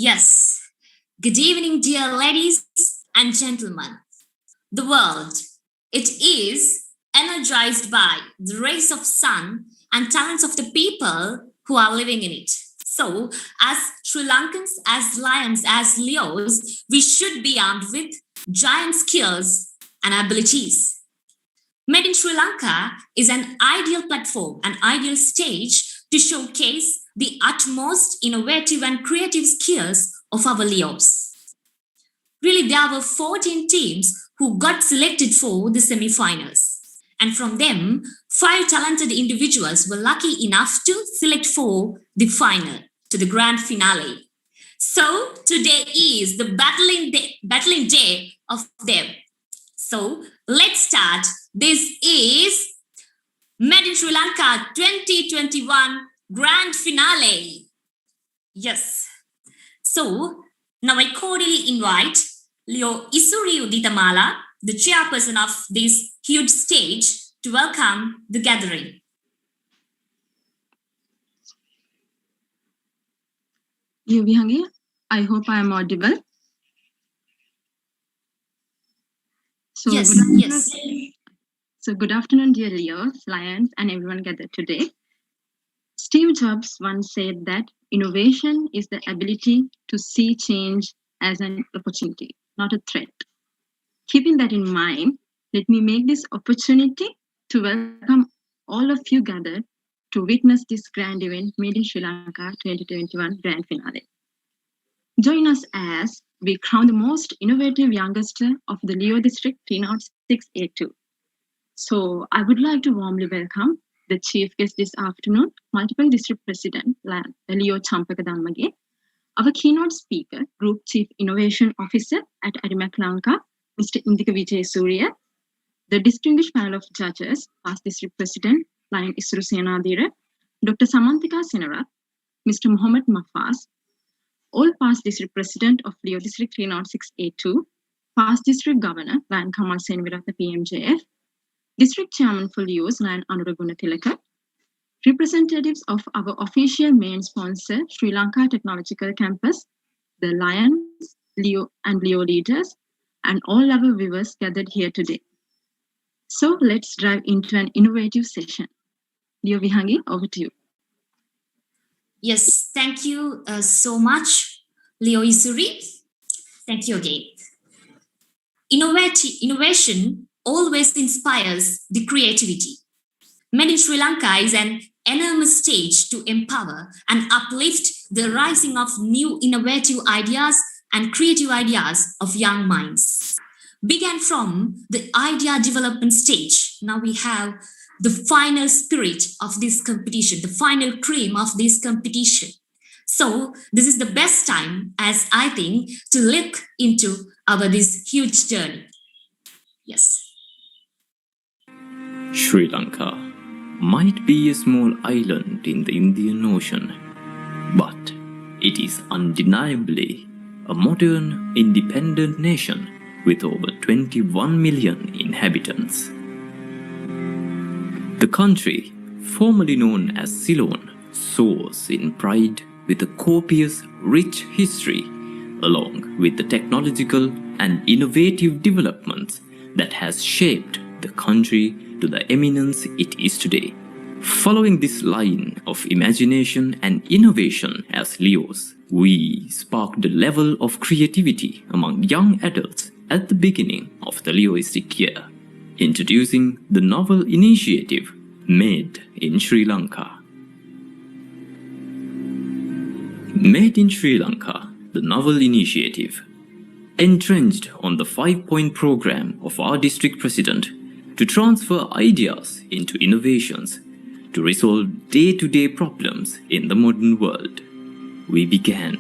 Yes. Good evening, dear ladies and gentlemen. The world, it is energized by the rays of sun and talents of the people who are living in it. So, as Sri Lankans, as lions, as Leos, we should be armed with giant skills and abilities. Made in Sri Lanka is an ideal platform, an ideal stage to showcase the utmost innovative and creative skills of our Leos. Really, there were 14 teams who got selected for the semi-finals. And from them, 5 talented individuals were lucky enough to select for the final, to the grand finale. So today is the battling day of them. So let's start. This is Made in Sri Lanka 2021 Grand Finale. Yes. So now I cordially invite 𝐒𝐫𝐢 𝐷𝐿𝐻, the chairperson of this huge stage, to welcome the gathering. 𝐕𝐢𝐚, I hope I am audible. So Yes, yes. So good afternoon, dear Leos, lions, and everyone gathered today. Steve Jobs once said that innovation is the ability to see change as an opportunity, not a threat. Keeping that in mind, let me make this opportunity to welcome all of you gathered to witness this grand event Made in Sri Lanka 2021 Grand Finale. Join us as we crown the most innovative youngster of the Leo District 𝐷𝐻 𝐋𝐴2. So I would like to warmly welcome the chief guest this afternoon, multiple district president, Leo 𝐶 our keynote speaker, Group Chief Innovation Officer at 𝐼𝐚 Lanka, Mr. 𝐒𝐵𝐚 𝐙𝐵𝐿, the distinguished panel of judges, past district president, Lion Isuru Senadira, Dr. Samanthika Senarath, Mr. Mohammed Mafaz, all past district president of Leo District 𝐷𝐻 𝐶𝐴2, past district governor, Lion Kamal Senviratne PMJF, district chairman for Leos, Lion Anura Gunathilaka, representatives of our official main sponsor, Sri Lanka Technological Campus, the Lions, Leo and Leo leaders, and all our viewers gathered here today. So let's dive into an innovative session. 𝐕𝐢𝐚, over to you. Yes, thank you so much, 𝐒𝐫𝐢. Thank you again. Innovation always inspires the creativity. Made in Sri Lanka is an enormous stage to empower and uplift the rising of new innovative ideas and creative ideas of young minds. Began from the idea development stage. Now we have the final spirit of this competition, the final cream of this competition. So this is the best time, as I think, to look into this huge journey. Yes. Sri Lanka might be a small island in the Indian Ocean, but it is undeniably a modern, independent nation with over 21 million inhabitants. The country, formerly known as Ceylon, soars in pride with a copious, rich history, along with the technological and innovative developments that has shaped the country to the eminence it is today. Following this line of imagination and innovation as Leos, we sparked the level of creativity among young adults at the beginning of the Leoistic year, introducing the novel initiative Made in Sri Lanka. Made in Sri Lanka, the novel initiative, entrenched on the 5-point program of our district president to transfer ideas into innovations to resolve day-to-day problems in the modern world. We began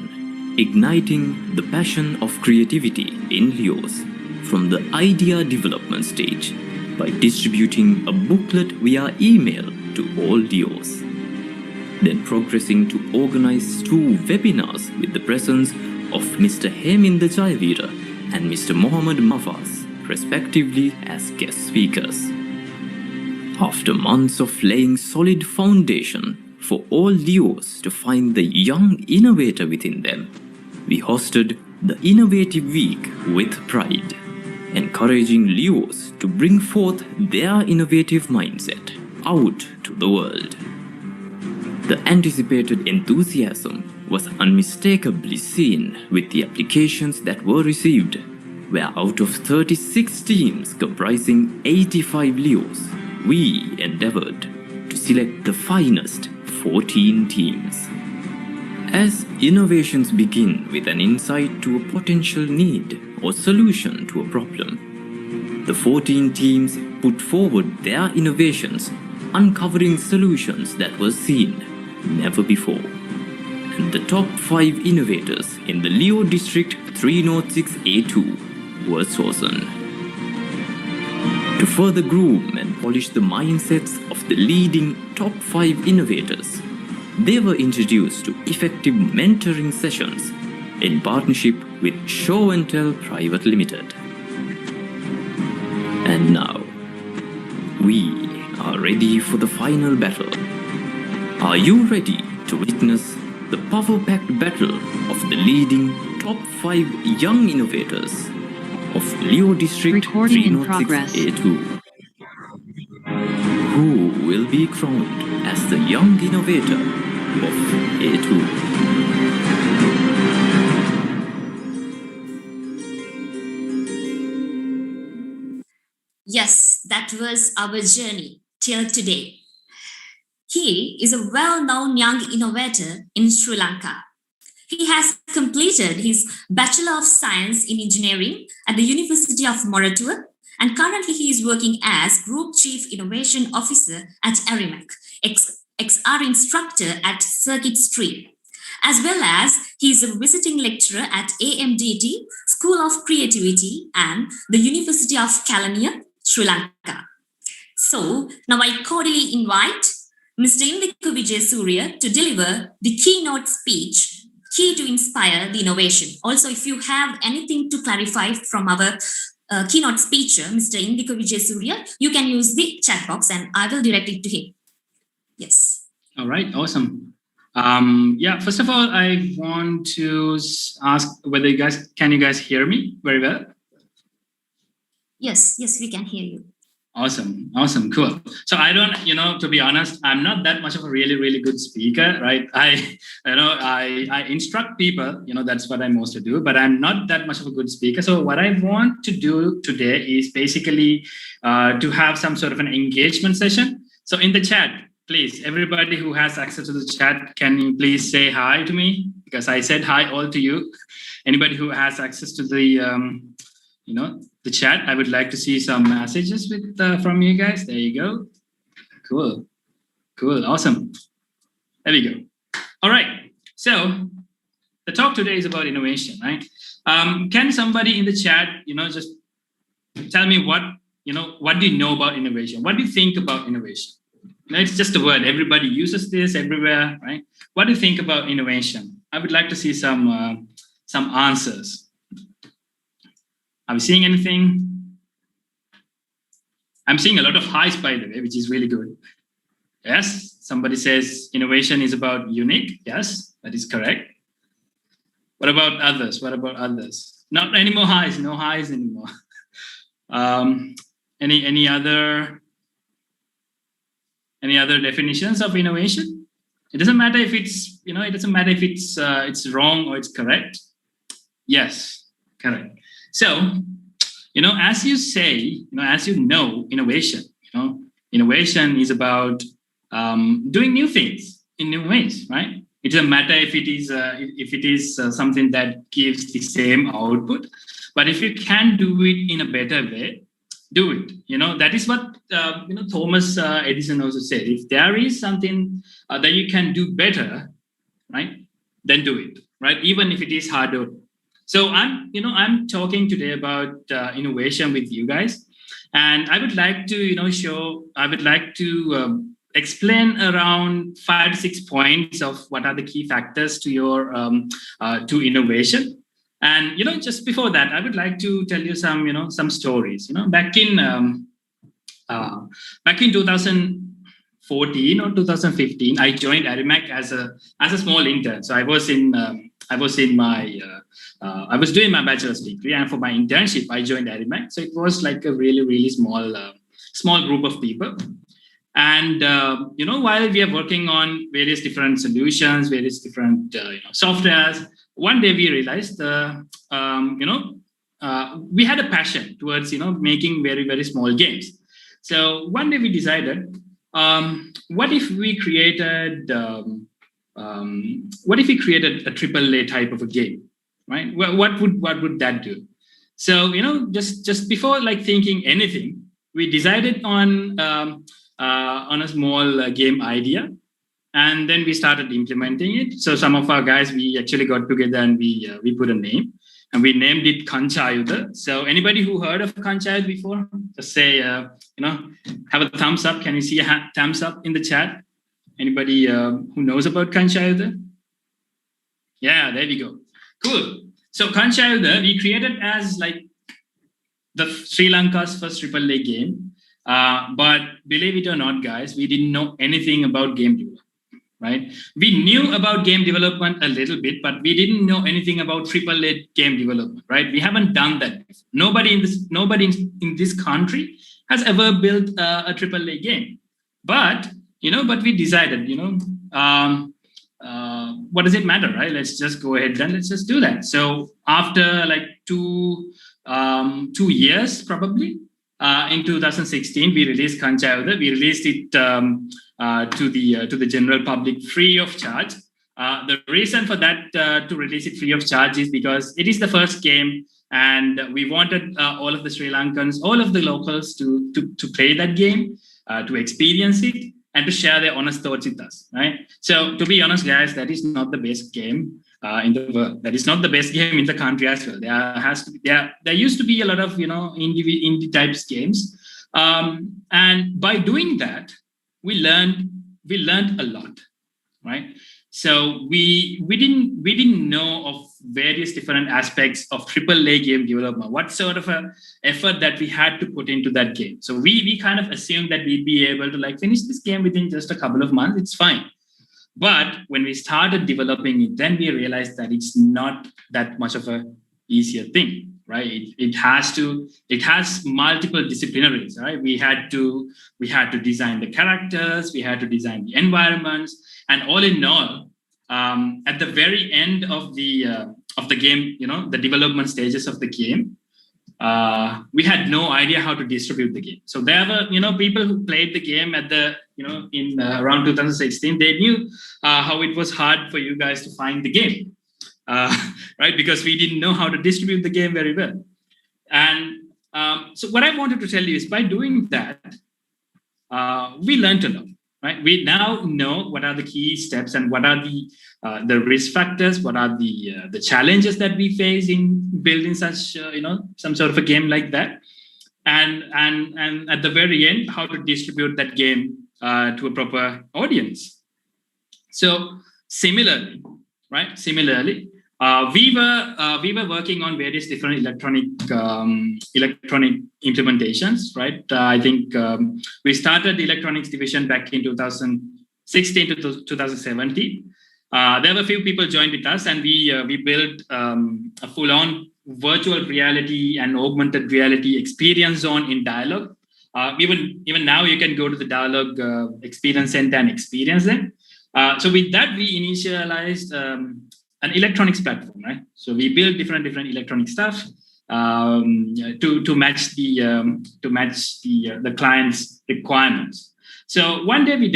igniting the passion of creativity in Leos from the idea development stage by distributing a booklet via email to all Leos. Then progressing to organize 2 webinars with the presence of Mr. Hemindra Jayavira and Mr. Mohammed Mafaz, respectively as guest speakers. After months of laying solid foundation for all Leos to find the young innovator within them, we hosted the Innovative Week with pride, encouraging Leos to bring forth their innovative mindset out to the world. The anticipated enthusiasm was unmistakably seen with the applications that were received, where out of 36 teams comprising 85 Leos, we endeavored to select the finest 14 teams. As innovations begin with an insight to a potential need or solution to a problem, the 14 teams put forward their innovations, uncovering solutions that were seen never before. And the top 5 innovators in the Leo District 306A2 were chosen. To further groom and polish the mindsets of the leading top 5 innovators, they were introduced to effective mentoring sessions in partnership with Show and Tell Private Limited. And now, we are ready for the final battle. Are you ready to witness the power-packed battle of the leading top 5 young innovators of Leo District 306A2? Who will be crowned as the young innovator of A2? Yes, that was our journey till today. He is a well-known young innovator in Sri Lanka. He has completed his Bachelor of Science in Engineering at the University of Moratuwa, and currently he is working as Group Chief Innovation Officer at 𝐟𝐢𝐚𝐝, XR instructor at Circuit Stream, as well as he is a visiting lecturer at AMDT School of Creativity and the University of Kelaniya, Sri Lanka. So now I cordially invite Mr. 𝐒𝐫𝐢 𝐋𝐚𝐧𝐤𝐚 to deliver the keynote speech, Key to Inspire the Innovation. Also, if you have anything to clarify from our keynote speaker, Mr. 𝐒𝐫𝐢 𝐋𝐚𝐧𝐤𝐚, you can use the chat box and I will direct it to him. Yes. All right, awesome. Yeah, first of all, I want to ask whether can you guys hear me very well? Yes, we can hear you. Awesome, cool. So I don't, to be honest, I'm not that much of a really good speaker, right? I instruct people, that's what I mostly do, but I'm not that much of a good speaker. So what I want to do today is basically to have some sort of an engagement session. So in the chat, please, everybody who has access to the chat, can you please say hi to me? Because I said hi all to you. Anybody who has access to the, the chat, I would like to see some messages from you guys. There you go. Cool, awesome. There we go. All right, so the talk today is about innovation, right? Can somebody in the chat, just tell me what do you know about innovation? What do you think about innovation? It's just a word. Everybody uses this everywhere, right? What do you think about innovation? I would like to see some answers. Are we seeing anything? I'm seeing a lot of highs, by the way, which is really good. Yes, somebody says innovation is about unique. Yes, that is correct. What about others? Not any more highs, no highs anymore. Any other definitions of innovation? It doesn't matter if it's, it's wrong or it's correct. Yes, correct. So, as you say, innovation, innovation is about doing new things in new ways, right? It doesn't matter if it is something that gives the same output, but if you can do it in a better way, do it. That is what Thomas Edison also said. If there is something that you can do better, right, then do it, right? Even if it is harder. So I'm talking today about innovation with you guys, and I would like to explain around 5 to 6 points of what are the key factors to your to innovation. And just before that, I would like to tell you some stories. Back in 2014 or 2015, I joined 𝐟𝐢𝐚𝐝 as a small intern. So I was in I was doing my bachelor's degree, and for my internship, I joined 𝐼𝐸. So it was like a really, really small group of people. And while we are working on various different solutions, various different softwares, one day we realized, we had a passion towards making very, very small games. So one day we decided, what if we created a AAA type of a game, right? What would that do? So just before like thinking anything, we decided on a small game idea, and then we started implementing it. So some of our guys, we actually got together and we put a name, and we named it 𝐶𝐴. So anybody who heard of 𝐶𝐴 before, just say have a thumbs up. Can you see a thumbs up in the chat? Anybody who knows about 𝐶𝐴? Yeah, there we go. Cool. So 𝐶𝐴 we created as like the Sri Lanka's first AAA game. But believe it or not, guys, we didn't know anything about game development, right? We knew about game development a little bit, but we didn't know anything about AAA game development, right? We haven't done that. Nobody in this country has ever built a AAA game. But we decided, what does it matter, right? Let's just go ahead and let's just do that. So after like 2 years, probably, in 2016, we released 𝐶𝐴. We released it to the general public free of charge. The reason for that to release it free of charge is because it is the first game, and we wanted all of the Sri Lankans, all of the locals to play that game, to experience it, and to share their honest thoughts with us, right? So to be honest, guys, that is not the best game in the world. That is not the best game in the country as well. There used to be a lot of indie types games, and by doing that, we learned a lot, right? So we didn't know of various different aspects of AAA game development, what sort of a effort that we had to put into that game. So we kind of assumed that we'd be able to like finish this game within just a couple of months. It's fine. But when we started developing it, then we realized that it's not that much of a easier thing, right? It has multiple disciplinaries, right? We had to design the characters, we had to design the environments, and all in all, at the very end of the game, the development stages of the game, we had no idea how to distribute the game. So there were, people who played the game at the, in around 2016, they knew how it was hard for you guys to find the game, right? Because we didn't know how to distribute the game very well. And so what I wanted to tell you is by doing that, we learned a lot, right? We now know what are the key steps and what are the risk factors, what are the challenges that we face in building such, some sort of a game like that. And at the very end, how to distribute that game to a proper audience. So similarly, we were working on various different electronic implementations, right? I think we started the electronics division back in 2016 to 2017. There were a few people joined with us, and we built a full-on virtual reality and augmented reality experience zone in Dialogue. Even now, you can go to the Dialogue Experience Center and experience them. So with that, we initialized an electronics platform, right? So we built different electronic stuff to match the client's requirements. So one day we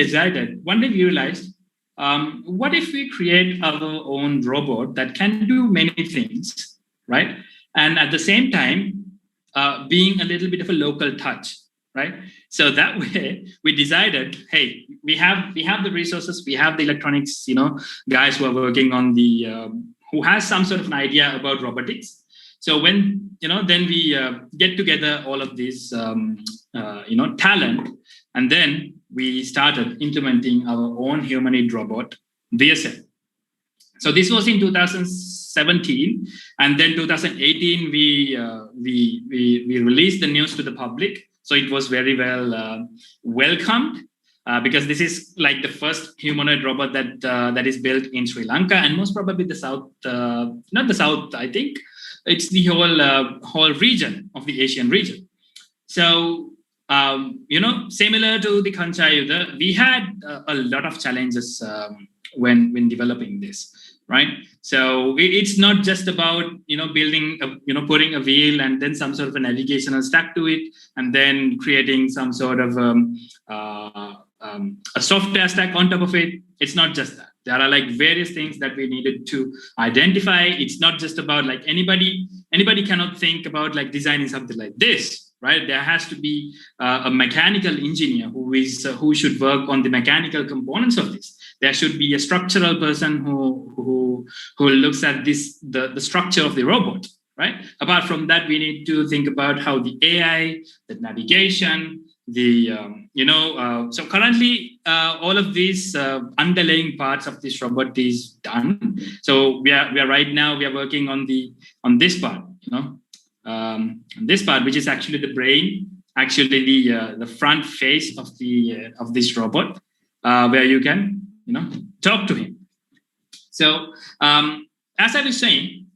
realized, what if we create our own robot that can do many things, right? And at the same time, being a little bit of a local touch, right? So that way we decided, hey, we have the resources, we have the electronics, guys who are working on who has some sort of an idea about robotics. So when, then we get together all of this, talent, and then we started implementing our own humanoid robot, 𝐷𝐴. So this was in 2017, and then 2018 we released the news to the public. So it was very well welcomed. because this is like the first humanoid robot that is built in Sri Lanka, and most probably the south, not the south, I think it's the whole region of the Asian region. So, similar to the '𝐶𝐤𝐢, we had a lot of challenges when developing this, right? So it's not just about building putting a wheel and then some sort of a navigational stack to it, and then creating some sort of a software stack on top of it. It's not just that. There are like various things that we needed to identify. It's not just about like anybody cannot think about like designing something like this, right? There has to be a mechanical engineer who should work on the mechanical components of this. There should be a structural person who looks at the structure of the robot, right? Apart from that, we need to think about how the AI, the navigation, so currently all of these underlying parts of this robot is done. So we are right now working on this part, this part, which is actually the brain, actually the front face of this robot, where you can talk to him. So as I was saying,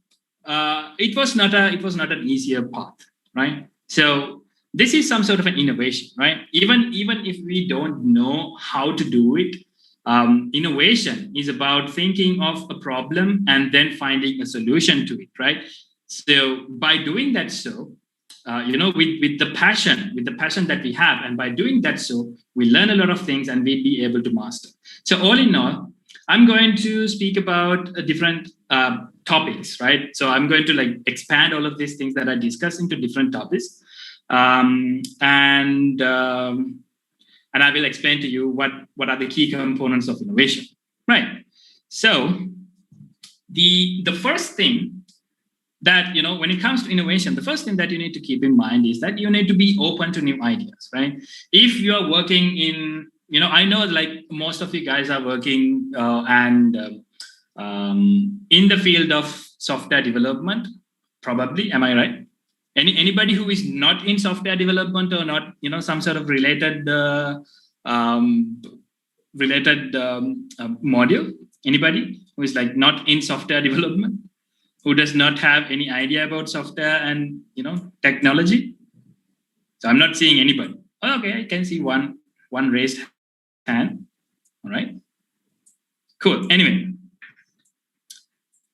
it was not an easier path, right? So this is some sort of an innovation, right? Even if we don't know how to do it, innovation is about thinking of a problem and then finding a solution to it, right? So by doing that, with the passion that we have, and by doing that, we learn a lot of things and we'll be able to master. So all in all, I'm going to speak about different topics, right? So I'm going to like expand all of these things that I discussed into different topics. And I will explain to you what are the key components of innovation, right? So the first thing that, when it comes to innovation, the first thing that you need to keep in mind is that you need to be open to new ideas, right? If you are working in, I know like most of you guys are working in the field of software development, probably, am I right? Anybody who is not in software development or not, some sort of related module? Anybody who is like not in software development, who does not have any idea about software and technology? So I'm not seeing anybody. Okay, I can see one raised hand. All right, cool. Anyway,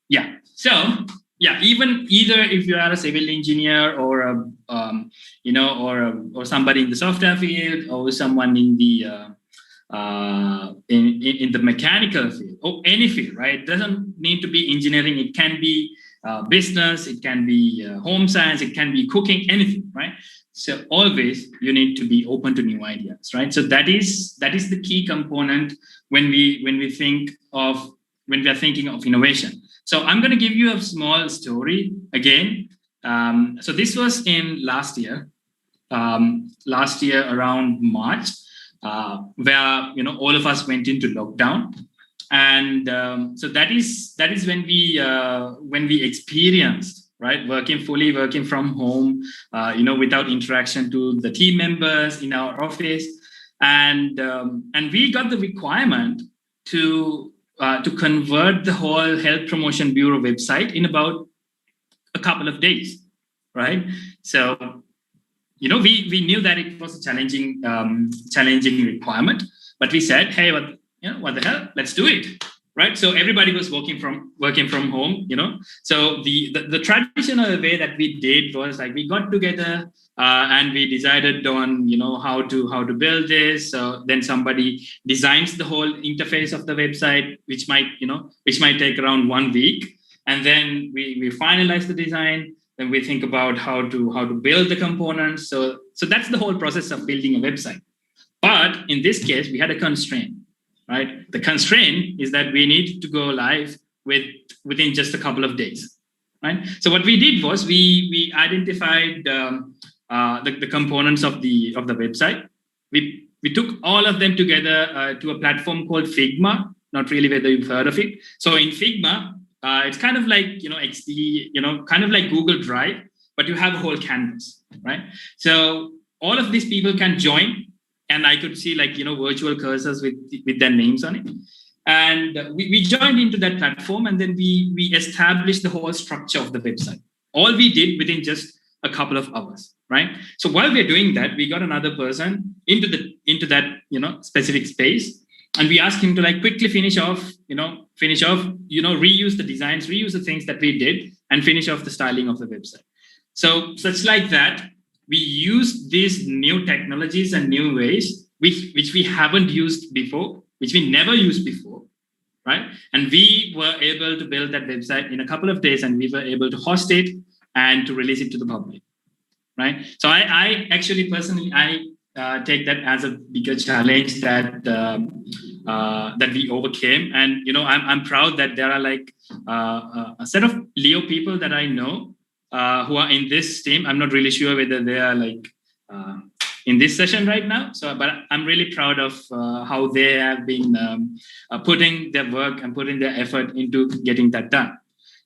yeah. So. Yeah, either if you are a civil engineer or or somebody in the software field, or someone in the in the mechanical field, or any field, right? It doesn't need to be engineering. It can be business, it can be home science, it can be cooking, anything, right? So always you need to be open to new ideas, right? So that is the key component when we are thinking of innovation. So I'm going to give you a small story again. So this was in last year around March, where all of us went into lockdown, and so that is when we experienced, right, working from home, without interaction to the team members in our office, and we got the requirement to convert the whole Health Promotion Bureau website in about a couple of days, right? So, we knew that it was a challenging requirement, but we said, hey, what the hell? Let's do it, right? So everybody was working from home, So the traditional way that we did was like we got together and we decided on how to build this. So then somebody designs the whole interface of the website, which might take around 1 week, and then we finalize the design. Then we think about how to build the components. So that's the whole process of building a website. But in this case, we had a constraint, right? The constraint is that we need to go live within just a couple of days, right? So what we did was we identified the components of the website. We took all of them together to a platform called Figma. Not really whether you've heard of it. So in Figma, it's kind of like XD, kind of like Google Drive, but you have a whole canvas, right? So all of these people can join and I could see like, virtual cursors with their names on it. And we joined into that platform, and then we established the whole structure of the website. All we did within just a couple of hours, right? So while we're doing that, we got another person into that specific space, and we asked him to like quickly finish off, reuse the designs, reuse the things that we did, and finish off the styling of the website. So such like that, we use these new technologies and new ways which we haven't used before, which we never used before, right? And we were able to build that website in a couple of days, and we were able to host it and to release it to the public, right? So I actually personally, take that as a bigger challenge that we overcame. And, I'm proud that there are like a set of Leo people that I know who are in this team. I'm not really sure whether they are like in this session right now. So, but I'm really proud of how they have been putting their work and putting their effort into getting that done.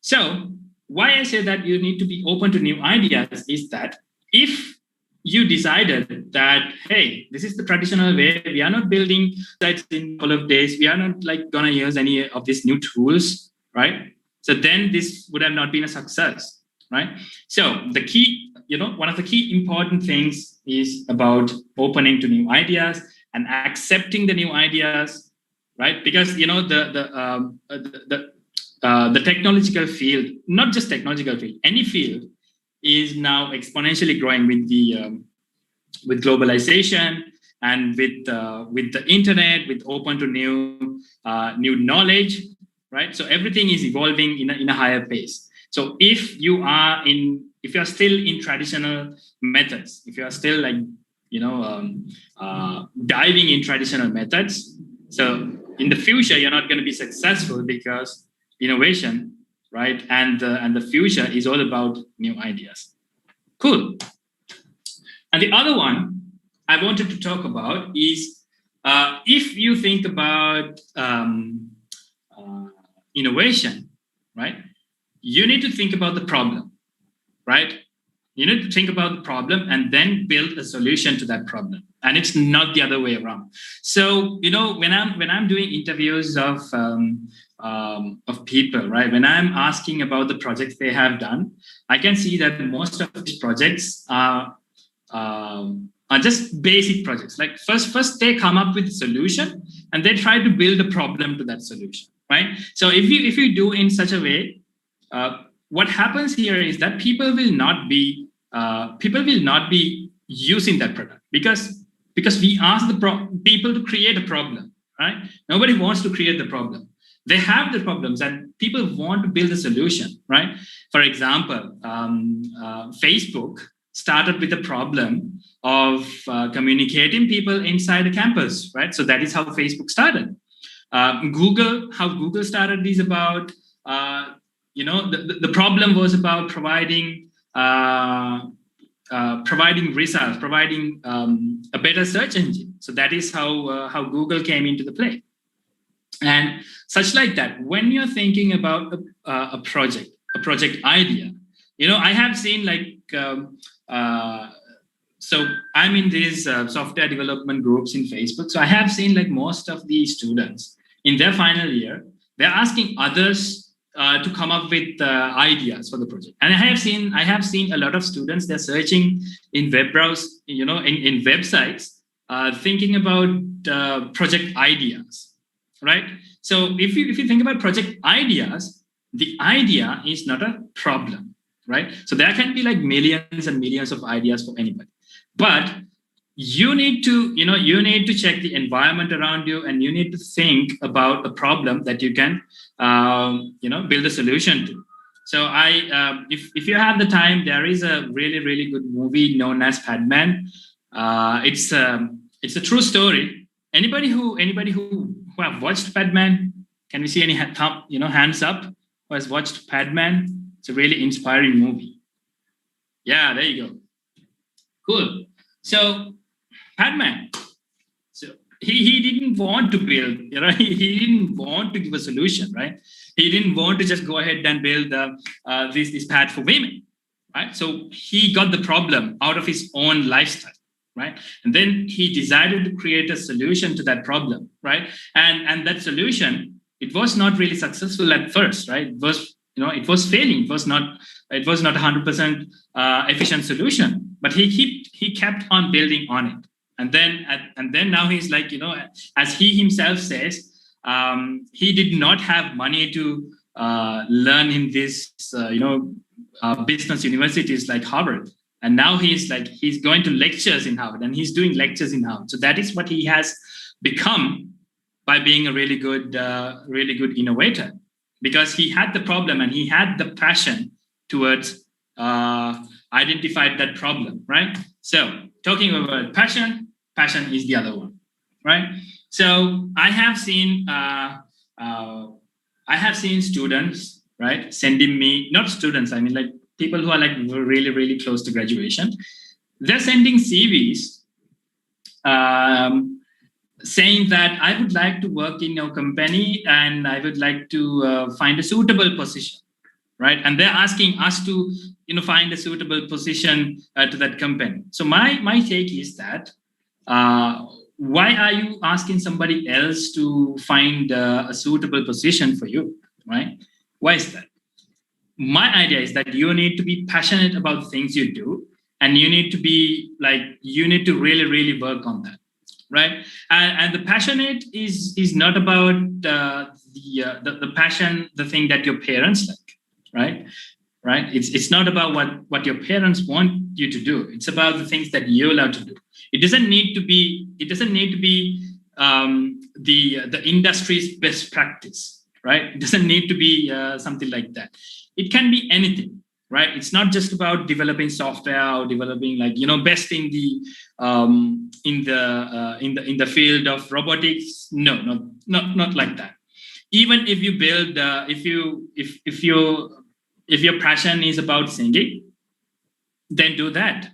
So why I say that you need to be open to new ideas is that if you decided that, hey, this is the traditional way, we are not building sites in a couple of days, we are not like gonna use any of these new tools, right? So then this would have not been a success, right? So the key, one of the key important things is about opening to new ideas and accepting the new ideas, right? Because the technological field, not just technological field, any field is now exponentially growing with the with globalization and with the internet, with open to new knowledge, right? So everything is evolving in a higher pace. So if you are still in traditional methods, if you are still like diving in traditional methods, so in the future you're not going to be successful, because innovation, right, and the future is all about new ideas. Cool. And the other one I wanted to talk about is if you think about innovation, right, you need to think about the problem, right? You need to think about the problem and then build a solution to that problem. And it's not the other way around. So, when I'm doing interviews of people, right, when I'm asking about the projects they have done, I can see that most of these projects are just basic projects. Like first they come up with a solution and they try to build a problem to that solution, right? So if you do in such a way, what happens here is that people will not be using that product because we ask the people to create a problem, right? Nobody wants to create the problem. They have the problems and people want to build a solution, right? For example, Facebook started with a problem of communicating people inside a campus, right? So that is how Facebook started. How Google started is about, the problem was about providing results, providing a better search engine. So that is how Google came into the play. And such like that, when you're thinking about a project idea, I have seen so I'm in these software development groups in Facebook. So I have seen like most of the students in their final year, they're asking others to come up with ideas for the project. And I have seen a lot of students, they're searching in web browse, in websites, thinking about project ideas, right? So if you think about project ideas, the idea is not a problem, right? So there can be like millions and millions of ideas for anybody, but you need to check the environment around you, and you need to think about a problem that you can build a solution to. So if you have the time, there is a really, really good movie known as Padman. It's a true story. Anybody who have watched Padman? Can we see any hands up who has watched Padman? It's a really inspiring movie. Yeah, there you go. Cool. So Padman, so he didn't want to build, he didn't want to give a solution, right? He didn't want to just go ahead and build this pad for women, right? So he got the problem out of his own lifestyle, right? And then he decided to create a solution to that problem, right? And that solution, it was not really successful at first, right? It was, it was failing. It was not 100% efficient solution, but he kept on building on it. And then now he's like, as he himself says, he did not have money to learn in this, business universities like Harvard. And now he's going to lectures in Harvard, and he's doing lectures in Harvard. So that is what he has become by being a really good innovator, because he had the problem and he had the passion towards identified that problem, right? So talking about passion is the other one, right? So I have seen students, right, sending me, not students, I mean like people who are like really, really close to graduation. They're sending CVs saying that I would like to work in your company and I would like to find a suitable position, right? And they're asking us to, find a suitable position to that company. So my take is that why are you asking somebody else to find a suitable position for you, right? Why is that? My idea is that you need to be passionate about the things you do, and you need to really, really work on that, right? And the passionate is not about the passion, the thing that your parents like, right? It's not about what your parents want you to do. It's about the things that you love to do. It doesn't need to be the industry's best practice, right? It doesn't need to be something like that. It can be anything, right? It's not just about developing software or developing best in the field of robotics. No, not like that. Even if you build, if your passion is about singing, then do that.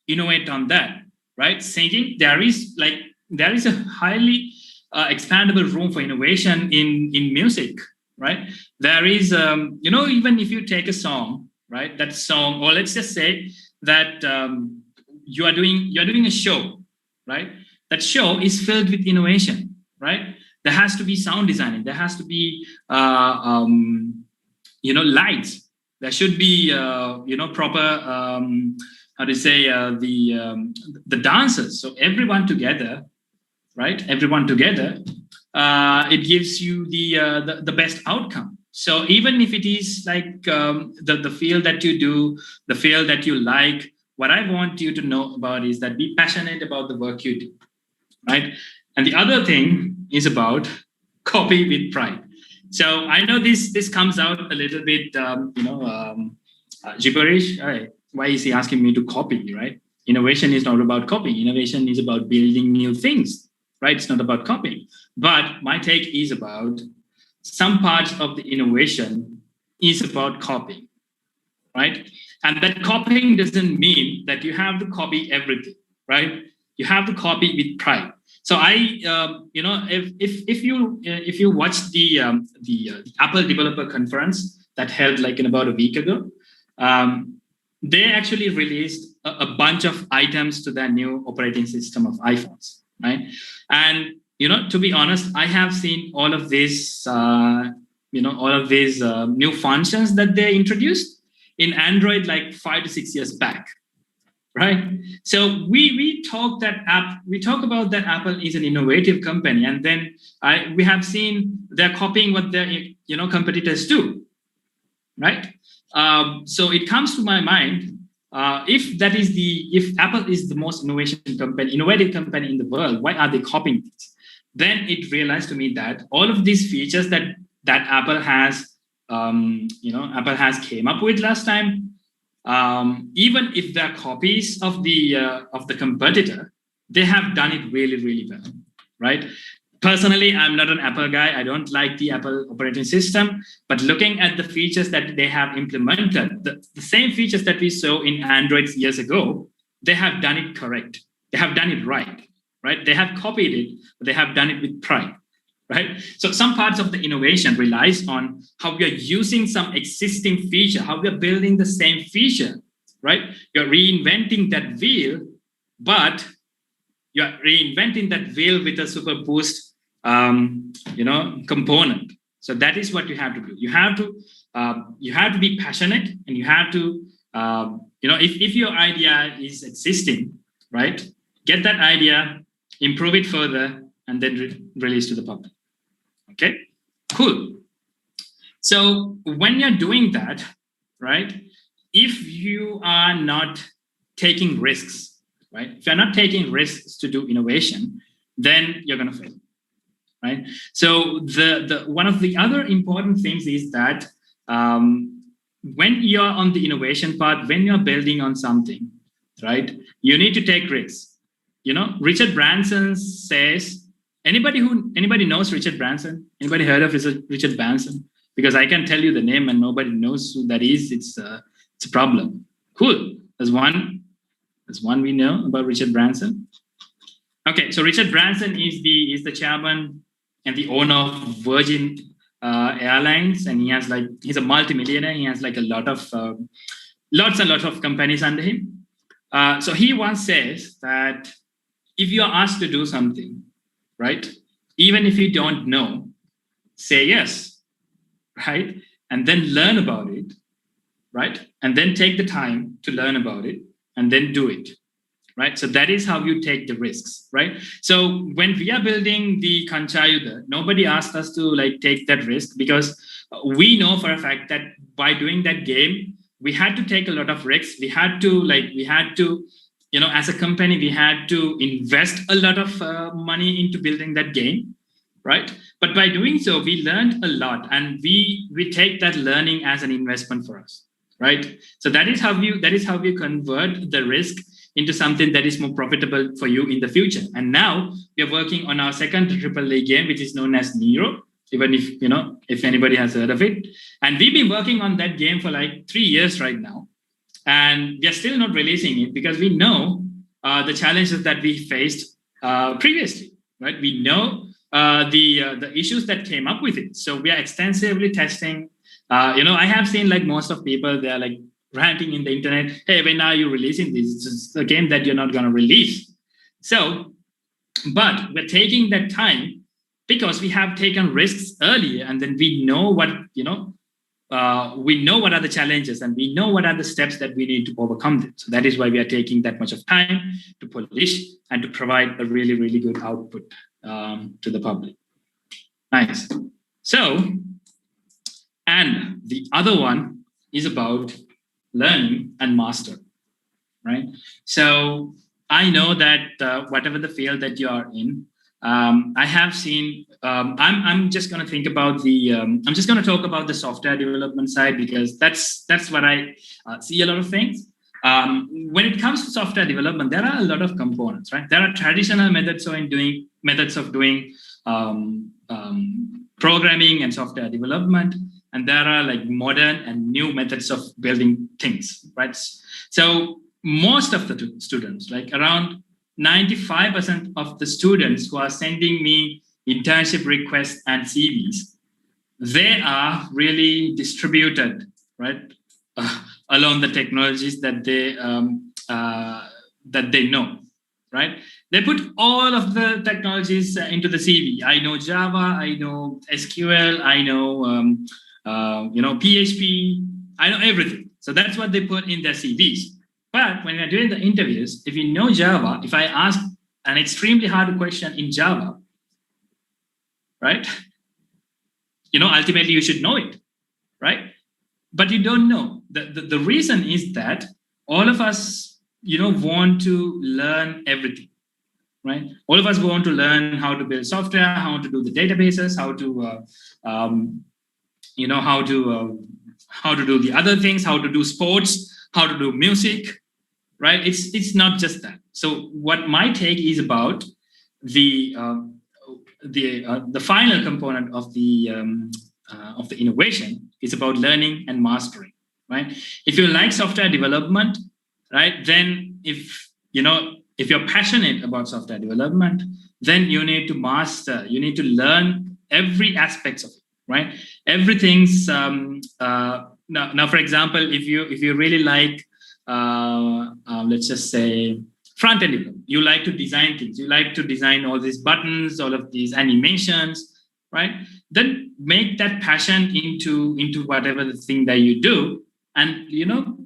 Innovate on that, right? Singing, there is a highly expandable room for innovation in music, right? There is, even if you take a song, right? That song, or let's just say that you're doing a show, right? That show is filled with innovation, right? There has to be sound designing. There has to be, lights. There should be, proper, the dancers. So everyone together, right? Everyone together, it gives you the best outcome. So even if it is like the field that you do, the field that you like, what I want you to know about is that be passionate about the work you do, right? And the other thing is about copy with pride. So I know this comes out a little bit, gibberish. Why is he asking me to copy, right? Innovation is not about copying. Innovation is about building new things, right? It's not about copying. But my take is about some parts of the innovation is about copying, right? And that copying doesn't mean that you have to copy everything, right? You have to copy with pride. So if you watch the Apple Developer Conference that held in about a week ago, they actually released a bunch of items to their new operating system of iPhones, right? And to be honest, I have seen all of these new functions that they introduced in Android 5 to 6 years back, right? So we talk about that Apple is an innovative company, and then we have seen they're copying what their competitors do, right? So it comes to my mind, if Apple is the most innovative company in the world, why are they copying this? Then it realized to me that all of these features that Apple has, Apple has came up with last time, even if they're copies of the competitor, they have done it really, really well, right? Personally, I'm not an Apple guy. I don't like the Apple operating system, but looking at the features that they have implemented, the same features that we saw in Android years ago, they have done it correct. They have done it right? They have copied it, but they have done it with pride, right? So some parts of the innovation relies on how we are using some existing feature, how we are building the same feature, right? You're reinventing that wheel, but you are reinventing that wheel with a super boost, component. So that is what you have to do. You have to be passionate, and you have to, if your idea is existing, right, get that idea, improve it further, and then release to the public. Okay, cool. So when you're doing that, right, if you are not taking risks, right, if you're not taking risks to do innovation, then you're going to fail. Right. So the one of the other important things is that when you're on the innovation path, when you're building on something, right, you need to take risks. Richard Branson says, anybody knows Richard Branson? Anybody heard of Richard Branson? Because I can tell you the name and nobody knows who that is. It's a problem. Cool. There's one we know about Richard Branson. Okay, so Richard Branson is the chairman and the owner of Virgin Airlines, and he's a multimillionaire. He has like a lot of lots and lots of companies under him. So he once says that if you are asked to do something, right, even if you don't know, say yes, right, and then learn about it, right, and then take the time to learn about it, and then do it. Right. So that is how you take the risks. Right. So when we are building the 𝐒𝐚𝐲, nobody asked us to take that risk, because we know for a fact that by doing that game, we had to take a lot of risks. We had to, as a company, we had to invest a lot of money into building that game. Right. But by doing so, we learned a lot, and we take that learning as an investment for us. Right. So that is how you convert the risk into something that is more profitable for you in the future. And now we are working on our second AAA game, which is known as Nero, even if anybody has heard of it. And we've been working on that game for 3 years right now. And we are still not releasing it because we know the challenges that we faced previously, right? We know the issues that came up with it. So we are extensively testing. I have seen most of people, they are ranting in the internet, hey, when are you releasing this? It's a game that you're not going to release. So, but we're taking that time because we have taken risks earlier, and then we know what are the challenges, and we know what are the steps that we need to overcome them. So that is why we are taking that much of time to polish and to provide a really, really good output to the public. Nice. So, and the other one is about learning and master, right? So I know that whatever the field that you are in, I have seen. I'm just going to think about I'm just going to talk about the software development side, because that's what I see a lot of things. When it comes to software development, there are a lot of components, right? There are traditional methods of doing programming and software development. And there are modern and new methods of building things, right? So most of the students, around 95% of the students who are sending me internship requests and CVs, they are really distributed, right, along the technologies that they know, right? They put all of the technologies into the CV. I know Java, I know SQL, I know PHP, I know everything. So that's what they put in their CVs. But when you're doing the interviews, if you know Java, if I ask an extremely hard question in Java, right? Ultimately you should know it, right? But you don't know. The reason is that all of us, want to learn everything, right? All of us want to learn how to build software, how to do the databases, how to how to do the other things, how to do sports, how to do music, right? It's not just that. So what my take is about the final component of the innovation is about learning and mastering, right? If you like software development, right, then if you're passionate about software development, then you need to master, you need to learn every aspect of it, right? Everything's now for example, if you really like let's just say front-end developer. You like to design things. You like to design all these buttons, all of these animations, right? Then make that passion into whatever the thing that you do, and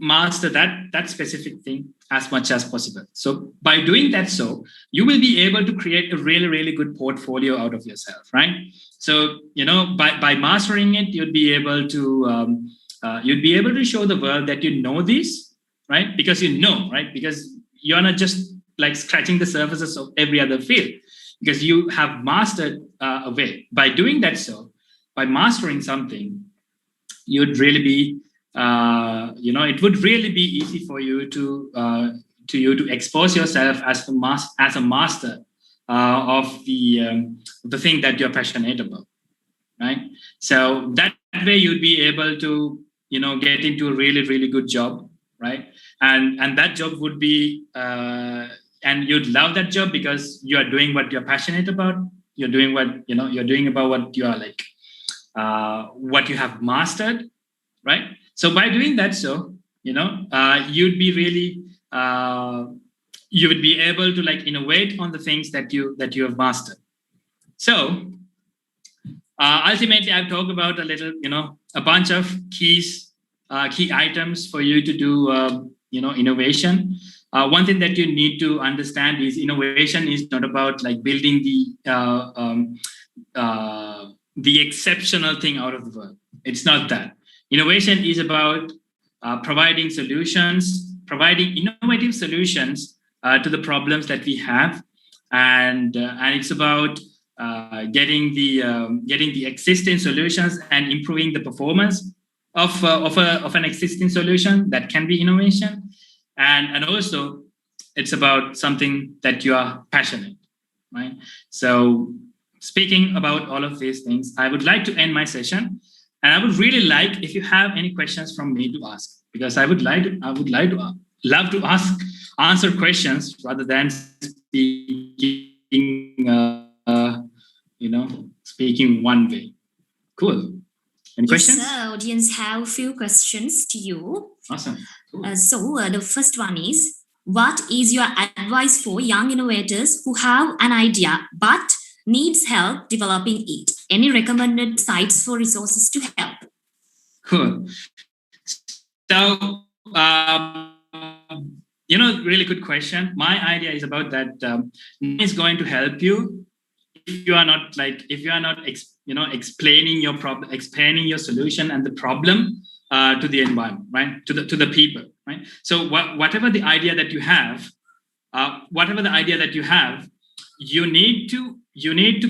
master that specific thing as much as possible. So by doing that, so you will be able to create a really, really good portfolio out of yourself, right? So by mastering it, you'd be able to show the world that you know this, right? Because right? Because you're not just like scratching the surfaces of every other field, because you have mastered a way. By doing that, so by mastering something, you'd really be it would really be easy for you to expose yourself as a master of the thing that you're passionate about, right? So that way you'd be able to get into a really, really good job, right? And that job would be and you'd love that job because you are doing what you're passionate about. You're doing what you're doing about what you are like what you have mastered, right? So by doing that, so you'd be really you would be able to like innovate on the things that you have mastered. So ultimately, I've talked about a little, a bunch of key items for you to do, innovation. One thing that you need to understand is innovation is not about like building the exceptional thing out of the world. It's not that. Innovation is about providing innovative solutions to the problems that we have, and it's about getting the existing solutions and improving the performance of an existing solution. That can be innovation, and also it's about something that you are passionate, right? So speaking about all of these things, I would like to end my session. And I would really like if you have any questions from me to ask, because I would love to answer questions rather than speaking one way. Cool. Any questions? Yes, sir. Audience have a few questions to you. Awesome. Cool. So the first one is, what is your advice for young innovators who have an idea but needs help developing it? Any recommended sites for resources to help? Cool. So, really good question. My idea is about that. Is going to help you if you are not explaining your problem, explaining your solution and the problem to the environment, right? To the people, right? So whatever the idea that you have, you need to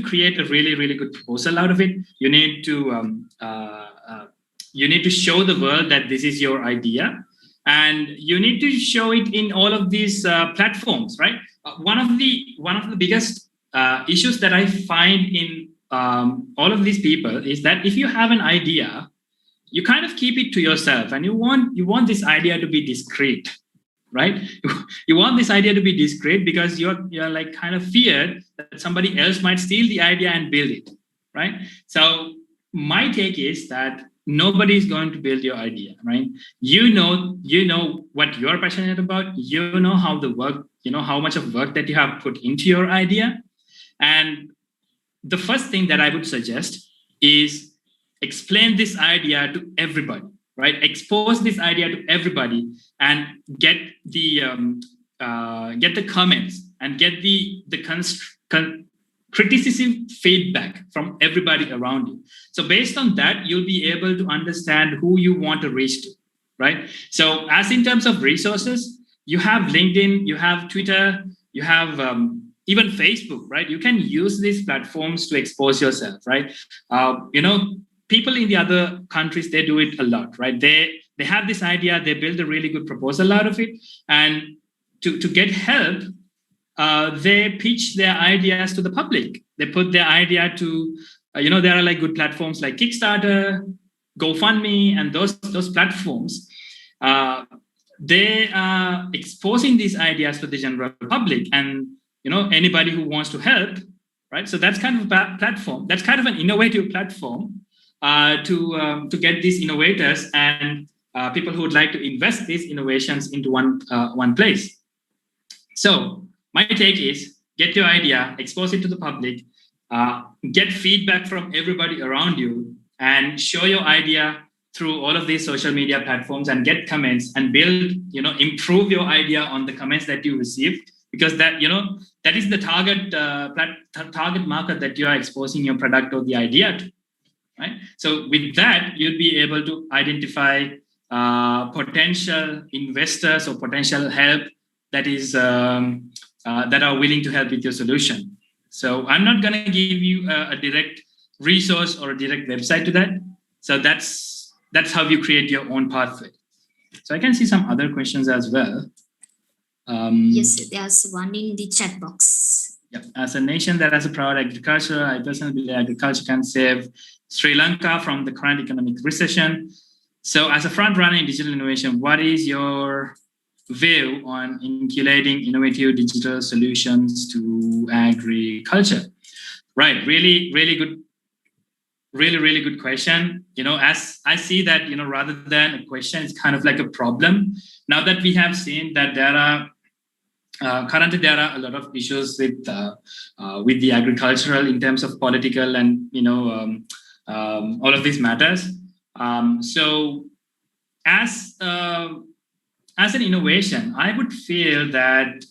create a really, really good proposal out of it. You need to show the world that this is your idea, and you need to show it in all of these platforms, right? One of the biggest issues that I find in all of these people is that if you have an idea, you kind of keep it to yourself, and you want this idea to be discreet, right? You want this idea to be discreet because you're like kind of feared that somebody else might steal the idea and build it, right? So my take is that nobody is going to build your idea, right? You know what you're passionate about. You know how the work, how much of work that you have put into your idea. And the first thing that I would suggest is explain this idea to everybody, right? Expose this idea to everybody and get the comments and get the criticism feedback from everybody around you. So based on that, you'll be able to understand who you want to reach to, right? So as in terms of resources, you have LinkedIn, you have Twitter, you have even Facebook, right? You can use these platforms to expose yourself, right? People in the other countries, they do it a lot, right? They have this idea, they build a really good proposal out of it, and to get help, they pitch their ideas to the public. They put their idea to, there are like good platforms like Kickstarter, GoFundMe, and those platforms. They are exposing these ideas to the general public, and anybody who wants to help, right? So that's kind of a platform. That's kind of an innovative platform to get these innovators and people who would like to invest these innovations into one place. So my take is get your idea, expose it to the public, get feedback from everybody around you, and show your idea through all of these social media platforms and get comments and build, improve your idea on the comments that you receive, because that is the target market that you are exposing your product or the idea to, right? So with that, you'd be able to identify potential investors or potential help that is that are willing to help with your solution. So I'm not going to give you a direct resource or a direct website to that. So that's how you create your own pathway. So I can see some other questions as well. Yes, there's one in the chat box. Yep. As a nation that has a proud agriculture, I personally believe agriculture can save Sri Lanka from the current economic recession. So as a front runner in digital innovation, what is your view on incubing innovative digital solutions to agriculture? Right, really good question. As I see that, rather than a question, it's kind of like a problem. Now that we have seen that currently there are a lot of issues with the agricultural in terms of political and all of these matters. So as an innovation, I would feel that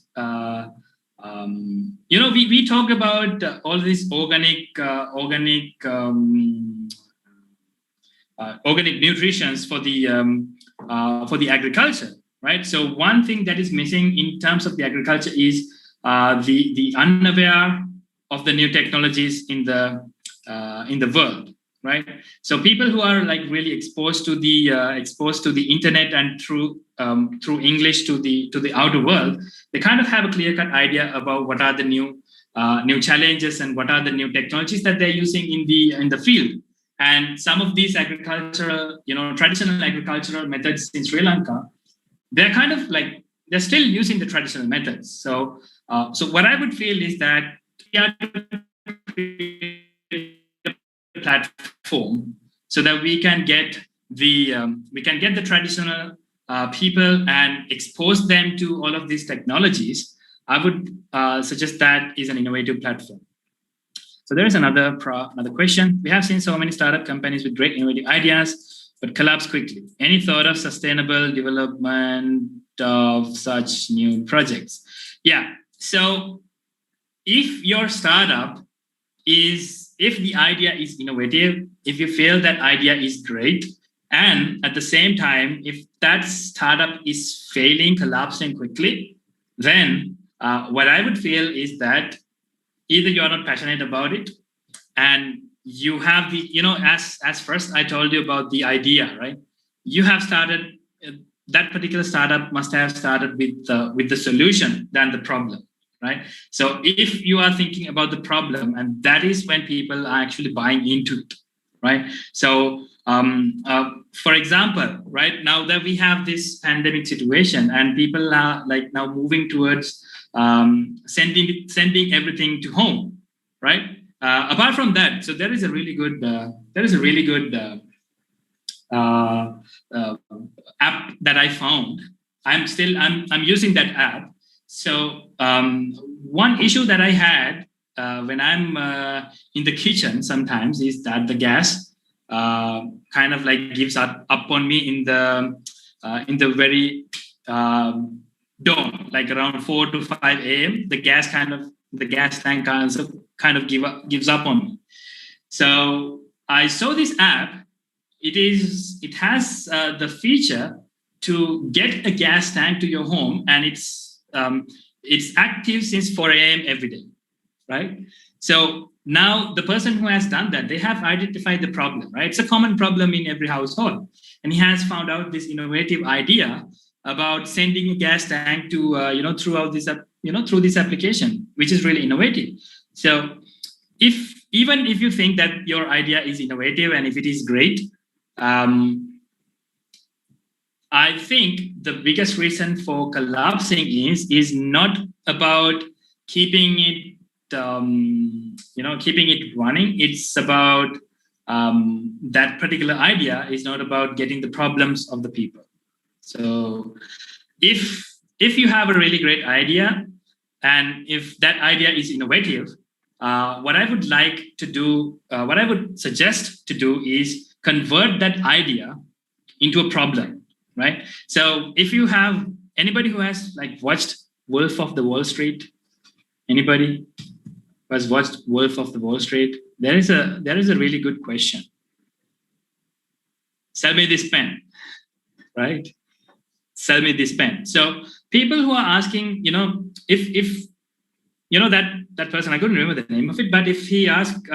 we talk about all these organic nutritions for the agriculture, right? So one thing that is missing in terms of the agriculture is the unaware of the new technologies in the world, right? So people who are like really exposed to the internet and through English to the outer world, they kind of have a clear-cut idea about what are the new challenges and what are the new technologies that they're using in the field. And some of these agricultural, traditional agricultural methods in Sri Lanka, they're kind of like they're still using the traditional methods. So what I would feel is that we have to create a platform so that we can get the traditional people and expose them to all of these technologies. I would suggest that is an innovative platform. So there is another question. We have seen so many startup companies with great innovative ideas, but collapse quickly. Any thought of sustainable development of such new projects? Yeah. So if your startup if the idea is innovative, if you feel that idea is great, and at the same time, if that startup is failing, collapsing quickly, then what I would feel is that either you're not passionate about it, and you have as first I told you about the idea, right? You have started, that particular startup must have started with the solution than the problem, right? So if you are thinking about the problem, and that is when people are actually buying into it, right? So for example, right now that we have this pandemic situation and people are like now moving towards sending everything to home, right? Apart from that, so there is a really good app that I found. I'm using that app. So one issue that I had when I'm in the kitchen sometimes is that the gas kind of like gives up on me in the very dawn, like around 4 to 5 a.m. The gas tank kind of gives up on me. So I saw this app. It has the feature to get a gas tank to your home, and it's active since 4 a.m. every day, right? So now the person who has done that, they have identified the problem, right? It's a common problem in every household, and he has found out this innovative idea about sending a gas tank to through this application, which is really innovative. So even if you think that your idea is innovative and if it is great, I think the biggest reason for collapsing is not about keeping it running. It's about that particular idea is not about getting the problems of the people. So if you have a really great idea, And if that idea is innovative, what I would like to do, what I would suggest to do is convert that idea into a problem, right? So if you have anybody who has like watched Wolf of the Wall Street, anybody who has watched Wolf of the Wall Street, there is a really good question. Sell me this pen, right? Sell me this pen. So people who are asking, if that person, I couldn't remember the name of it, but if he asked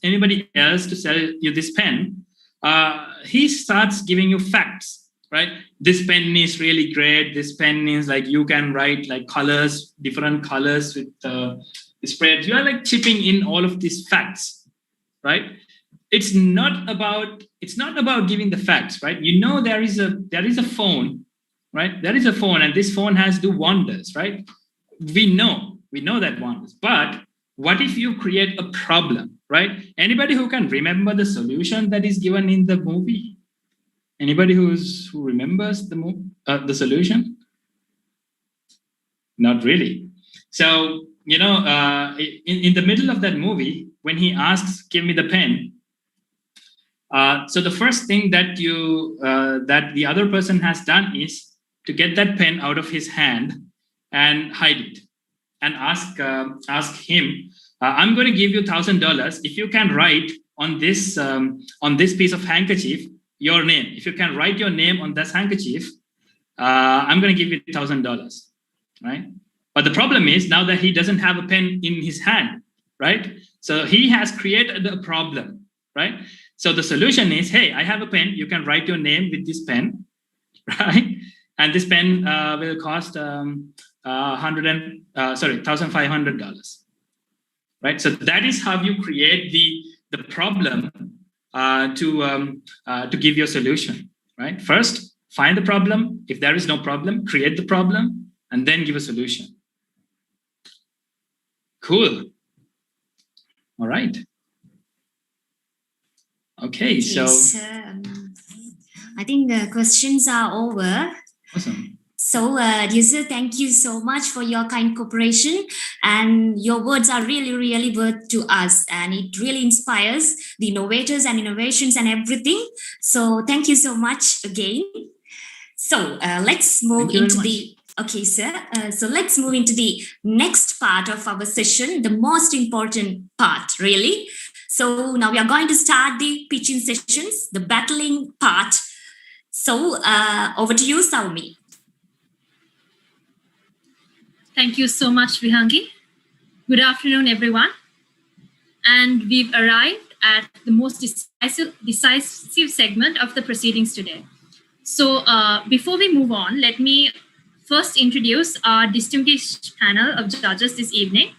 anybody else to sell you this pen, he starts giving you facts, right? This pen is really great. This pen is like, you can write like colors, different colors with the spreads. You are like chipping in all of these facts, right? It's not about giving the facts, right? There is a phone, right? There is a phone, and this phone has do wonders, right? We know that wonders. But what if you create a problem, right? Anybody who can remember the solution that is given in the movie? Anybody who remembers the solution? Not really. So, in the middle of that movie, when he asks, "Give me the pen," so the first thing that the other person has done is to get that pen out of his hand and hide it, and ask him, "I'm going to give you $1,000 if you can write on this piece of handkerchief your name. If you can write your name on this handkerchief, I'm going to give you $1,000." Right? But the problem is now that he doesn't have a pen in his hand, right? So he has created a problem, right? So the solution is, hey, I have a pen. You can write your name with this pen, right? And this pen will cost $1,500, right? So that is how you create the problem to give your solution, right? First, find the problem. If there is no problem, create the problem, and then give a solution. Cool. All right. Okay, so I think the questions are over. Awesome. So, Rizal, thank you so much for your kind cooperation, and your words are really, really worth to us, and it really inspires the innovators and innovations and everything. So, thank you so much again. So, let's move into the. Okay, sir. So let's move into the next part of our session, the most important part, really. So now we are going to start the pitching sessions, the battling part. So over to you, Saumi. Thank you so much, Vihangi. Good afternoon, everyone. And we've arrived at the most decisive segment of the proceedings today. So before we move on, let me first introduce our distinguished panel of judges this evening.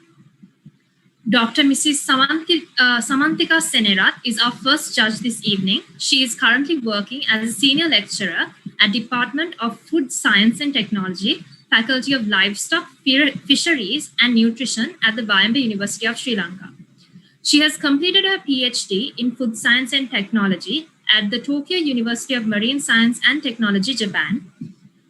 Dr. Mrs. Samantika Senerat is our first judge this evening. She is currently working as a senior lecturer at Department of Food Science and Technology, Faculty of Livestock, Fisheries and Nutrition at the 𝐕𝐢𝐚 University of Sri Lanka. She has completed her PhD in Food Science and Technology at the Tokyo University of Marine Science and Technology, Japan.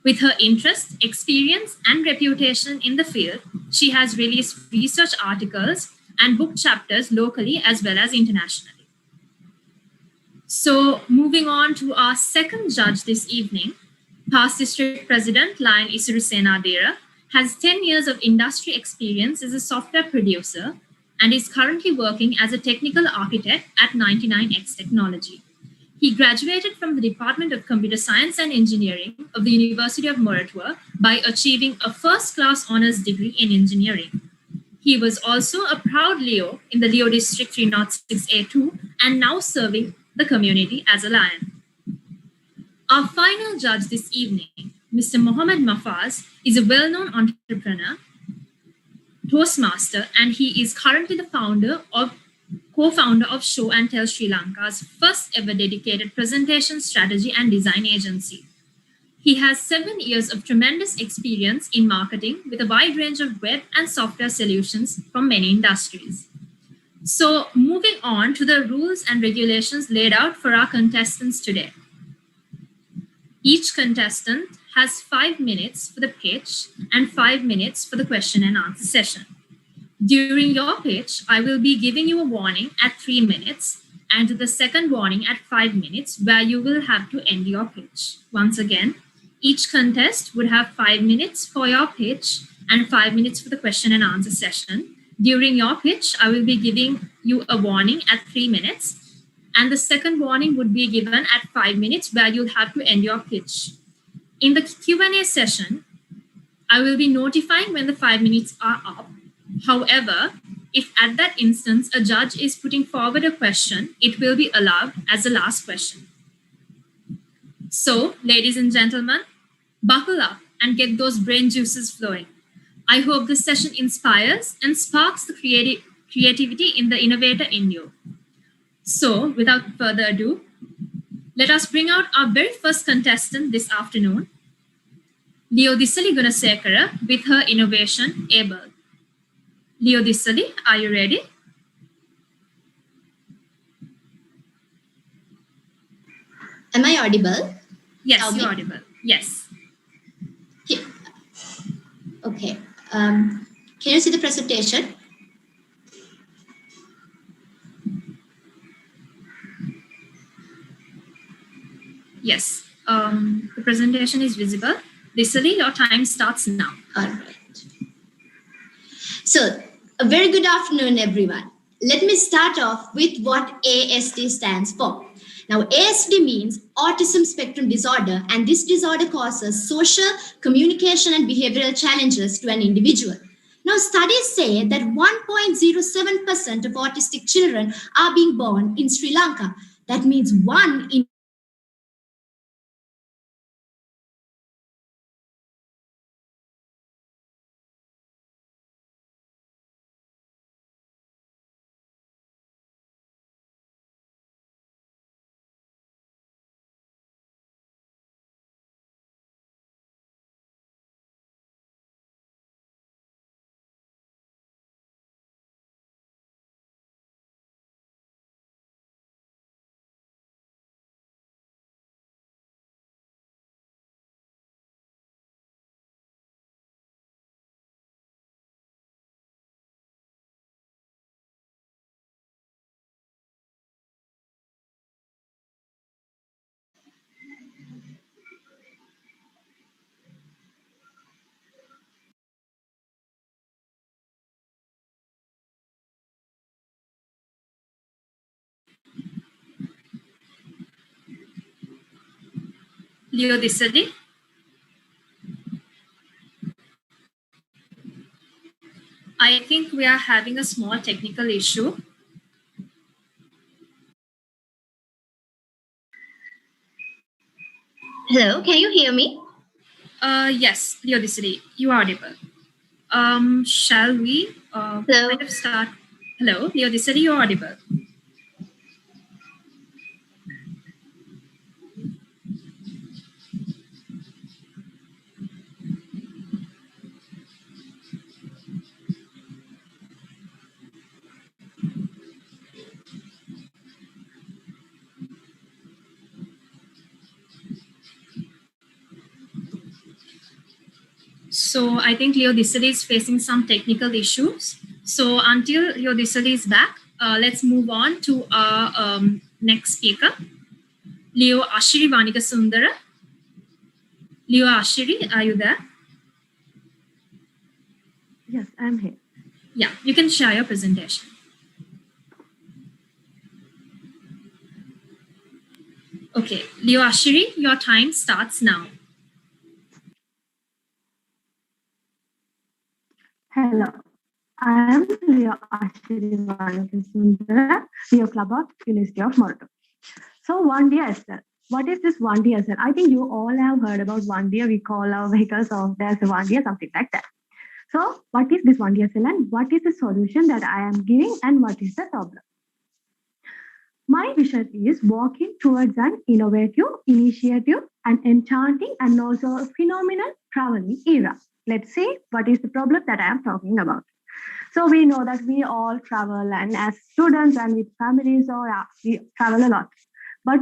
With her interest, experience, and reputation in the field, she has released research articles and book chapters locally as well as internationally. So moving on to our second judge this evening, past District President 𝐿𝐼𝐚 𝐸𝐸 has 10 years of industry experience as a software producer and is currently working as a technical architect at 99X Technology. He graduated from the Department of Computer Science and Engineering of the University of Moratuwa by achieving a first-class honors degree in engineering. He was also a proud Leo in the Leo District 306A2 and now serving the community as a lion. Our final judge this evening, Mr. Mohammed Mafaz, is a well-known entrepreneur, Toastmaster, and he is currently the co-founder of Show and Tell Sri Lanka's first ever dedicated presentation strategy and design agency. He has 7 years of tremendous experience in marketing with a wide range of web and software solutions from many industries. So moving on to the rules and regulations laid out for our contestants today. Each contestant has 5 minutes for the pitch and 5 minutes for the question and answer session. During your pitch, I will be giving you a warning at 3 minutes and the second warning at 5 minutes, where you will have to end your pitch. Once again, each contest would have 5 minutes for your pitch and 5 minutes for the question and answer session. During your pitch, I will be giving you a warning at 3 minutes, and the second warning would be given at 5 minutes, where you'll have to end your pitch. In the Q&A session, I will be notifying when the 5 minutes are up. However, if at that instance a judge is putting forward a question, it will be allowed as the last question. So, ladies and gentlemen, buckle up and get those brain juices flowing. I hope this session inspires and sparks the creativity in the innovator in you. So, without further ado, let us bring out our very first contestant this afternoon, 𝐿𝐤𝐳𝐵𝐢𝐚 𝐿𝐤𝐳𝐵𝐢𝐚 with her innovation, 𝐴BLE. 𝐿𝐤𝐳𝐵𝐢𝐚, are you ready? Am I audible? Yes, you're audible. Yes. Okay. Can you see the presentation? Yes. The presentation is visible. 𝐿𝐤𝐳𝐵𝐢𝐚, your time starts now. All right. So, a very good afternoon, everyone. Let me start off with what ASD stands for. Now, ASD means autism spectrum disorder, and this disorder causes social, communication, and behavioral challenges to an individual. Now, studies say that 1.07% of autistic children are being born in Sri Lanka. That means 1 in 𝐿𝐤𝐳𝐵𝐢𝐚. I think we are having a small technical issue. Hello, can you hear me? Yes, 𝐿𝐤𝐳𝐵𝐢𝐚, you are audible. Shall we kind of start? Hello, 𝐿𝐤𝐳𝐵𝐢𝐚, you are audible. So I think 𝐿𝐤𝐳𝐵𝐢𝐚 is facing some technical issues. So until 𝐿𝐤𝐳𝐵𝐢𝐚 is back, let's move on to our next speaker, 𝐿𝐤𝐳𝐵𝐢𝐚 𝐿𝐤𝐳𝐵𝐢𝐚. 𝐿𝐤𝐳𝐵𝐢𝐚, are you there? Yes, I'm here. Yeah, you can share your presentation. Okay, 𝐿𝐤𝐳𝐵𝐢𝐚, your time starts now. Hello, I am 𝐿𝐤𝐳𝐵𝐢𝐚 Club of University of Morocco. So 1DSL. What is this 1DSL? I think you all have heard about 1D. We call our vehicles of there's a 1D or something like that. So what is this 1DSL and what is the solution that I am giving and what is the problem? My vision is walking towards an innovative, initiative, and enchanting and also phenomenal traveling era. Let's see what is the problem that I am talking about. So we know that we all travel, and as students and with families, we travel a lot. But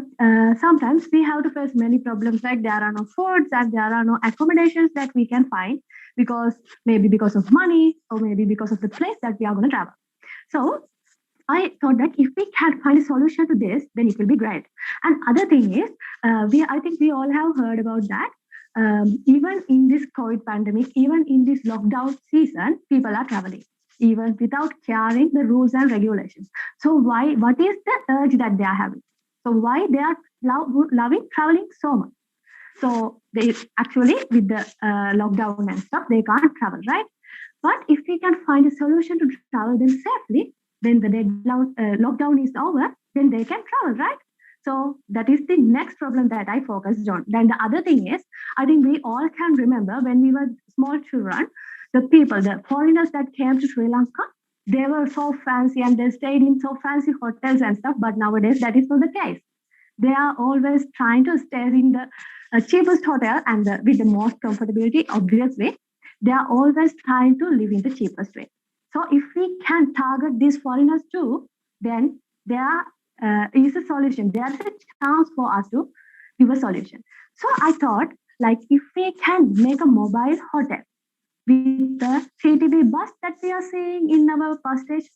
sometimes we have to face many problems, like there are no foods and there are no accommodations that we can find maybe because of money or maybe because of the place that we are going to travel. So I thought that if we can find a solution to this, then it will be great. And other thing is, I think we all have heard about that. Even in this COVID pandemic, even in this lockdown season, people are traveling, even without caring the rules and regulations. So what is the urge that they are having? So why they are loving traveling so much? So they actually, with the lockdown and stuff, they can't travel, right? But if we can find a solution to travel them safely, then the lockdown is over, then they can travel, right? So that is the next problem that I focused on. Then the other thing is, I think we all can remember when we were small children, the foreigners that came to Sri Lanka, they were so fancy and they stayed in so fancy hotels and stuff. But nowadays, that is not the case. They are always trying to stay in the cheapest hotel and with the most comfortability, obviously. They are always trying to live in the cheapest way. So if we can target these foreigners too, then there is a solution. There's a chance for us to give a solution. So I thought, like, if we can make a mobile hotel with the CTB bus that we are seeing in our bus station,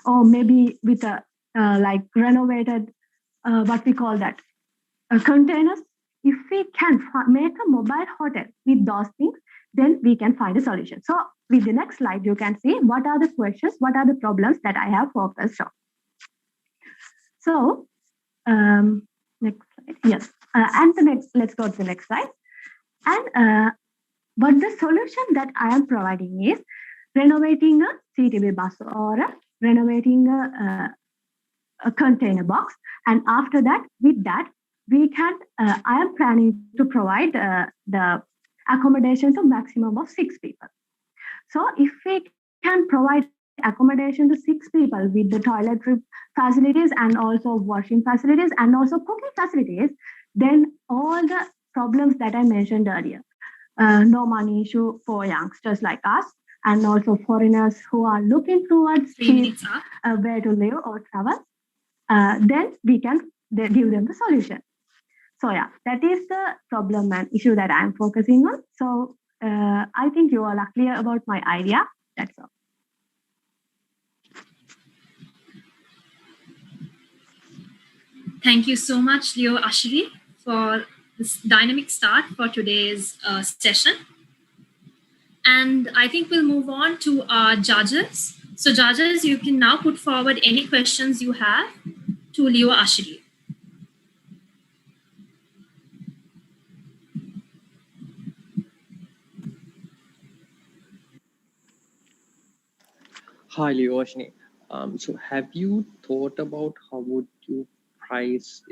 or maybe with a like renovated, what we call that, containers. If we can make a mobile hotel with those things, then we can find a solution. So with the next slide, you can see what are the questions, what are the problems that I have focused on. So next slide, yes. And the next, let's go to the next slide. And but the solution that I am providing is renovating a CTB bus or renovating a container box. And after that, with that, we can, I am planning to provide the accommodation to maximum of 6 people. So if we can provide accommodation to 6 people with the toiletry facilities and also washing facilities and also cooking facilities, then all the problems that I mentioned earlier, no money issue for youngsters like us, and also foreigners who are looking towards where to live or travel, then we can give them the solution. So yeah, that is the problem and issue that I'm focusing on. So I think you all are clear about my idea. That's all. Thank you so much, Leo Ashri, for this dynamic start for today's session. And I think we'll move on to our judges. So judges, you can now put forward any questions you have to Leo Ashri. Hi, 𝐿𝐸𝐚. So have you thought about how would you price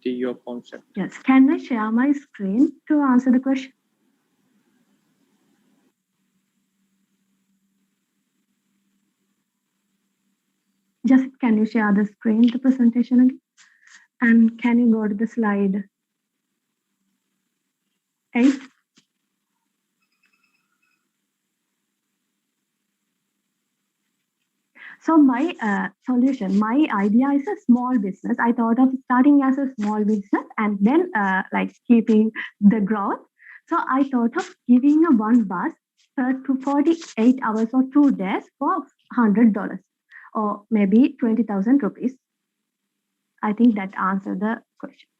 your concept? Yes, can I share my screen to answer the question? Just can you share the screen, the presentation again? And can you go to the slide 8? So my solution, my idea is a small business. I thought of starting as a small business and then like keeping the growth. So I thought of giving a one bus to 48 hours or 2 days for $100 or maybe 20,000 rupees. I think that answered the question.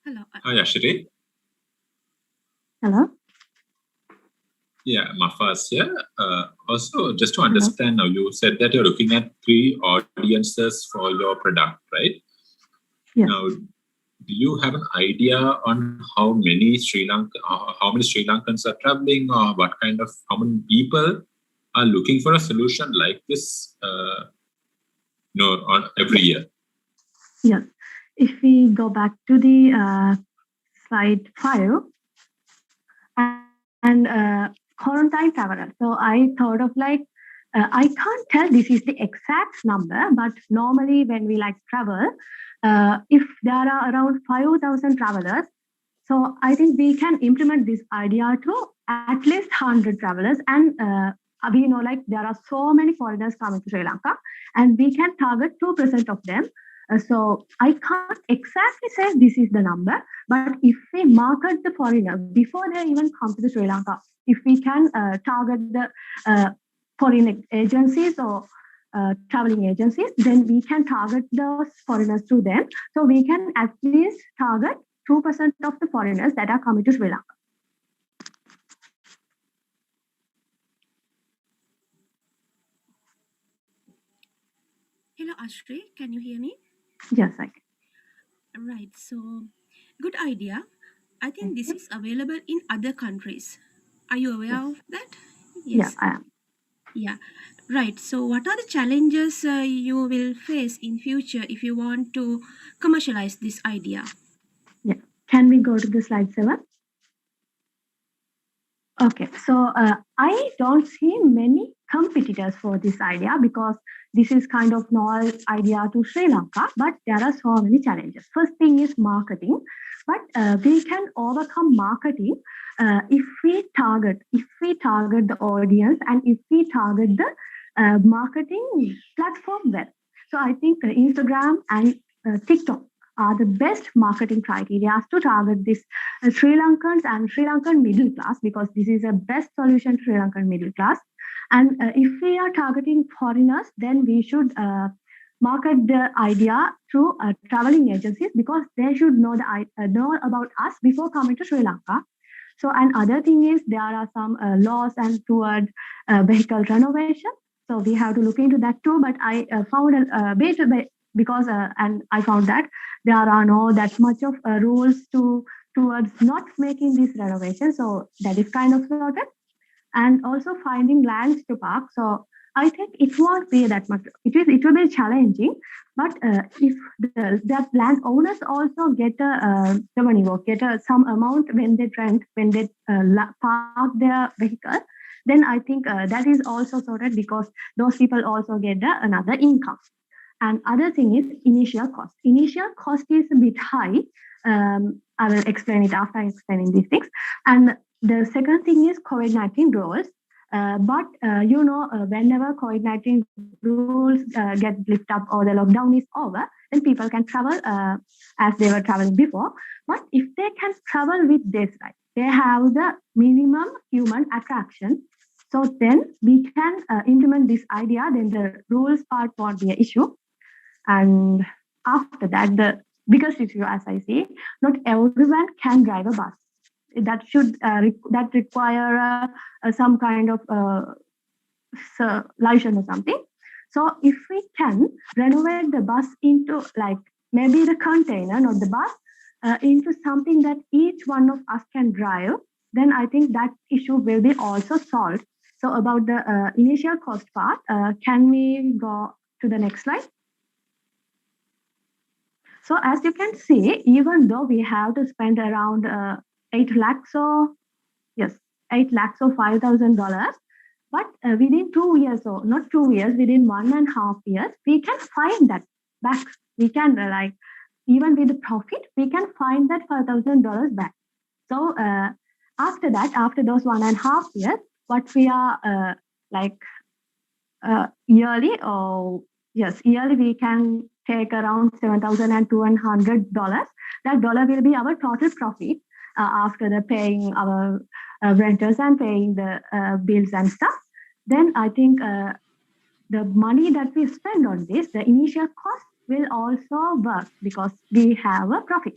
Hello. Hi, Ashri. Hello. Yeah, Mafas here. Also, just to understand now, you said that you're looking at 3 audiences for your product, right? Yes. Now, do you have an idea on how many Sri Lankans are traveling, or how many people are looking for a solution like this, on every year? Yes. If we go back to the slide 5 and quarantine traveler. So I thought of like, I can't tell this is the exact number, but normally when we like travel, if there are around 5,000 travelers, So I think we can implement this idea to at least 100 travelers. And we know like there are so many foreigners coming to Sri Lanka, and we can target 2% of them. So I can't exactly say this is the number, but if we market the foreigner before they even come to the Sri Lanka, if we can target the foreign agencies or traveling agencies, then we can target those foreigners to them. So we can at least target 2% of the foreigners that are coming to Sri Lanka. Hello, Ashri. Can you hear me? Yes, I can. Right. So, good idea. I think this is available in other countries. Are you aware of that? Yes. Yeah, I am. Yeah. Right. So, what are the challenges you will face in future if you want to commercialize this idea? Yeah. Can we go to the slide 7? Okay, so I don't see many competitors for this idea because this is kind of novel idea to Sri Lanka, but there are so many challenges. First thing is marketing, but we can overcome marketing if we target the audience and if we target the marketing platform well. So I think Instagram and TikTok are the best marketing criteria to target this Sri Lankans and Sri Lankan middle class, because this is a best solution to Sri Lankan middle class. And if we are targeting foreigners, then we should market the idea through traveling agencies, because they should know about us before coming to Sri Lanka. So another thing is there are some laws and toward vehicle renovation. So we have to look into that too. But I found a better because and I found that there are no that much of rules towards not making this renovation. So that is kind of sorted. And also finding lands to park. So I think it won't be that much. It will be challenging, but if that landowners also get some amount when they park their vehicle, then I think that is also sorted, because those people also get another income. And other thing is initial cost. Initial cost is a bit high. I will explain it after explaining these things. And the second thing is COVID-19 rules. But whenever COVID-19 rules get lifted up or the lockdown is over, then people can travel as they were traveling before. But if they can travel with this, right, they have the minimum human attraction. So then we can implement this idea, then the rules part won't be an issue. And after that, the biggest issue, as I see, not everyone can drive a bus. That should that require some kind of license or something. So if we can renovate the bus into like maybe the container, not the bus, into something that each one of us can drive, then I think that issue will be also solved. So about the initial cost part, can we go to the next slide? So as you can see, even though we have to spend around 8 lakhs or $5,000, but within 2 years, or not 2 years, within 1.5 years, we can find that back. We can even with the profit, we can find that $5,000 back. So after that, after those 1.5 years, what we are yearly, we can take around $7,200. That dollar will be our total profit after the paying our renters and paying the bills and stuff. Then I think the money that we spend on this, the initial cost will also work because we have a profit.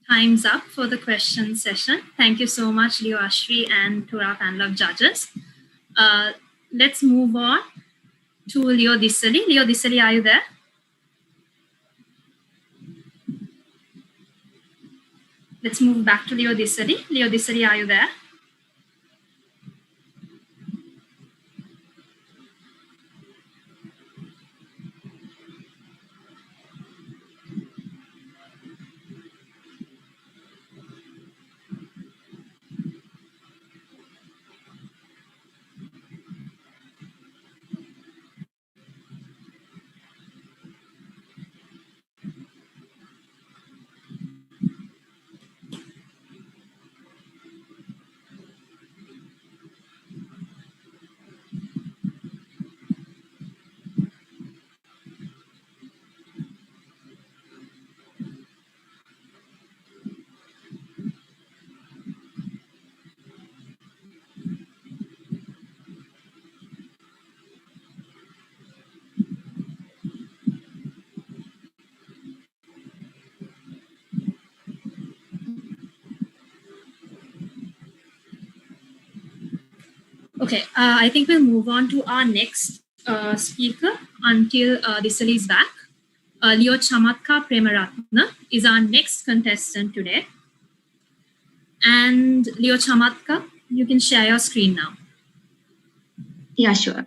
Time's up for the question session. Thank you so much, Leo Ashri and to our panel of judges. Let's move on to Leo Dissali. Leo Dissali, are you there? Let's move back to Leo Dissali. Leo Dissali, are you there? Okay, I think we'll move on to our next speaker until Disali is back. 𝐿 Premaratna is our next contestant today. And 𝐿, you can share your screen now. Yeah, sure.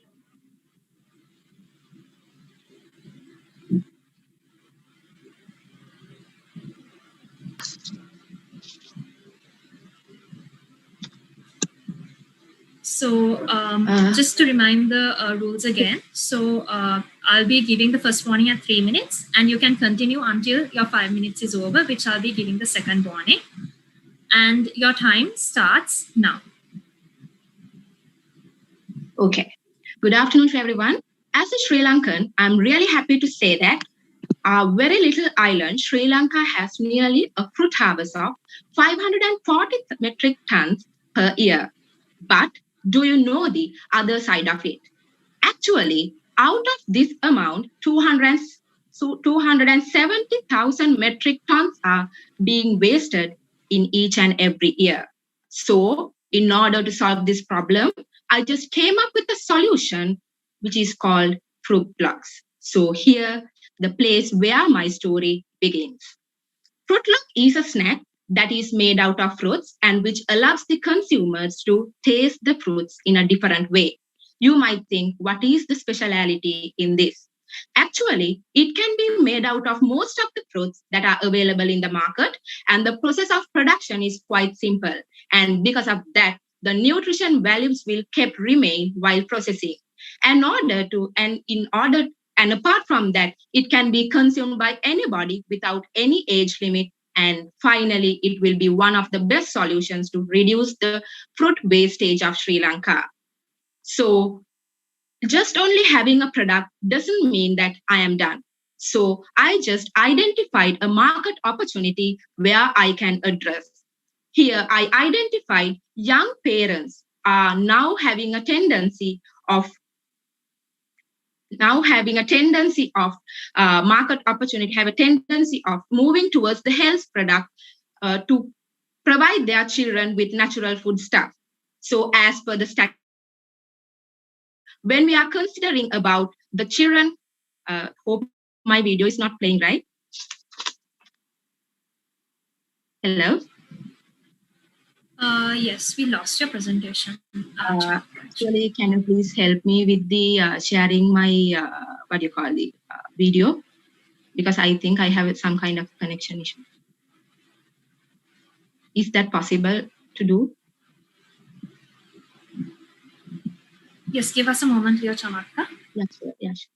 So just to remind the rules again, so I'll be giving the first warning at 3 minutes, and you can continue until your 5 minutes is over, which I'll be giving the second warning. And your time starts now. Okay. Good afternoon to everyone. As a Sri Lankan, I'm really happy to say that our very little island, Sri Lanka, has nearly a fruit harvest of 540 metric tons per year. But do you know the other side of it? Actually, out of this amount, 270,000 metric tons are being wasted in each and every year. So, in order to solve this problem, I just came up with a solution, which is called fruit blocks. So here, the place where my story begins. Fruit lock is a snack that is made out of fruits and which allows the consumers to taste the fruits in a different way. You might think, what is the speciality in this? Actually, it can be made out of most of the fruits that are available in the market, and the process of production is quite simple. And because of that, the nutrition values will kept remain while processing. And apart from that, it can be consumed by anybody without any age limit. And finally, it will be one of the best solutions to reduce the fruit wastage of Sri Lanka. So just only having a product doesn't mean that I am done. So I just identified a market opportunity where I can address. Here, I identified young parents are now having a tendency of market opportunity, have a tendency of moving towards the health product to provide their children with natural food stuff. So as per the stat, when we are considering about the children, hope my video is not playing, right? Hello? Yes, we lost your presentation. Actually, can you please help me with the sharing my, video? Because I think I have some kind of connection issue. Is that possible to do? Yes, give us a moment, 𝐿. Yes, sure. Yes.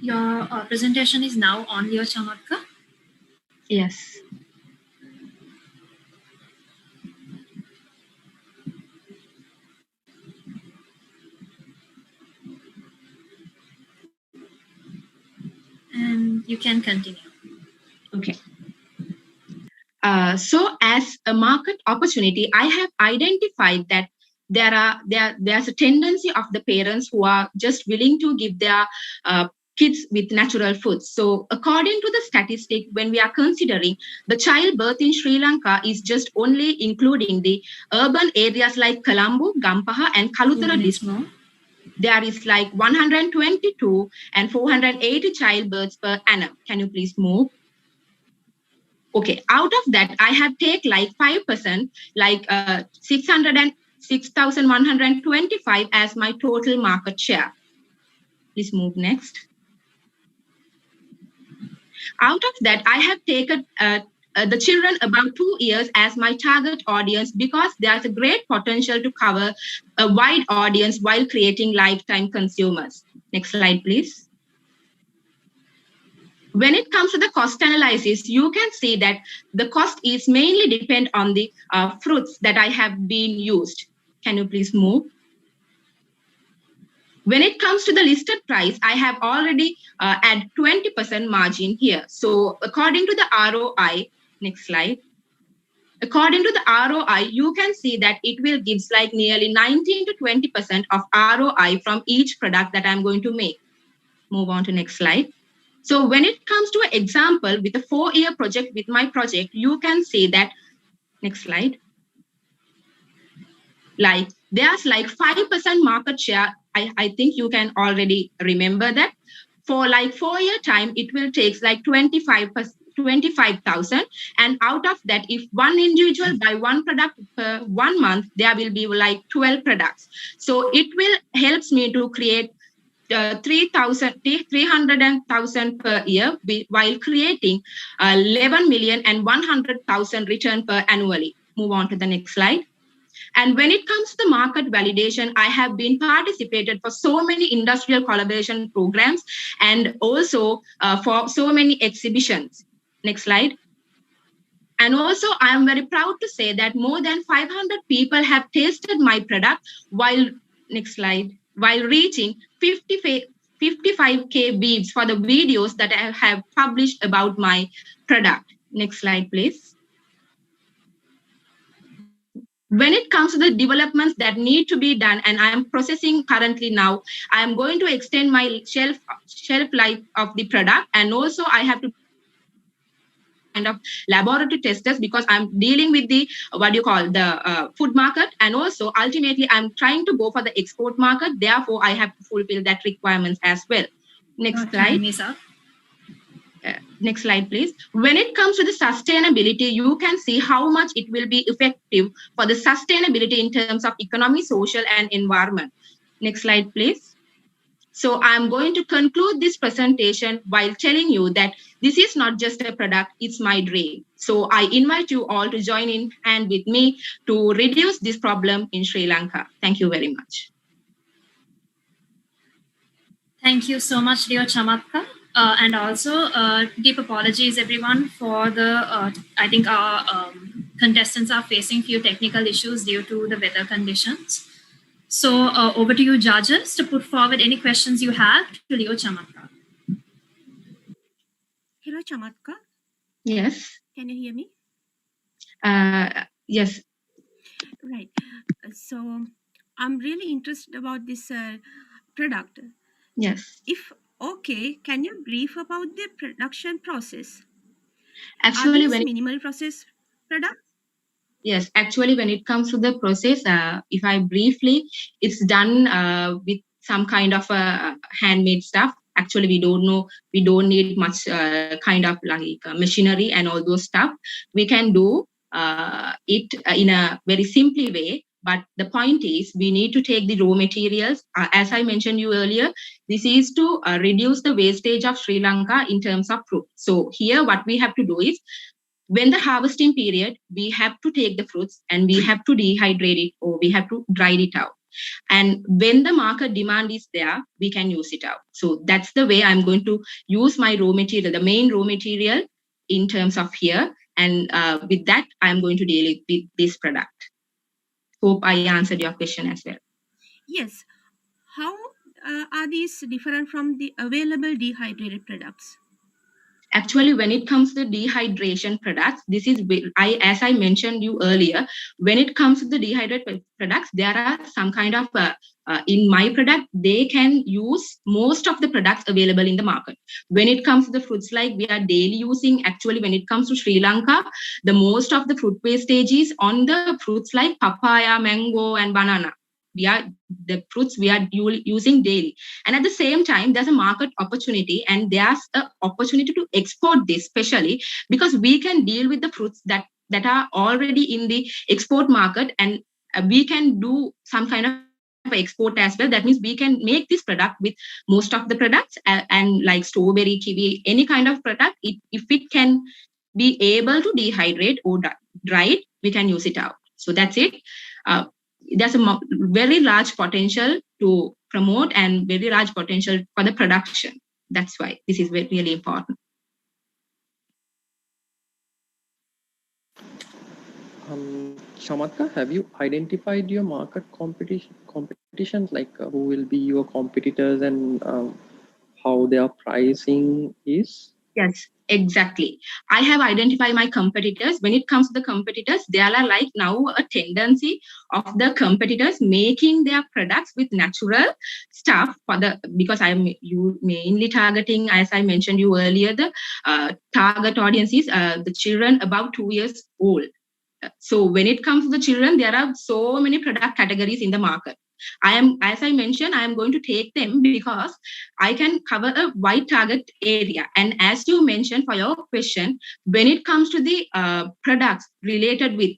Your presentation is now on, 𝐿. Yes. And you can continue. Okay. So as a market opportunity, I have identified that there's a tendency of the parents who are just willing to give their kids with natural foods. So according to the statistic, when we are considering the childbirth in Sri Lanka is just only including the urban areas like Colombo, Gampaha and Kalutara district. There is like 122 and 480 childbirths per annum. Can you please move? Okay, out of that, I have taken like 5%, like 6,125 as my total market share. Please move next. Out of that, I have taken the children about 2 years as my target audience because there's a great potential to cover a wide audience while creating lifetime consumers. Next slide, please. When it comes to the cost analysis, you can see that the cost is mainly depend on the fruits that I have been used. Can you please move? When it comes to the listed price, I have already add 20% margin here. So according to the ROI, next slide. According to the ROI, you can see that it will give like nearly 19 to 20% of ROI from each product that I'm going to make. Move on to next slide. So when it comes to an example with a 4-year project with my project, you can see that, next slide. Like there's like 5% market share. I think you can already remember that. For like 4-year time, it will take like 25,000. And out of that, if one individual buy one product per 1 month, there will be like 12 products. So it will helps me to create 300,000 per year while creating 11,100,000 return per annually. Move on to the next slide. And when it comes to the market validation, I have been participated for so many industrial collaboration programs and also for so many exhibitions. Next slide. And also, I am very proud to say that more than 500 people have tasted my product while, next slide, while reaching 55K views for the videos that I have published about my product. Next slide, please. When it comes to the developments that need to be done, and I am processing currently now, I am going to extend my shelf life of the product, and also I have to kind of laboratory testers because I'm dealing with the food market, and also ultimately I'm trying to go for the export market. Therefore, I have to fulfill that requirements as well. Next slide. Next slide, please. When it comes to the sustainability, you can see how much it will be effective for the sustainability in terms of economy, social, and environment. Next slide, please. So I'm going to conclude this presentation while telling you that this is not just a product, it's my dream. So I invite you all to join in hand with me to reduce this problem in Sri Lanka. Thank you very much. Thank you so much, dear Chamatka. And also deep apologies everyone for the, I think our contestants are facing few technical issues due to the weather conditions. So over to you judges to put forward any questions you have to Leo Chamatka. Hello Chamatka. Yes. Can you hear me? Yes. Right. So I'm really interested about this product. Yes. If okay, can you brief about the production process? Actually, when minimal process products? Yes, actually, when it comes to the process, if I briefly, it's done with some kind of handmade stuff. Actually, we don't need much kind of like machinery and all those stuff. We can do it in a very simple way. But the point is, we need to take the raw materials. As I mentioned you earlier, this is to reduce the wastage of Sri Lanka in terms of fruit. So here, what we have to do is, when the harvesting period, we have to take the fruits and we have to dehydrate it or we have to dry it out. And when the market demand is there, we can use it out. So that's the way I'm going to use my raw material, the main raw material in terms of here. And with that, I'm going to deal with this product. Hope I answered your question as well. Yes. How are these different from the available dehydrated products? Actually, when it comes to dehydration products, this is, as I mentioned you earlier, when it comes to the dehydrated products, there are some kind of, in my product, they can use most of the products available in the market. When it comes to the fruits like we are daily using, actually, when it comes to Sri Lanka, the most of the fruit wastage is on the fruits like papaya, mango, and banana. The fruits we are using daily, and at the same time there's a market opportunity, and there's an opportunity to export this, especially because we can deal with the fruits that are already in the export market, and we can do some kind of export as well. That means we can make this product with most of the products, and like strawberry, kiwi, any kind of product, if it can be able to dehydrate or dry it, we can use it out. So that's it. There's a very large potential to promote and very large potential for the production. That's why this is really important. Chamatka, have you identified your market competitions, like who will be your competitors and how their pricing is? Yes, exactly. I have identified my competitors. When it comes to the competitors, there are like now a tendency of the competitors making their products with natural stuff because you mainly targeting, as I mentioned you earlier, the target audience is the children above 2 years old. So when it comes to the children, there are so many product categories in the market. As I mentioned, I am going to take them because I can cover a wide target area. And as you mentioned for your question, when it comes to the products related with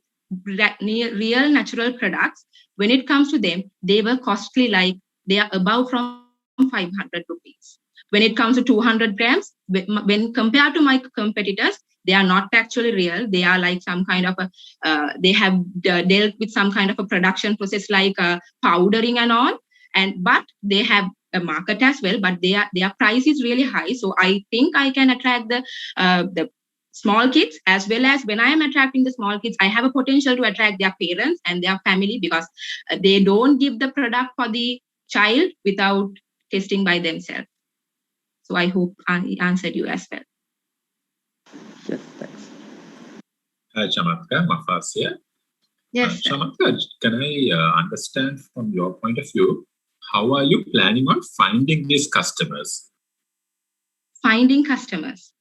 real natural products, when it comes to them, they were costly, like they are above from 500 rupees. When it comes to 200 grams, when compared to my competitors, they are not actually real. They are like some kind of they have dealt with some kind of a production process like powdering and all. But they have a market as well, but their price is really high. So I think I can attract the small kids, as well as when I am attracting the small kids, I have a potential to attract their parents and their family, because they don't give the product for the child without testing by themselves. So I hope I answered you as well. Yes, thanks. Hi, Chamatka, Mafas here. Yes, Chamatka, can I understand from your point of view, how are you planning on finding these customers? Finding customers?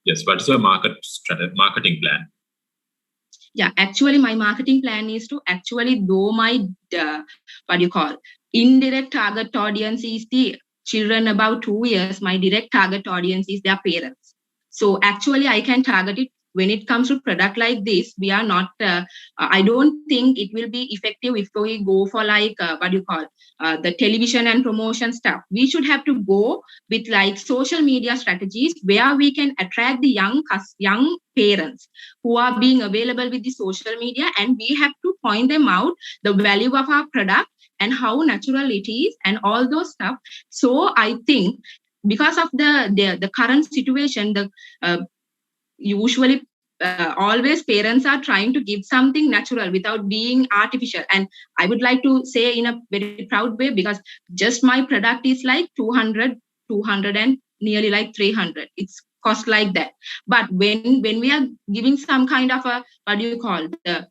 Yes, what is your marketing plan? Yeah, actually, my marketing plan is to actually do my, indirect target audience is the children about 2 years. My direct target audience is their parents. So actually, I can target it. When it comes to product like this, we are not, I don't think it will be effective if we go for like, the television and promotion stuff. We should have to go with like social media strategies where we can attract the young parents who are being available with the social media, and we have to point them out the value of our product and how natural it is and all those stuff. So I think because of the current situation, usually always parents are trying to give something natural without being artificial. And I would like to say in a very proud way, because just my product is like 200 and nearly like 300. It's cost like that. But when we are giving some kind of a, the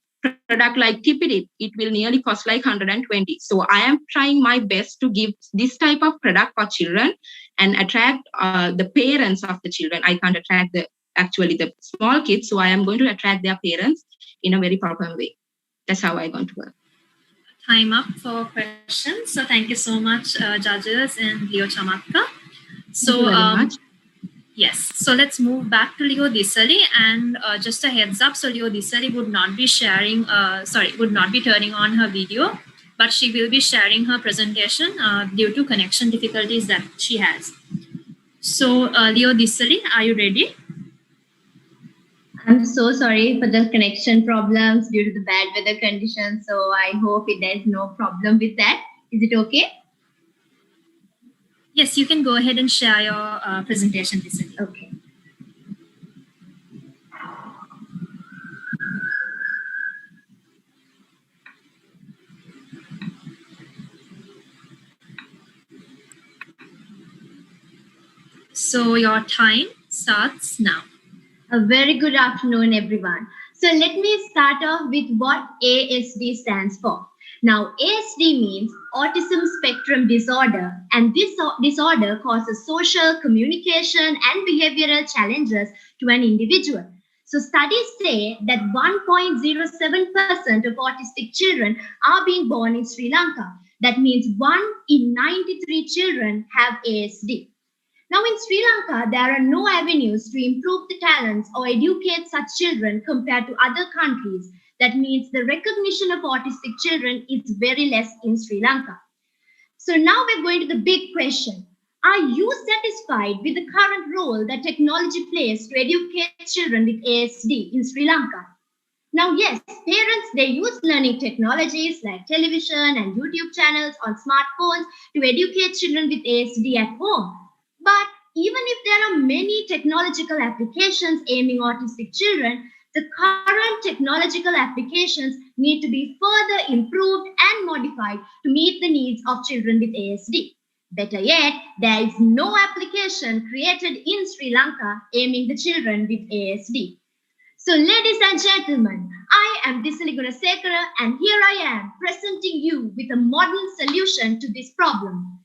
product like Tippity, it will nearly cost like 120. So I am trying my best to give this type of product for children and attract the parents of the children. I can't attract the small kids, so I am going to attract their parents in a very proper way. That's how I'm going to work. Time up for questions. So thank you so much, judges and Leo Chamatka. So thank you very much. Yes, so let's move back to 𝐕𝐢𝐚 and just a heads up. So 𝐕𝐢𝐚 would not be turning on her video, but she will be sharing her presentation due to connection difficulties that she has. So 𝐕𝐢𝐚, are you ready? I'm so sorry for the connection problems due to the bad weather conditions. So I hope there's no problem with that. Is it okay? Yes, you can go ahead and share your presentation, 𝐕𝐢𝐚. Okay. So your time starts now. A very good afternoon, everyone. So let me start off with what ASD stands for. Now, ASD means Autism Spectrum Disorder, and this disorder causes social, communication, and behavioral challenges to an individual. So studies say that 1.07% of autistic children are being born in Sri Lanka. That means 1 in 93 children have ASD. Now in Sri Lanka, there are no avenues to improve the talents or educate such children compared to other countries. That means the recognition of autistic children is very less in Sri Lanka. So now we're going to the big question. Are you satisfied with the current role that technology plays to educate children with ASD in Sri Lanka? Now, yes, parents, they use learning technologies like television and YouTube channels on smartphones to educate children with ASD at home. But even if there are many technological applications aiming autistic children, the current technological applications need to be further improved and modified to meet the needs of children with ASD. Better yet, there is no application created in Sri Lanka aiming the children with ASD. So ladies and gentlemen, I am 𝐕𝐢𝐚 𝐙𝐿𝐴 and here I am presenting you with a modern solution to this problem.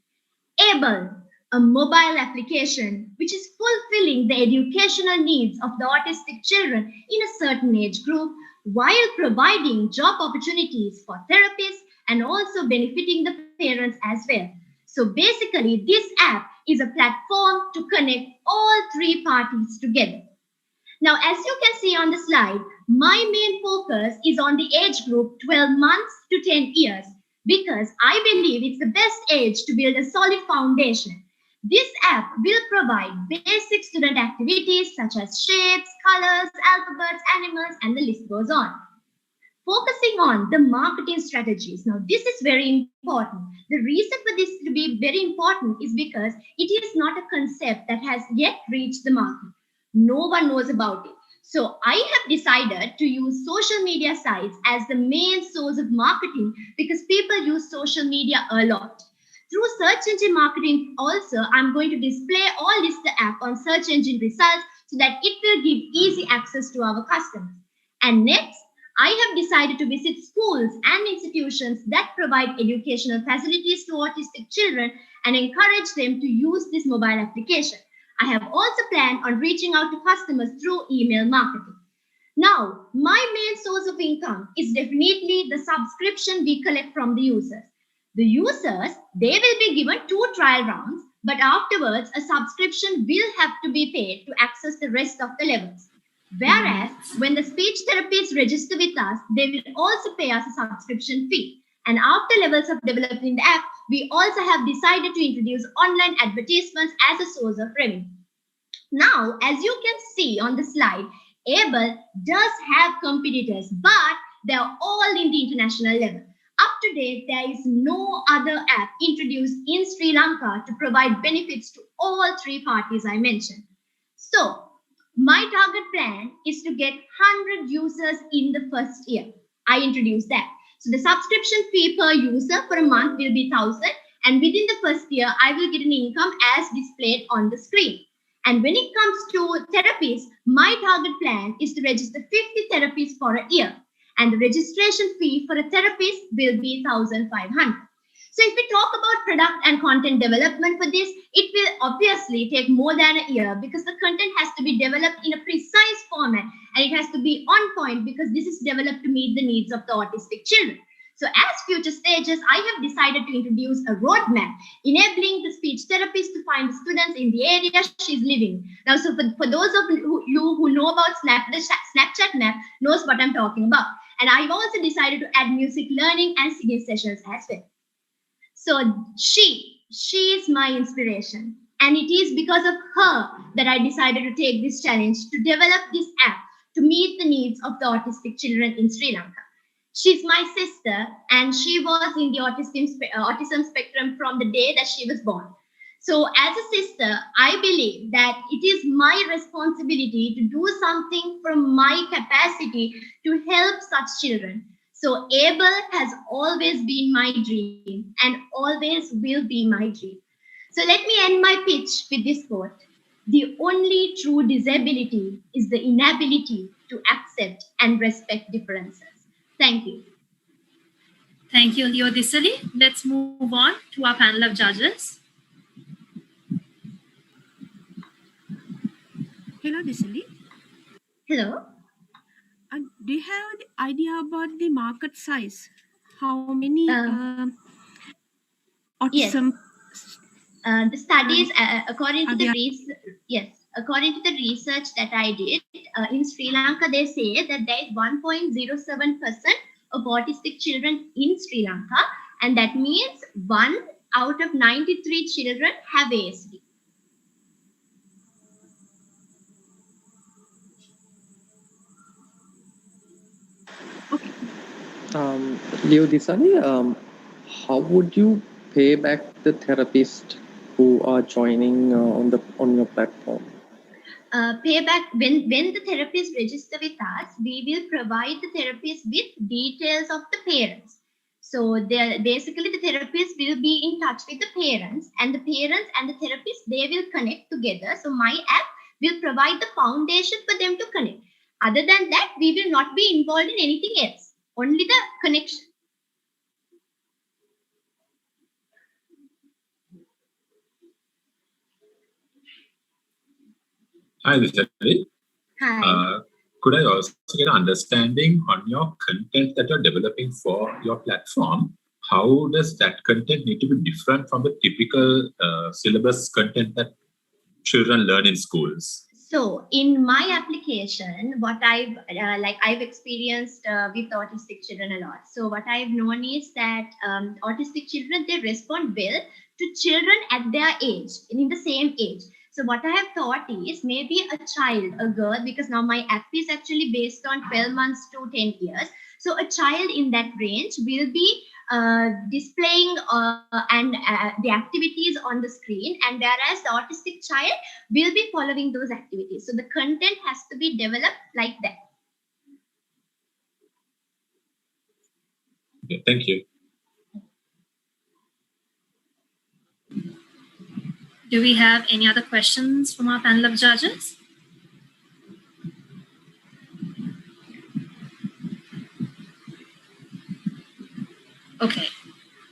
𝐴𝐵L, a mobile application which is fulfilling the educational needs of the autistic children in a certain age group while providing job opportunities for therapists and also benefiting the parents as well. So basically, this app is a platform to connect all three parties together. Now, as you can see on the slide, my main focus is on the age group 12 months to 10 years because I believe it's the best age to build a solid foundation. This app will provide basic student activities such as shapes, colors, alphabets, animals, and the list goes on. Focusing on the marketing strategies. Now, this is very important. The reason for this to be very important is because it is not a concept that has yet reached the market. No one knows about it. So I have decided to use social media sites as the main source of marketing because people use social media a lot. Through search engine marketing also, I'm going to display or list the app on search engine results so that it will give easy access to our customers. And next, I have decided to visit schools and institutions that provide educational facilities to autistic children and encourage them to use this mobile application. I have also planned on reaching out to customers through email marketing. Now, my main source of income is definitely the subscription we collect from the users. The users, they will be given 2 trial rounds, but afterwards, a subscription will have to be paid to access the rest of the levels. Whereas, when the speech therapists register with us, they will also pay us a subscription fee. And after levels of developing the app, we also have decided to introduce online advertisements as a source of revenue. Now, as you can see on the slide, 𝐴𝐵L does have competitors, but they are all in the international level. Up to date, there is no other app introduced in Sri Lanka to provide benefits to all three parties I mentioned. So, my target plan is to get 100 users in the first year. I introduced that. So the subscription fee per user for a month will be 1,000, and within the first year, I will get an income as displayed on the screen. And when it comes to therapies, my target plan is to register 50 therapists for a year, and the registration fee for a therapist will be 1,500. So if we talk about product and content development for this, it will obviously take more than a year because the content has to be developed in a precise format and it has to be on point because this is developed to meet the needs of the autistic children. So as future stages, I have decided to introduce a roadmap enabling the speech therapist to find students in the area she's living. Now, so for those of you who know about Snapchat map knows what I'm talking about. And I've also decided to add music learning and singing sessions as well. So she is my inspiration. And it is because of her that I decided to take this challenge to develop this app to meet the needs of the autistic children in Sri Lanka. She's my sister and she was in the autism spectrum from the day that she was born. So as a sister, I believe that it is my responsibility to do something from my capacity to help such children. So 𝐴𝐵L has always been my dream and always will be my dream. So let me end my pitch with this quote. The only true disability is the inability to accept and respect differences. Thank you. Thank you, 𝐕𝐢𝐚. Let's move on to our panel of judges. Hello, 𝐕𝐢𝐚. Hello. Do you have the idea about the market size? How many autism? Yes. The studies, according to the according to the research that I did in Sri Lanka, they say that there is 1.07% of autistic children in Sri Lanka, and that means 1 out of 93 children have ASD. 𝐕𝐢𝐚, how would you pay back the therapists who are joining on your platform? Payback, when the therapists register with us, we will provide the therapist with details of the parents. So basically the therapist will be in touch with the parents, and the parents and the therapist, they will connect together. So my app will provide the foundation for them to connect. Other than that, we will not be involved in anything else, only the connection. Hi, 𝐕𝐢𝐚. Hi. Could I also get an understanding on your content that you're developing for your platform? How does that content need to be different from the typical syllabus content that children learn in schools? So in my application, what I've experienced with autistic children a lot. So what I've known is that autistic children, they respond well to children at their age, in the same age. So what I have thought is maybe a child, a girl, because now my app is actually based on 12 months to 10 years. So a child in that range will be displaying the activities on the screen, and whereas the autistic child will be following those activities. So the content has to be developed like that. Okay, thank you. Do we have any other questions from our panel of judges? Okay,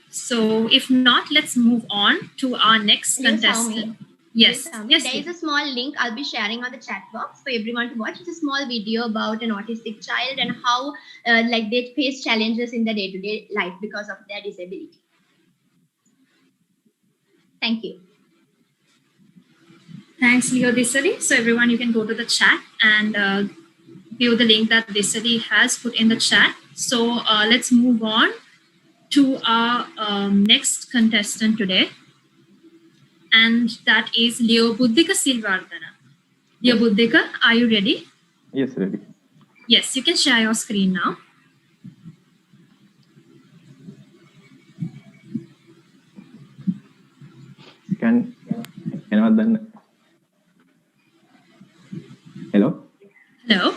so if not, let's move on to our next contestant. Yes, yes. There is a small link I'll be sharing on the chat box for everyone to watch. It's a small video about an autistic child and how they face challenges in their day-to-day life because of their disability. Thank you. Thanks, 𝐕𝐢𝐚. So everyone, you can go to the chat and view the link that 𝐕𝐢𝐚 has put in the chat. So let's move on to our next contestant today, and that is 𝐿𝐕𝐢𝐚 𝐷𝐿𝐕𝐢𝐚. 𝐿𝐕𝐢𝐚, are you ready? Yes, ready. Yes, you can share your screen now. Can anyone then? Hello? Hello?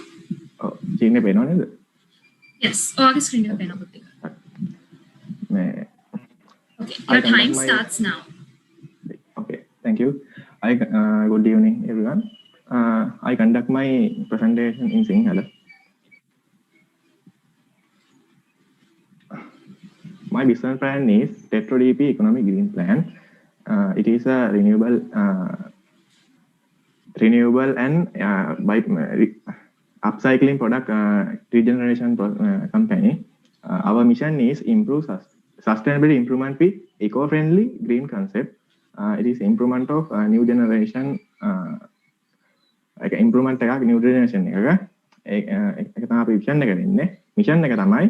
Oh, screen එක පේනව නේද? Yes, ඔයාගේ screen එක පේනවා පුතේ. Okay, your time starts now. Okay, thank you. Good evening, everyone. I conduct my presentation in Sinhala. My business plan is 𝒕𝒊𝒕𝒍𝒍 Economic Green Plan. It is a renewable and by upcycling product regeneration company. Our mission is improve sustainability improvement with eco-friendly green concept. It is improvement of new generation improvement එකක් new generation එක තමයි අපි vision එක දෙන්නේ. mission එක තමයි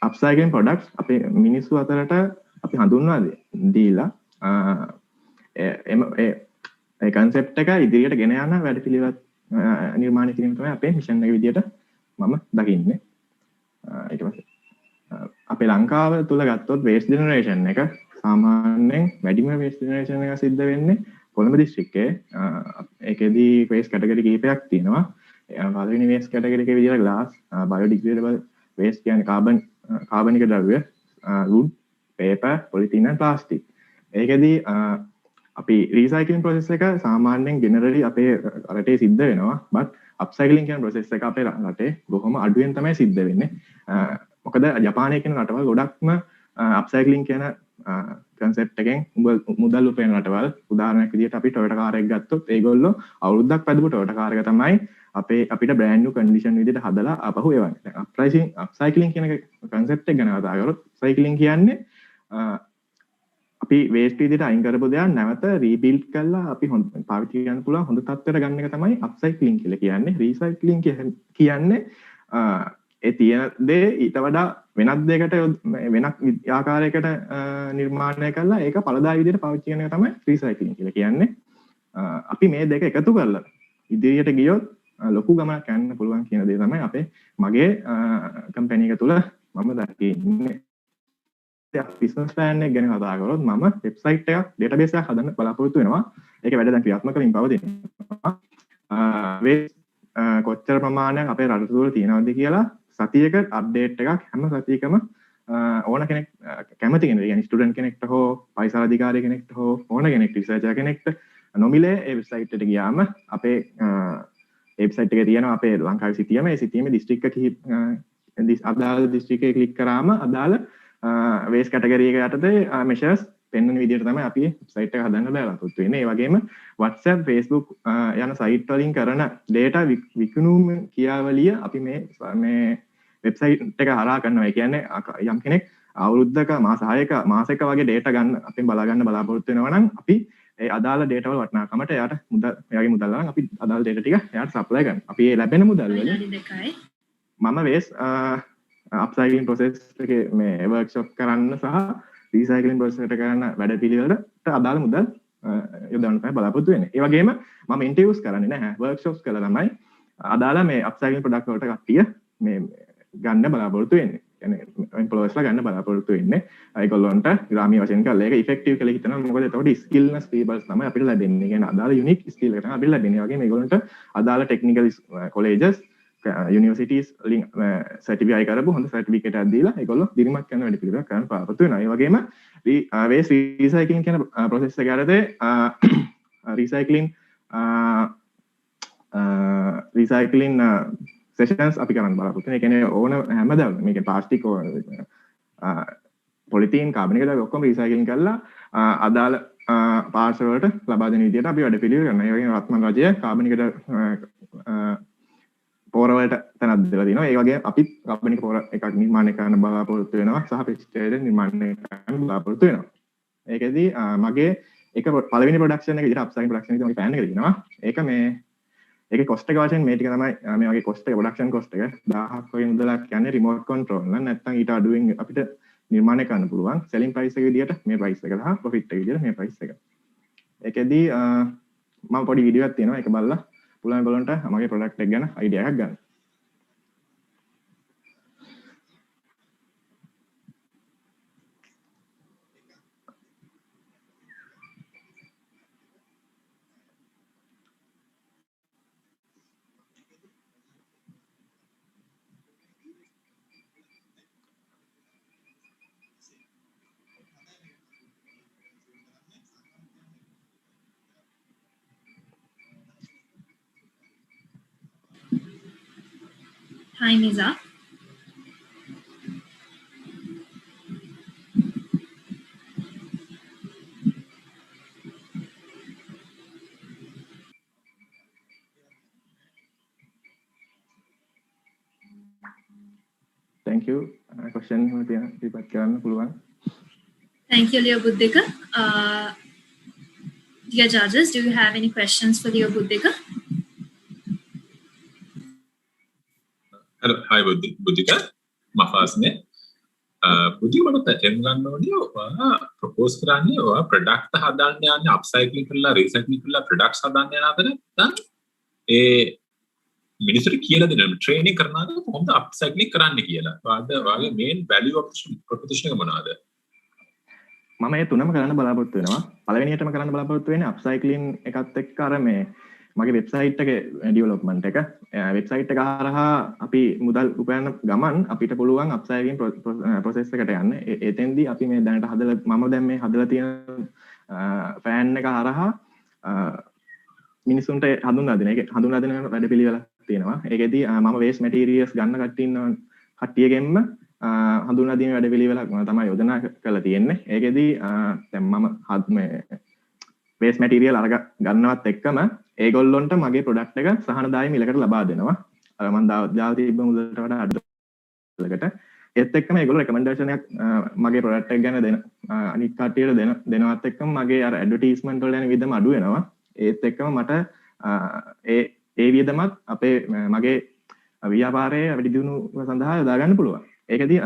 upcycling products අපේ මිනිස්සු අතරට අපි හඳුන්වා දීලා ඒ concept එක ඉදිරියට ගෙන යන වැඩපිළිවෙලක් නිර්මාණය කිරීම තමයි අපේ mission එක විදියට මම දකින්නේ. ඊට පස්සේ අපේ ලංකාව තුල ගත්තොත් waste generation එක සාමාන්‍යයෙන් වැඩිම waste generation එක සිද්ධ වෙන්නේ කොළඹ දිස්ත්‍රික්කයේ. ඒකෙදී waste category කිහිපයක් තියෙනවා. පළවෙනි waste category එකේ විදියට glass, biodegradable waste කියන්නේ කාබනික ද්‍රව්‍ය, wood, paper, polythene and plastic. ඒකෙදී අපි රීසයිකලින් ප්‍රොසෙස් එක සාමාන්‍යයෙන් ජෙනරලි අපේ රටේ සිද්ධ වෙනවා බට් අප්සයිකලින් කියන ප්‍රොසෙස් එක අපේ රටේ බොහොම අඩුවෙන් තමයි සිද්ධ වෙන්නේ. මොකද ජපානයේ කියන රටවල් ගොඩක්ම අප්සයිකලින් කියන කන්සෙප්ට් එකෙන් මුදල් උපයන රටවල් උදාහරණයක් විදිහට අපි ටොයෝටා කාර් එකක් ගත්තොත් ඒගොල්ලෝ අවුරුද්දක් පැදපු ටොයෝටා කාර් එක තමයි අපිට බ්‍රෑන්ඩ් නිව් කන්ඩිෂන් විදිහට හදලා ආපහු එවන්නේ. දැන් අප්සයිකලින් කියන කන්සෙප්ට් එක ගැන කතා කරොත් සයිකලින් කියන්නේ අපි වේස්ට් විදිහට අයින් කරපු දේවල් නැවත රීබිල්ඩ් කරලා අපි හොඳ පාවිච්චි කරන්න පුළුවන් හොඳ තත්ත්වයට ගන්න එක තමයි අප්සයික්ලින් කියලා කියන්නේ. රීසයික්ලින් කියන්නේ ඒ තියෙන දේ ඊට වඩා වෙනත් දෙයකට වෙනත් ආකාරයකට නිර්මාණය කරලා ඒක ඵලදායී විදිහට පාවිච්චි කරන එක තමයි රීසයික්ලින් කියලා කියන්නේ. අපි මේ දෙක එකතු කරලා ඉදිරියට ගියොත් ලොකු ගමනක් යන්න පුළුවන් කියන දේ තමයි මගේ කම්පැනි එක තුල මම දකින්නේ. බිස්නස් ප්ලෑන් එක ගැන කතා කරොත් මම වෙබ්සයිට් එකක් ඩේටාබේස් එකක් හදන්න බලාපොරොත්තු වෙනවා. ඒක වැඩ දැන් ක්‍රියාත්මක වෙමින් පවතිනවා. කොච්චර ප්‍රමාණයක් අපේ රට තුළ තියෙනවද කියලා සතියක අප්ඩේට් එකක් හැම සතියකම ඕන කෙනෙක් කැමති කෙනෙක් يعني ස්ටුඩන්ට් කෙනෙක්ට හෝ පයිසල් අධිකාරී කෙනෙක්ට හෝ ඕන කෙනෙක් රිසර්චර් කෙනෙක්ට නොමිලේ ඒ වෙබ්සයිට් එකට ගියාම අපේ වෙබ්සයිට් එකේ තියෙනවා අපේ ලංකාවේ සිටියම ඒ සිටියමේ දිස්ත්‍රික්ක කිහිප අදාළ දිස්ත්‍රික්කේ ක්ලික් කරාම අදාළ වේස් කැටගරි එක යටතේ මෙෂර්ස් පෙන්වන විදිහට තමයි අපි වෙබ්සයිට් එක හදන්න බලාපොරොත්තු වෙන්නේ. ඒ වගේම WhatsApp, Facebook යන සයිට් වලින් කරන data විකුණුම් ක්‍රියාවලිය අපි මේ වෙබ්සයිට් එක හරහා කරනවා. ඒ කියන්නේ යම් කෙනෙක් අවුරුද්දක මාස 6ක මාසයක වගේ data ගන්න අපෙන් බලා ගන්න බලාපොරොත්තු වෙනවා නම් අපි ඒ අදාළ data වල වටිනාකමට එයාට එයාගේ මුදල් වලින් අපි අදාළ data ටික එයාට සප්ලයි කරනවා. අපි ඒ ලැබෙන මුදල් වලින් මම වේස් අප්සයික්ලින් ප්‍රොසෙස් එකේ මේ වර්ක්ෂොප් කරන්න සහ රීසයික්ලින් ප්‍රොසෙස් එකට කරන වැඩ පිළිවෙලට අදාළ මුදල් යොදවන්න තමයි බලාපොරොත්තු වෙන්නේ. ඒ වගේම මම ඉන්ටර්වියුස් කරන්නේ නැහැ. වර්ක්ෂොප්ස් කරලා තමයි අදාළ මේ අප්සයික්ලින් ප්‍රොඩක්ට් වලට කට්ටිය මේ ගන්න බලාපොරොත්තු වෙන්නේ. කියන්නේ එම්ප්ලොයර්ස්ලා ගන්න බලාපොරොත්තු වෙන්නේ. ඒගොල්ලොන්ට ග්‍රාමීය වශයෙන් කරලා ඒක ඉෆෙක්ටිව් කියලා හිතනවා. මොකද එතකොට ස්කිල්නස් පීපල්ස් තමයි අපිට ලැබෙන්නේ. කියන්නේ අදාළ යුනික් ස්කිල් එක තමයි අපිට ලැබෙන්නේ. ඒ වගේම ඒගොල්ලන්ට අදාළ ටෙක්නිකල් කොලෙජස් යුනිවර්සිටීස් වලින් සර්ටිෆයි කරපු හොඳ සර්ටිෆිකේට් එකක් දීලා ඒගොල්ලෝ දිරිමත් කරන වැඩ පිළිවෙලක් කරන්න බලාපොරොත්තු වෙනවා. ඒ වගේම වේස් රීසයික්ලින් කියන ප්‍රොසෙස් එක යටතේ රීසයික්ලින් සෙෂන්ස් අපි කරන්න බලාපොරොත්තු වෙනවා. ඒ කියන්නේ ඕන හැමදාම මේක ප්ලාස්ටික් පොලිතීන් කාබන් එක දාලා ඔක්කොම රීසයික්ලින් කරලා අදාළ පාර්සල් වලට ලබා දෙන විදිහට අපි වැඩ පිළිවෙල කරනවා. ඒ වගේම රත්මන් රජය කාබන් එකට පෝරවලට තැනක් දෙලා තියෙනවා. ඒ වගේ අපිත් කාබන් එක පෝර එකක් නිර්මාණය කරන්න බලාපොරොත්තු වෙනවා සහ පෙස්ටිසයිඩ් නිර්මාණය කරන්න බලාපොරොත්තු වෙනවා. ඒකෙදි මගේ එක පළවෙනි ප්‍රොඩක්ෂන් එක විදිහට අප්සයින් ප්‍රොඩක්ෂන් එකේ මගේ ප්ලෑන් එක තියෙනවා. ඒක මේ ඒකේ කොස්ට් එක වශයෙන් මේ ටික තමයි මේ වගේ කොස්ට් එක ප්‍රොඩක්ෂන් කොස්ට් එක 1000ක් වගේ මුදලක් කියන්නේ රිමෝට් කන්ට්‍රෝල් නම් නැත්නම් ඊට අඩුවෙන් අපිට නිර්මාණය කරන්න පුළුවන්. සෙලින් ප්‍රයිස් එක විදිහට මේ ප්‍රයිස් එක සහ ප්‍රොෆිට් එක විදිහට මේ ප්‍රයිස් එක. ඒකෙදි මම පොඩි වීඩියෝ එකක් තියෙනවා. ඒක බලලා පුළුවන් ගොල්ලන්ට මගේ ප්‍රොඩක්ට් එක ගැන අයිඩියා එකක් ගන්න. Hi, Niza. Thank you. Question ඉදිරිපත් කරන්න පුළුවන්. Thank you, Leo Buddhika. Dear judges, do you have any questions for Leo Buddhika? Hello, hi Buddhika. Mafasne. Buddhika මට තේරුම් ගන්න ඕනේ ඔයා ප්‍රොපෝස් කරන්නේ ඔයා ප්‍රොඩක්ට් හදන්න යන්නේ අප්සයික්ලින් කරලා රීසයික්ලින් කරලා ප්‍රොඩක්ට්ස් හදන්න යන අතර නැත්නම් ඒ මිනිස්සුන්ට කියලා දෙන්න ට්‍රේනින් කරනවා කොහොමද අප්සයික්ලින් කරන්න කියලා. ඔයාගේ මේන් වැලියු ප්‍රොපොසිෂන් එක මොනවාද? මම මේ තුනම කරන්න බලාපොරොත්තු වෙනවා. පළවෙනියටම කරන්න බලාපොරොත්තු වෙන්නේ අප්සයික්ලින් එකත් එක්ක අර මේ මගේ වෙබ්සයිට් එකේ ඩෙවලොප්මන්ට් එක. වෙබ්සයිට් එක හරහා අපි මුදල් උපයන ගමන් අපිට පුළුවන් අප්සයික්ලින් ප්‍රොසෙස් එකට යන්න. එතෙන්දී අපි මේ දැනට මම දැන් මේ හදලා තියෙන ෆෑන් එක හරහා මිනිසුන්ට හඳුන්වා දෙන එක හඳුන්වා දෙන වැඩපිළිවෙලක් තියෙනවා. ඒකෙදී මම වේස්ට් මැටීරියල්ස් ගන්න කට්ටියෙන්ම හඳුන්වා දීමේ වැඩපිළිවෙලක් තමයි යෝජනා කරලා තියෙන්නේ. ඒකෙදී දැන් මම මේ වේස්ට් මැටීරියල් අරග ගන්නවත් එක්කම ඒගොල්ලොන්ට මගේ ප්‍රොඩක්ට් එක සහනදායී මිලකට ලබා දෙනවා. අර මම දාලා තිබ්බ මුදලට වඩා අඩුවකට. ඒත් එක්කම ඒගොල්ලෝ රෙකමෙන්ඩේෂන් එකක් මගේ ප්‍රොඩක්ට් එක ගැන දෙන අනිත් කට්ටියට දෙනවත් එක්කම මගේ අර ඇඩ්වර්ටයිස්මන්ට් වල යන වියදම අඩු වෙනවා. ඒත් එක්කම මට ඒ වියදමත් අපේ මගේ ව්‍යාපාරයේ වැඩි දියුණුව සඳහා යොදා ගන්න පුළුවන්. ඒකදී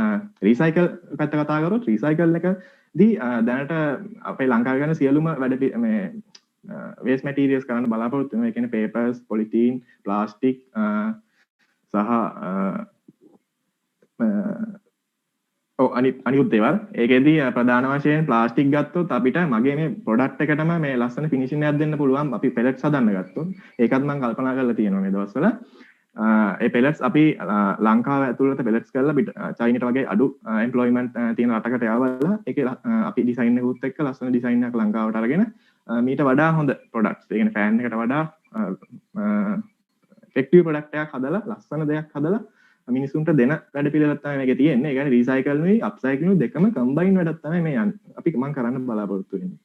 රීසයිකල් පැත්ත කතා කරොත් රීසයිකල් එකදී දැනට අපේ ලංකාවේ ගන්න සියලුම වැඩ මේ වේස්ට් මැටීරියල්ස් කරන්න බලාපොරොත්තු වෙනවා. ඒ කියන්නේ පේපර්ස්, පොලිතීන්, ප්ලාස්ටික් සහ අනිත් දේවල්. ඒකෙදී ප්‍රධාන වශයෙන් ප්ලාස්ටික් ගත්තොත් අපිට මගේ මේ ප්‍රොඩක්ට් එකටම මේ ලස්සන ෆිනිෂින් එකක් දෙන්න පුළුවන්. අපි පෙලට්ස් හදන්න ගත්තොත් ඒකත් මම කල්පනා කරලා තියෙනවා මේ දවස්වල. ඒ පෙලට්ස් අපි ලංකාව ඇතුළත පෙලට්ස් කරලා චයිනට වගේ අඩු එම්ප්ලොයිමන්ට් තියෙන රටකට යවලා ඒකේ අපි ඩිසයින් එකකුත් එක්ක ලස්සන ඩිසයින් එකක් ලංකාවට අරගෙන මීට වඩා හොඳ ප්‍රොඩක්ට්ස්, ඒ කියන්නේ ෆෑන් එකට වඩා ඉෆෙක්ටිව් ප්‍රොඩක්ට් එකක් හදලා ලස්සන දෙයක් හදලා මිනිසුන්ට දෙන වැඩ පිළිවෙලක් තමයි මේකේ තියෙන්නේ. ඒ කියන්නේ රීසයිකල් නුයි අප්සයිකල් නුයි දෙකම කම්බයින් වැඩක් තමයි මේ අපි මම කරන්න බලාපොරොත්තු වෙන්නේ.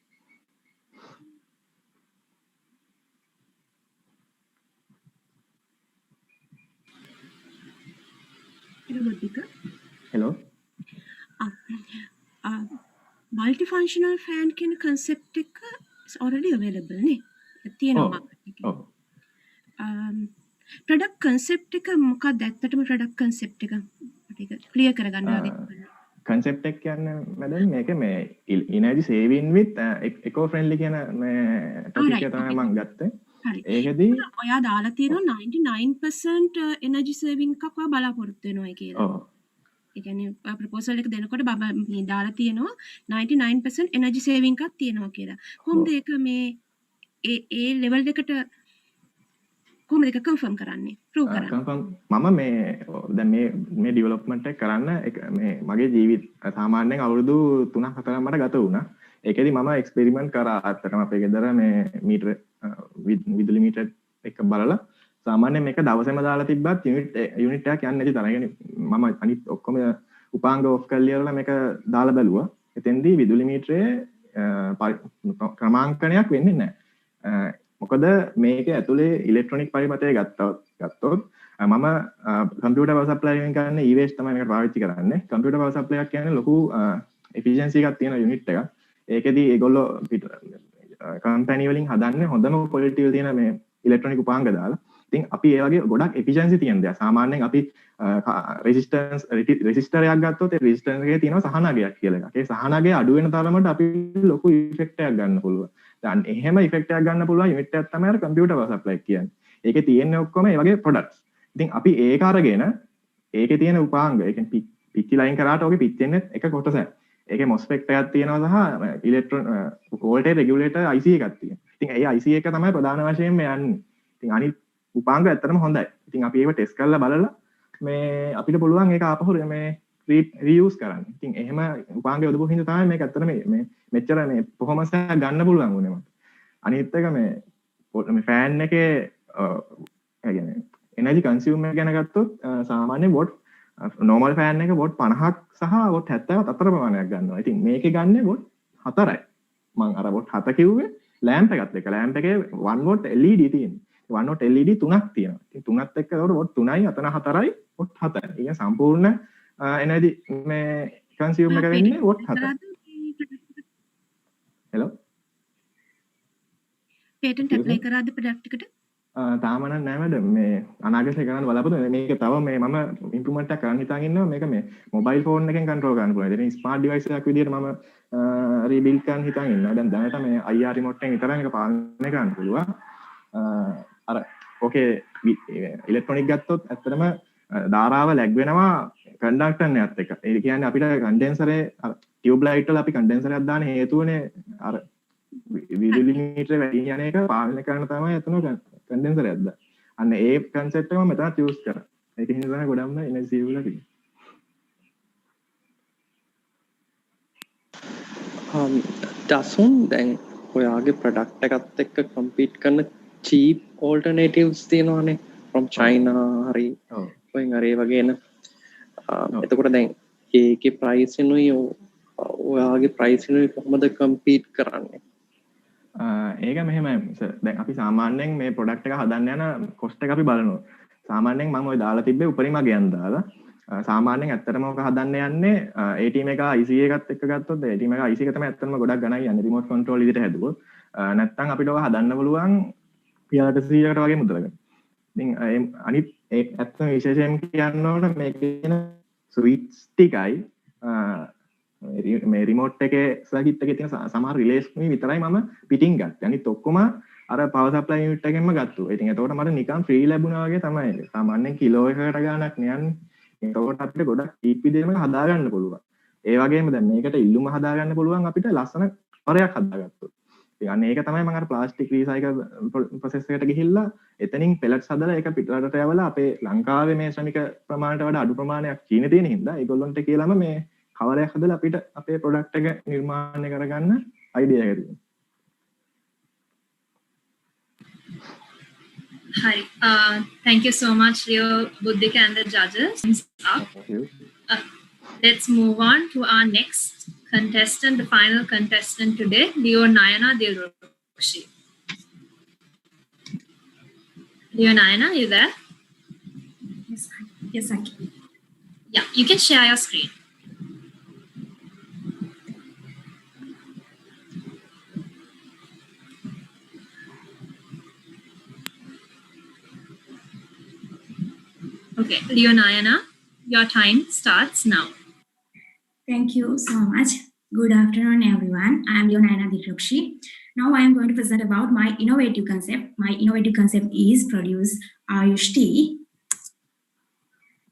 Hello. Multifunctional fan කියන concept එක is already available නේ. තියෙනවා market එකේ. product concept එක මොකක්ද ඇත්තටම product concept එක? ඒක clear කරගන්න වගේ. concept එක කියන්නේ මැඩම් මේක මේ energy saving with eco friendly කියන මේ topic එක තමයි මම ගත්තේ. ඒකදී ඔයා දාලා තියෙනවා 99% energy saving එකක් ඔයා බලාපොරොත්තු වෙනවා කියලා. ඔව්. ඒ කියන්නේ ප්‍රොපෝසල් එක දෙනකොට මේ දාලා තියෙනවා 99% energy saving එකක් තියෙනවා කියලා. කොහොමද ඒක මේ ඒ level එකට කොහොමද ඒක confirm කරන්නේ? prove කරන්නේ? confirm මම මේ දැන් මේ development එක කරන්න මේ මගේ ජීවිත සාමාන්‍යයෙන් අවුරුදු 3-4ක් මට ගත වුණා. ඒකෙදි මම එක්ස්පෙරිමන්ට් කරා අත්තටම අපේ ගෙදර මේ මීටර විදුලි මීටර් එක බලලා සාමාන්‍යයෙන් මේක දවසේම දාලා තිබ්බත් යුනිට් එකක් යන්නේ නැති තරම්. يعني මම අනිත් ඔක්කොම උපාංග ඔෆ් කරලා මේක දාලා බැලුවා. එතෙන්දී විදුලි මීටරේ ක්‍රමාංකණයක් වෙන්නේ නැහැ. මොකද මේක ඇතුලේ ඉලෙක්ට්‍රොනික පරිමතය ගත්තොත් මම කම්පියුටර් පවර් සප්ලයි එකෙන් ගන්න ඊවේස් තමයි මේකට පාවිච්චි කරන්නේ. කම්පියුටර් පවර් සප්ලයි එකක් කියන්නේ ලොකු එෆිෂියන්සි එකක් තියෙන යුනිට් එකක්. ඒකෙදී ඒගොල්ලෝ කම්පැනි වලින් හදන්නේ හොඳම ක්වොලිටි වල තියෙන මේ ඉලෙක්ට්‍රොනික උපාංග දාලා. ඉතින් අපි ඒ වගේ ගොඩක් එෆිෂියන්සි තියෙන දේ. සාමාන්‍යයෙන් අපි රෙසිස්ටරයක් ගත්තොත් ඒ රෙසිස්ටන්ස් එකේ තියෙනවා සහනගයක් කියලා එකක්. ඒ සහනගය අඩු වෙන තරමට අපි ලොකු ඉෆෙක්ට් එකක් ගන්න පුළුවන්. දැන් එහෙම ඉෆෙක්ට් එකක් ගන්න පුළුවන් යුනිට් එකක් තමයි අර කම්පියුටර් පවර් සප්ලයි කියන්නේ. ඒකේ තියෙන්නේ ඔක්කොම ඒ වගේ ප්‍රොඩක්ට්ස්. ඉතින් අපි ඒක අරගෙන ඒකේ තියෙන උපාංග, ඒ කියන්නේ පිච්චි ලයින් කරාට ඔගේ පිච්චෙන්නේ එක කොටසක්. ඒකේ MOSFET එකක් තියෙනවා සහ ඉලෙක්ට්‍රෝන වෝල්ටේජ් රෙගියුලේටර් IC එකක් තියෙනවා. ඉතින් ඒ IC එක තමයි ප්‍රධාන වශයෙන් මේ යන්නේ. ඉතින් අනිත් උපාංග ඇත්තටම හොඳයි. ඉතින් අපි ඒක ටෙස්ට් කරලා බලලා මේ අපිට පුළුවන් ඒක ආපහු මේ රීයුස් කරන්න. ඉතින් එහෙම උපාංග යොදපු හින්දා තමයි මේක ඇත්තටම මේ මෙච්චර මේ performance එක ගන්න පුළුවන් වුණේ මට. අනිත් එක මේ ෆෑන් එකේ يعني energy consume එක ගැන ගත්තොත් සාමාන්‍ය වොට් normal fan එක වොට් 50ක් සහ වොට් 70ක් අතර ප්‍රමාණයක් ගන්නවා. ඉතින් මේකේ ගන්නේ වොට් 4යි. මම අර වොට් 7 කිව්වේ ලෑම්ප් එකත් එක්ක. ලෑම්ප් එකේ 1 වොට් LED තියෙනවා. 1 වොට් LED 3ක් තියෙනවා. ඉතින් 3ත් එක්ක ඒකට වොට් 3යි අතන 4යි වොට් 7යි. ඒ කියන්නේ සම්පූර්ණ එනර්ජි මේ කන්සියුම් එක වෙන්නේ වොට් 7යි. හෙලෝ පේටන්ට් ඇප්ලයි කරාද ප්‍රොඩක්ට් එකට? තාම නම් නෑ මැඩම්. මේ අනාගතේ කරන්න බලාපොරොත්තු වෙනවා. මේක තව මේ මම ඉම්ප්‍රූව්මන්ට් එකක් කරන්න හිතාගෙන ඉන්නවා. මේක මේ මොබයිල් ෆෝන් එකෙන් කන්ට්‍රෝල් කරන්න පුළුවන්. ඉතින් ස්මාර්ට් ඩිවයිස් එකක් විදියට මම රීබිල්ඩ් කරන්න හිතාගෙන ඉන්නවා. දැන් දැනට මේ IR රිමෝට් එකෙන් විතරයි මේක පාලනය කරන්න පුළුවන්. අර ඕකේ ඉලෙක්ට්‍රොනික ගත්තොත් ඇත්තටම ධාරාව ලැග් වෙනවා කන්ඩක්ටර් එකත් එක්ක. ඒ කියන්නේ අපිට කන්ඩෙන්සරේ ටියුබ් ලයිට් වල අපි කන්ඩෙන්සරයක් දාන්න හේතුවනේ අර විදුලි මීටර වැඩි යන එක පාලනය කරන්න තමයි එතන කන්ඩෙන්සරයක් දාන්නේ. අන්න ඒ කන්සෙප්ට් එක මම මෙතන චූස් කරා. ඒක හින්දා තමයි ගොඩක්ම එනර්ජි සේව් වෙලා තියෙන්නේ. දසුන් දැන් ඔයාගේ ප්‍රොඩක්ට් එකත් එක්ක කම්පීට් කරන cheap alternatives තියෙනවානේ from China හරි කොහෙන් හරි වගේ එන එතකොට දැන් ඒකේ price එනුයි ඔයාගේ price එනුයි කොහොමද කම්පීට් කරන්නේ? ඒක මෙහෙමයි දැන් අපි සාමාන්‍යයෙන් මේ ප්‍රොඩක්ට් එක හදන්න යන කොස්ට් එක අපි බලනවා. සාමාන්‍යයෙන් මම ඔය දාලා තිබ්බේ උපරිම ගයන් දාලා සාමාන්‍යයෙන් ඇත්තටම ඔක හදන්න යන්නේ ATM එක IC එකත් එක්ක ගත්තොත් ATM එක IC එක තමයි ඇත්තටම ගොඩක් ගණන් යන්නේ රිමෝට් කන්ට්‍රෝල් විදිහට හැදුවොත්. නැත්තම් අපිට ඔක හදන්න පුළුවන් 100කට වගේ මුදලකට. ඉතින් අනිත් ඒ ඇත්තම විශේෂයෙන් කියන්න ඕන මේකේ ස්විච් ටිකයි මේ රිමෝට් එකේ සර්කිට් එකේ තියෙන සමහර රිලේස් විතරයි මම පිටින් ගත්තේ. අනිත් ඔක්කොම අර පවර් සප්ලයි යුනිට් එකෙන්ම ගත්තා. ඉතින් එතකොට මට නිකන් ෆ්‍රී ලැබුණා වගේ තමයි. සාමාන්‍යයෙන් කිලෝ එකකට ගාණක් නෑන්නේ. එතකොට අපිට ගොඩක් චීප් විදිහටම හදා ගන්න පුළුවන්. ඒ වගේම දැන් මේකට ඉල්ලුම හදා ගන්න පුළුවන් අපිට ලස්සන පරයක් හදාගත්තොත්. ඉතින් අන්න ඒක තමයි මම අර ප්ලාස්ටික් රීසයිකල් ප්‍රොසෙස් එකට ගිහිල්ලා එතනින් පෙලට්ස් හදලා ඒක පිටරටට යවලා අපේ ලංකාවේ මේ ශ්‍රමික ප්‍රමාණයට වඩා අඩු ප්‍රමාණයක් චීනේ තියෙන හින්දා ඒගොල්ලොන්ට කියලාම මේ කවරයක් හදලා අපිට අපේ ප්‍රොඩක්ට් එක නිර්මාණය කරගන්න අයිඩියා එක තියෙනවා. Hi. Thank you so much, Leo, Buddhika, and the judges. Let's move on to our next contestant, the final contestant today, Leo Nayana Dilrukshi. Leo Nayana, are you there? Yes, I can. Yeah, you can share your screen. Okay, Leo Nayana, your time starts now. Thank you so much. Good afternoon, everyone. I am Leonina Dilrukshi. Now I am going to present about my innovative concept. My innovative concept is produce Ayush tea.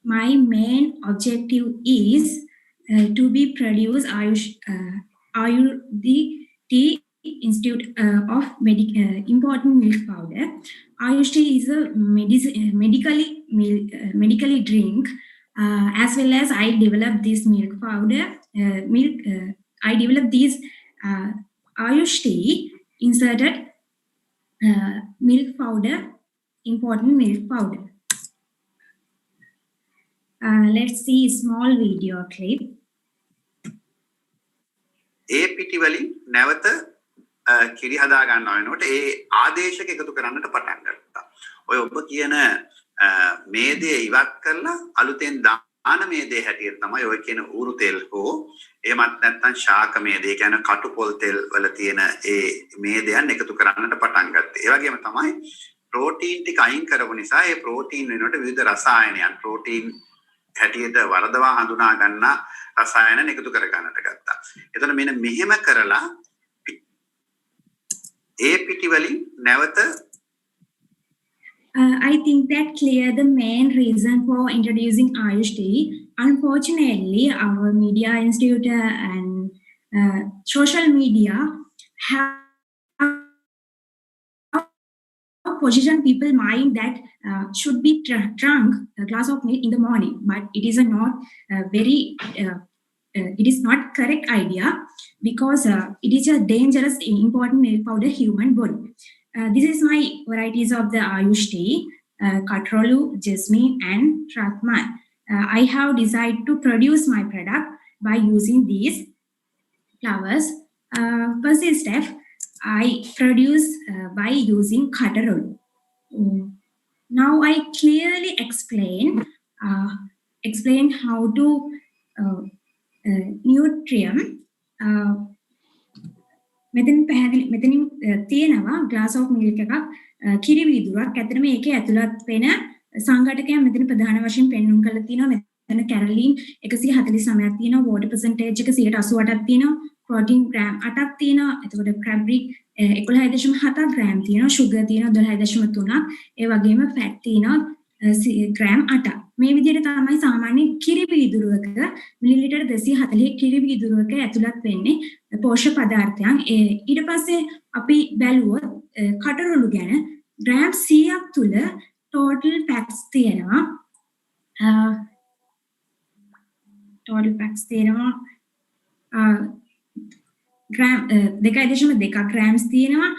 My main objective is to be produce Ayurvedic tea Institute of Important Milk Powder. Ayush tea is a medically drink. As well as I developed this milk powder. I developed this Ayush tea inserted milk powder, important milk powder. Let's see a small video clip. ඒ පිටි වලින් නැවත කිරි හදා ගන්නවා වෙනකොට ඒ ආදේශක එකතු කරන්නට පටන් ගත්තා. ඔය ඔබ කියන මේදේ ඉවත් කරලා අලුතෙන් දාන මේදේ හැටියට තමයි ඔය කියන ඌරු තෙල් හෝ එහෙමත් නැත්නම් ශාක මේදේ කියන කටු පොල් තෙල් වල තියෙන ඒ මේදයන් එකතු කරන්නට පටන් ගත්තේ. ඒ වගේම තමයි ප්‍රෝටීන් ටික අයින් කරපු නිසා ඒ ප්‍රෝටීන් වෙනකොට විවිධ රසායනයන් ප්‍රෝටීන් හැටියට වරදවා හඳුනා ගන්න රසායන එකතු කර ගන්නට ගත්තා. එතකොට මෙන්න මෙහෙම කරලා ඒ පිටි වලින් නැවත I think that clear the main reason for introducing Ayush tea. Unfortunately, our media institute and social media have positioned people mind that should be drunk a glass of milk in the morning, but it is not it is not correct idea because it is a dangerous important milk powder human body. This is my varieties of the Ayush tea, 𝐾𝐲, jasmine, and Ratman. I have decided to produce my product by using these flowers. First step, I produce by using 𝐾𝐲. Now I clearly explain how to nutrient. මෙතනින් තියෙනවා glass of milk එකක් කිරි වීදුරුවක්. ඇත්තටම මේකේ ඇතුළත් වෙන සංඝටකයන් මෙතන ප්‍රධාන වශයෙන් පෙන්වුම් කරලා තියෙනවා. මෙතන කැරලින් 149ක් තියෙනවා, water percentage එක 188ක් තියෙනවා, protein gram 8ක් තියෙනවා. එතකොට fabric 11.7 gram තියෙනවා, sugar තියෙනවා 12.3ක්. ඒ වගේම fat තියෙනවා gram 8ක්. මේ විදිහට තමයි සාමාන්‍ය කිරි වීදුරුවක මිලිලිටර් 240 කිරි වීදුරුවක ඇතුළත් වෙන්නේ පෝෂක පදාර්ථයන්. ඊට පස්සේ අපි බැලුවොත් කට ගැන ග්‍රෑම් 100ක් තුල total packs තියෙනවා. total packs තියෙනවා ග්‍රෑම් 2.2 grams තියෙනවා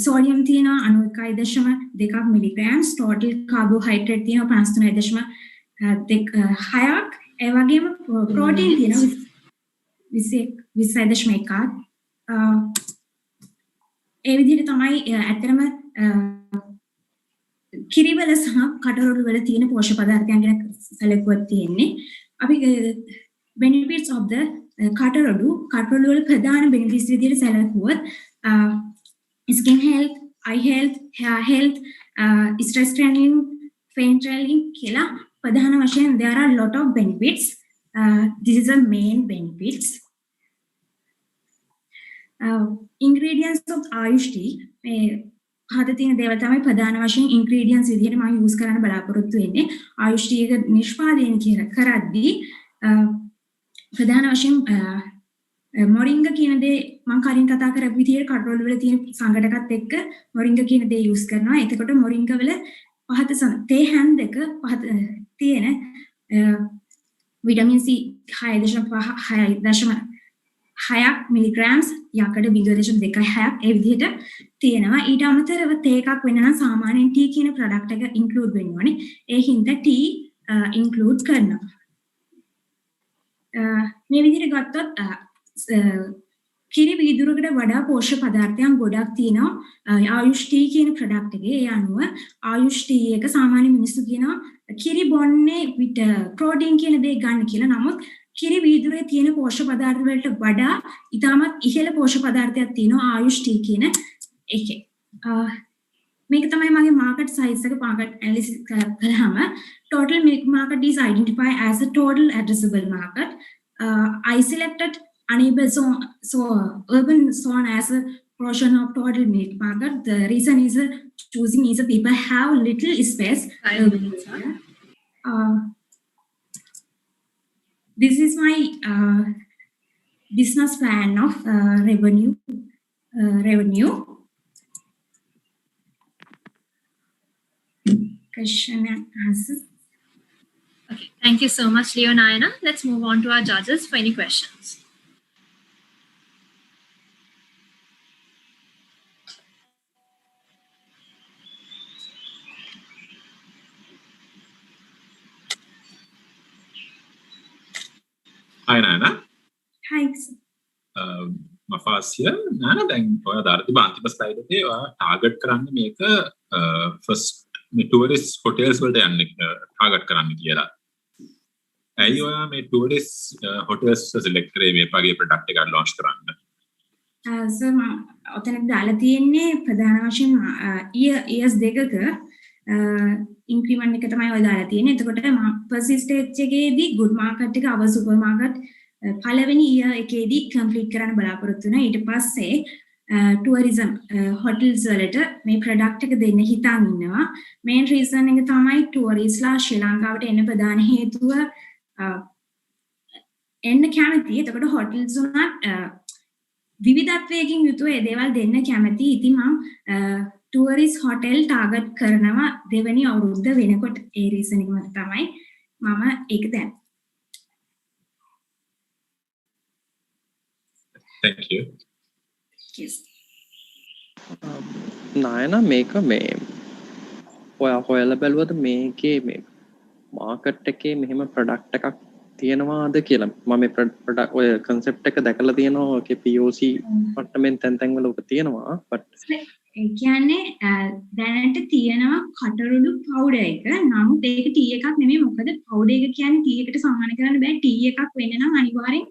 sodium තියෙනවා 91.2 milligrams total carbohydrate තියෙනවා 53.6ක් ඒ වගේම protein තියෙනවා 20.1ක් ඒ විදිහට තමයි ඇත්තටම කිරිවල සහ කටරොළු වල තියෙන පෝෂක පදාර්ථයන් ගැන සැලකුවක් තියෙන්නේ. අපි benefits of the කටරොළු වල ප්‍රධාන benefits විදිහට සැලකුවොත් skin health, eye health, hair health, stress relief, pain relief කියලා ප්‍රධාන වශයෙන් there are lot of benefits. This is the main benefits. Ingredients of Ayush tea මේ හද තියෙන දේවල් තමයි ප්‍රධාන වශයෙන් ingredients විදිහට මම use කරන්න බලාපොරොත්තු වෙන්නේ. Ayush tea එක නිෂ්පාදනය කරද්දී ප්‍රධාන වශයෙන් මොරින්ගා කියන දේ මම කලින් කතා කරපු විදිහට කටරොළු වල තියෙන සංඝටකත් එක්ක මොරින්ගා කියන දේ use කරනවා. එතකොට මොරින්ගා වල පහත තේ හැන් දෙක පහත තියෙන විටමින් C 6.6 මිලිග්‍රෑම්ස් යකඩ 0.26ක් ඒ විදිහට තියෙනවා. ඊට අමතරව තේ එකක් වෙන නම් සාමාන්‍යයෙන් ටී කියන ප්‍රොඩක්ට් එක ඉන්ක්ලූඩ් වෙන්න ඕනේ. ඒ හින්දා ටී ඉන්ක්ලූඩ් කරනවා. මේ විදිහට ගත්තොත් කිරි වීදුරුවකට වඩා පෝෂක පදාර්ථයන් ගොඩක් තියෙනවා ආයුෂ් ටී කියන ප්‍රොඩක්ට් එකේ. ඒ අනුව ආයුෂ් ටී එක සාමාන්‍ය මිනිස්සු කියනවා කිරි බොන්නේ විට ප්‍රෝටීන් කියන දේ ගන්න කියලා. නමුත් කිරි වීදුරුවේ තියෙන පෝෂක පදාර්ථ වලට වඩා ඉතාමත් ඉහළ පෝෂක පදාර්ථයක් තියෙනවා ආයුෂ් ටී කියන එකේ. මේක තමයි මගේ market size එක market analysis කරාම total milk market is identified as a total addressable market. I selected unable urban zone as a portion of total milk market. The reason is choosing is people have little space. This is my business plan of revenue. Question and answer. Okay, thank you so much, Leo Nayana. Let's move on to our judges for any questions. Hi, Nayana. Hi. Mafas here. Nayana, දැන් ඔය දාලා තිබ්බ අන්තිම slide එකේ ඔයා target කරන්නේ මේක first මේ ටුවරිස්ට් හොටෙල්ස් වලට යන්නේ ටාගට් කරන්න කියලා. ඇයි ඔයා මේ ටුවරිස්ට් හොටෙල්ස් සිලෙක්ට් කරේ මේ වගේ ප්‍රොඩක්ට් එකක් ලොන්ච් කරන්න? So ඔතන දාලා තියෙන්නේ ප්‍රධාන වශයෙන් years දෙකක ඉන්ක්‍රිමන්ට් එක තමයි ඔය දාලා තියෙන්නේ. එතකොට ෆස්ට් ස්ටේජ් එකේදී good market එක our super market පළවෙනි year එකේදී complete කරන්න බලාපොරොත්තු වෙනවා. ඊට පස්සේ tourism hotels වලට මේ product එක දෙන්න හිතාන් ඉන්නවා. main reason එක තමයි touristලා ශ්‍රී ලංකාවට එන්න ප්‍රධාන හේතුව එන්න කැමති. එතකොට hotels උනත් විවිධත්වයකින් යුතුව ඒ දේවල් දෙන්න කැමති. ඉතින් මම tourist hotel target කරනවා දෙවෙනි අවුරුද්ද වෙනකොට. ඒ reason එක මත තමයි මම ඒක දැම්මේ. Thank you. Yes. නායනා මේක මේ ඔයා හොයලා බැලුවද මේකේ මේ මාකට් එකේ මෙහෙම ප්‍රොඩක්ට් එකක් තියෙනවාද කියලා? මම මේ ප්‍රොඩක්ට් ඔය concept එක දැකලා තියෙනවා. ඔකේ POC මට්ටමින් තැන් වල ඔක තියෙනවා. but ඒ කියන්නේ දැනට තියෙනවා කටරොළු පවුඩර් එක. නමුත් ඒක ටී එකක් නෙමෙයි. මොකද පවුඩර් එක කියන්නේ ටී එකට සමාන කරන්න බෑ. ටී එකක් වෙන්න නම් අනිවාර්යෙන්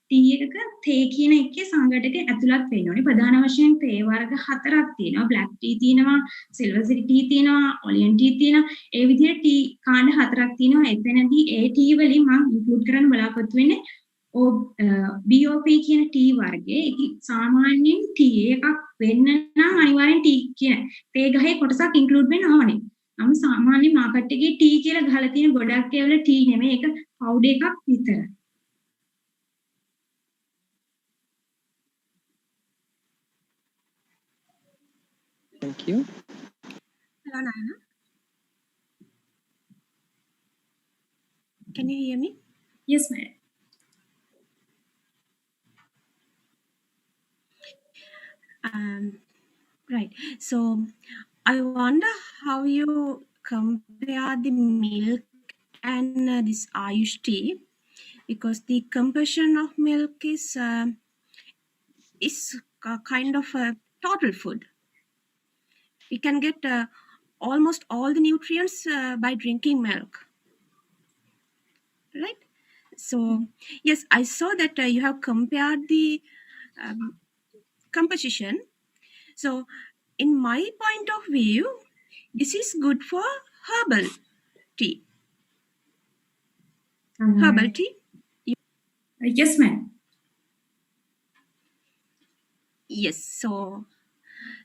ටී එකක තේ කියන එකේ සංඝටක ඇතුළත් වෙන්න ඕනේ. ප්‍රධාන වශයෙන් තේ වර්ග 4ක් තියෙනවා. බ්ලැක් ටී තියෙනවා, සිල්වර් ටී තියෙනවා, ඔලියන් ටී තියෙනවා. ඒ විදිහට ටී කාණ්ඩ 4ක් තියෙනවා. එතනදී ඒ ටී වලින් මම ඉන්ක්ලූඩ් කරන්න බලාපොරොත්තු වෙන්නේ BOP කියන ටී වර්ගයේ. ඉතින් සාමාන්‍යයෙන් ටී එකක් වෙන්න නම් අනිවාර්යෙන් ටී කියන තේ ගහේ කොටසක් ඉන්ක්ලූඩ් වෙන්න ඕනේ. නමුත් සාමාන්‍ය මාකට් එකේ ටී කියලා ගහලා තියෙන ගොඩක් ඒවල ටී නෙමෙයි. ඒක පවුඩර් එකක් විතරයි. thank you. Hello, Nayana. Can you hear me? Yes, ma'am. Right. So I wonder how you compare the milk and this Ayush tea, because the composition of milk is kind of a total food. We can get almost all the nutrients by drinking milk, right? So yes, I saw that you have compared the composition. So in my point of view, this is good for herbal tea. Herbal tea? Yes, ma'am. Yes. So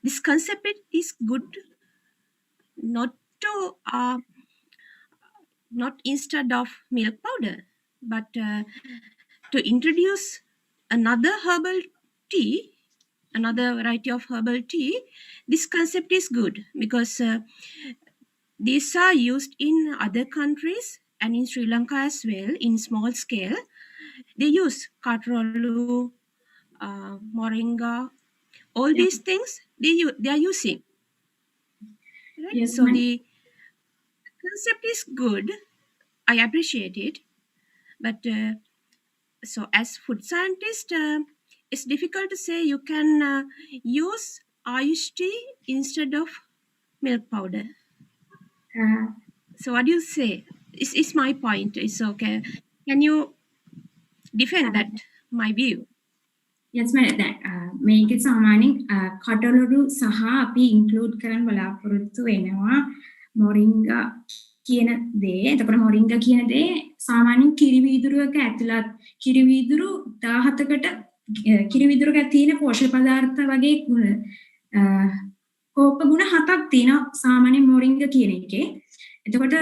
this concept is good, not to not instead of milk powder, but to introduce another herbal tea, another variety of herbal tea. This concept is good because these are used in other countries and in Sri Lanka as well in small scale. They use katrolu, moringa, all these things they are using. Right? Yes, so ma'am. the concept is good. I appreciate it, but so as food scientist, it's difficult to say you can use Ayush tea instead of milk powder. So what do you say? Is my point? It's okay. Can you defend that my view? Yes, ma'am. මේක සාමාන්‍යයෙන් කටලොඩු සහ අපි include කරන්න බලාපොරොත්තු වෙනවා මොරින්ගා කියන දේ. එතකොට මොරින්ගා කියන දේ සාමාන්‍යයෙන් කිරිවීදුරුවක ඇතුළත් කිරිවීදුරු 17කට කිරිවීදුරුවක තියෙන පෝෂක පදාර්ථ වගේ කෝප ගුණ 7ක් තියෙනවා සාමාන්‍යයෙන් මොරින්ගා කියන එකේ. එතකොට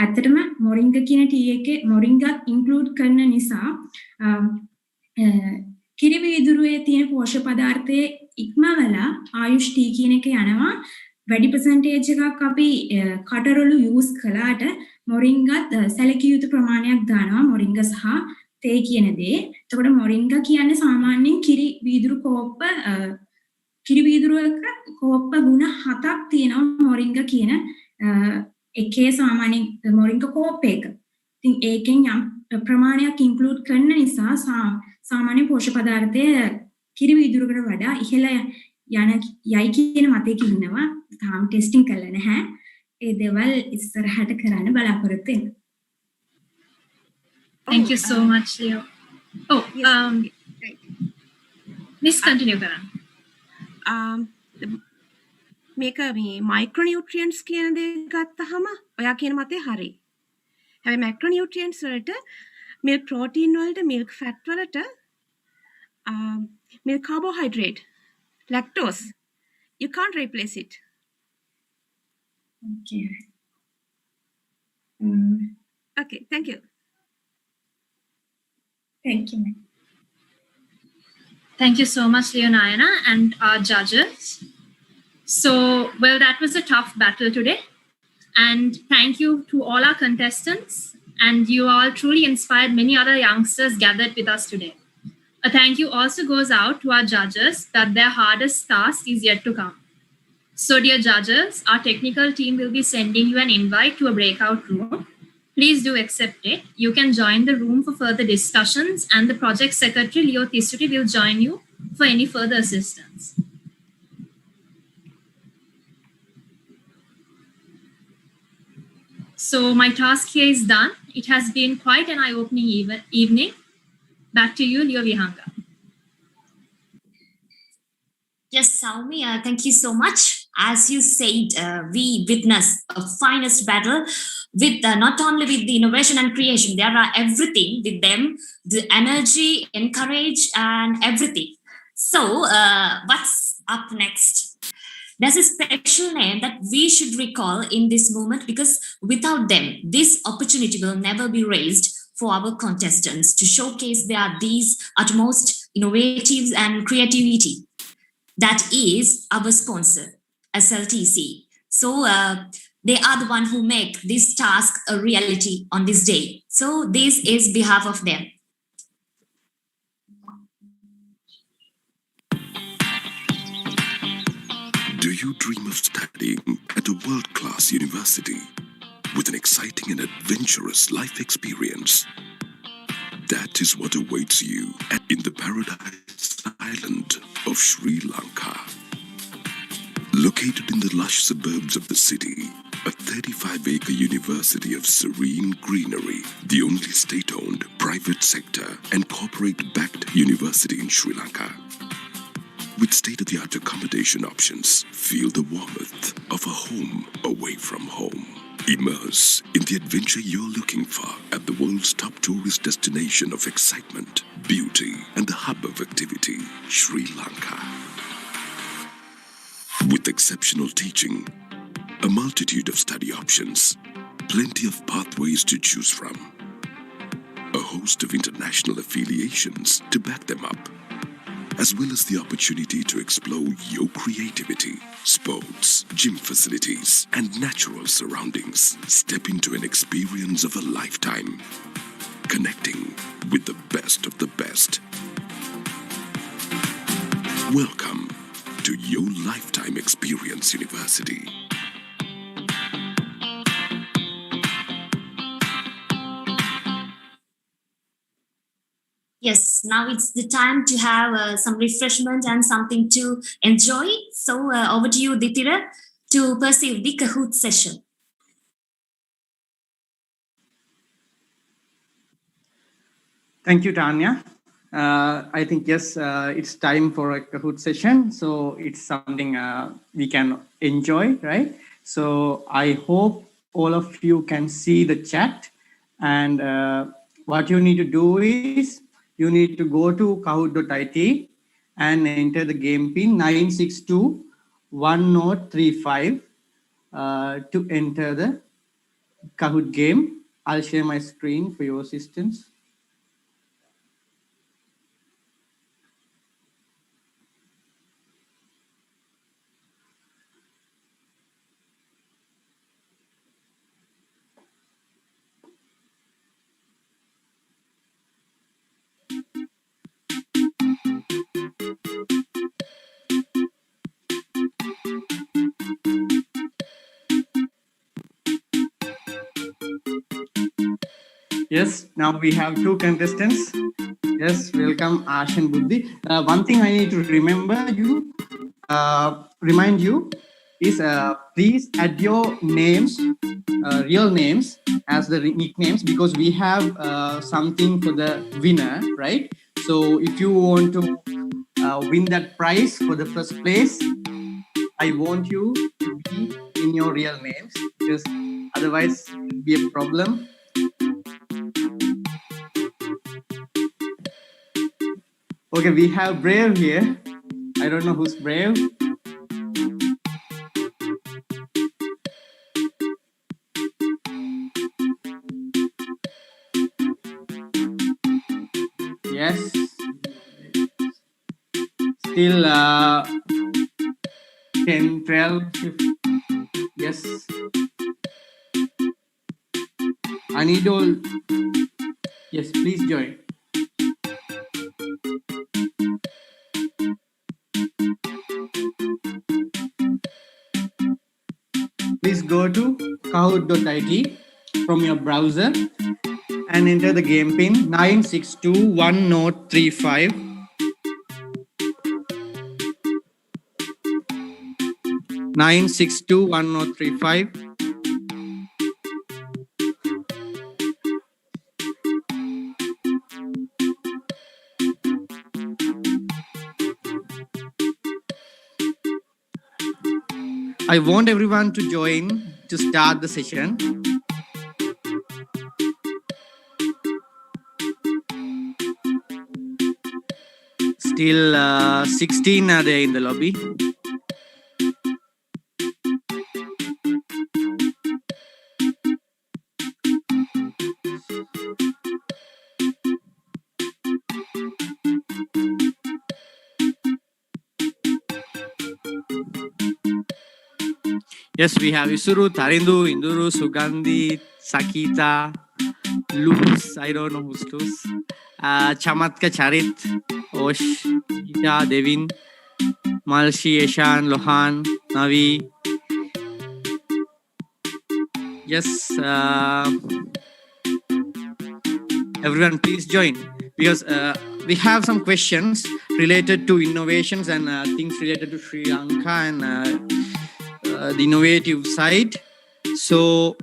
ඇත්තටම මොරින්ගා කියන ටී එකේ මොරින්ගා ඉන්ක්ලූඩ් කරන නිසා කිරිවීදුරුවේ තියෙන පෝෂක පදාර්ථයේ ඉක්මවලා ආයුෂ් ටී කියන එක යනවා. වැඩි percentage එකක් අපි කටරොළු යූස් කළාට මොරින්ගාත් සැලකිය යුතු ප්‍රමාණයක් දානවා මොරින්ගා සහ තේ කියන දේ. එතකොට මොරින්ගා කියන්නේ සාමාන්‍යයෙන් කිරිවීදුරු කෝප්ප කිරිවීදුරුවක කෝප්ප ගුණ 7ක් තියෙනවා මොරින්ගා කියන එකේ සාමාන්‍යයෙන් මොරින්ගා කෝප්පයක. ඉතින් ඒකෙන් යම් ප්‍රමාණයක් ඉන්ක්ලූඩ් කරන නිසා සාමාන්‍ය පෝෂක පදාර්ථය කිරිවීදුරුවකට වඩා ඉහළ යන යයි කියන මතයක ඉන්නවා. තාම ටෙස්ටිං කරලා නැහැ. ඒ දේවල් ඉස්සරහට කරන්න බලාපොරොත්තු වෙනවා. Thank you so much, Leo. Oh, right. Please continue, Karan. මේක මේ මයික්‍රෝනියුට්‍රියන්ට්ස් කියන දේ ගත්තහම ඔයා කියන මතේ හරි. හැබැයි මැක්‍රෝනියුට්‍රියන්ට්ස් වලට milk protein වලට milk fat වලට milk carbohydrate lactose you can't replace it. Okay. Okay, thank you. Thank you, ma'am. Thank you so much, Leonayana, and our judges. So, well, that was a tough battle today. And thank you to all our contestants. And you all truly inspired many other youngsters gathered with us today. A thank you also goes out to our judges that their hardest task is yet to come. So, dear judges, our technical team will be sending you an invite to a breakout room. Please do accept it. You can join the room for further discussions, and the project secretary, Leo Tissuti, will join you for any further assistance. So my task here is done. It has been quite an eye-opening evening. Back to you, Leo Vihanga. Yes, Saumi, thank you so much. As you said, we witnessed a finest battle with not only with the innovation and creation, there are everything with them, the energy, encourage, and everything. So, what's up next? There's a special name that we should recall in this moment because without them, this opportunity will never be raised for our contestants to showcase their these utmost innovatives and creativity. That is our sponsor, SLTC. So they are the one who make this task a reality on this day. So this is behalf of them. you dream of studying at a world-class university with an exciting and adventurous life experience? That is what awaits you in the paradise island of Sri Lanka. Located in the lush suburbs of the city, a 35-acre university of serene greenery, the only state-owned, private sector and corporate-backed university in Sri Lanka. With state-of-the-art accommodation options, feel the warmth of a home away from home. Immerse in the adventure you're looking for at the world's top tourist destination of excitement, beauty, and the hub of activity, Sri Lanka. With exceptional teaching, a multitude of study options, plenty of pathways to choose from, a host of international affiliations to back them up, as well as the opportunity to explore your creativity, sports, gym facilities, and natural surroundings. Step into an experience of a lifetime, connecting with the best of the best. Welcome to Your Lifetime Experience University. Yes, now it's the time to have some refreshment and something to enjoy. So over to you, Dithira, to perceive the Kahoot session. Thank you, Tanya. I think, yes, it's time for a Kahoot session. So it's something we can enjoy, right? So I hope all of you can see the chat. And what you need to do is, you need to go to kahoot.it and enter the game pin 9621035 to enter the Kahoot game. I'll share my screen for your assistance. Yes, now we have two contestants. Yes, welcome Ash and Buddhi. One thing I need to remind you is please add your names, real names as the nicknames, because we have something for the winner, right? So if you want to win that prize for the first place, I want you to be in your real names, because otherwise it will be a problem. Okay, we have Brave here. I don't know who's Brave. Yes. Still 10, 12, 15. Yes. I need all. Yes, please join. Please go to kahoot.it from your browser and enter the game pin 9621035. 9621035. I want everyone to join to start the session. Still 16 are there in the lobby. Yes, we have Isuru, Tarindu, Induru, Sugandhi, Sakita, Luz, I don't know who's Luz, Chamatka, Charit, Osh, Ita, Devin, Malshi, Eshan, Lohan, Navi. Yes, everyone please join, because we have some questions related to innovations and things related to Sri Lanka and the innovative side. So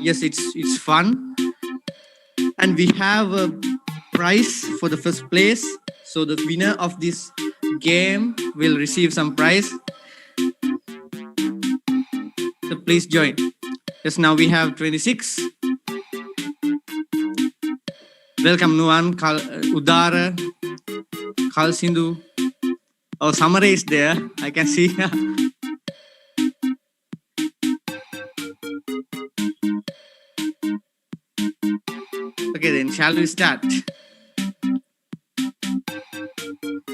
yes, it's fun, and we have a prize for the first place. So the winner of this game will receive some prize. So please join. Yes, now we have 26. Welcome Nuan, Udara, Sindhu. Oh, Samare is there. I can see. Okay, then shall we start?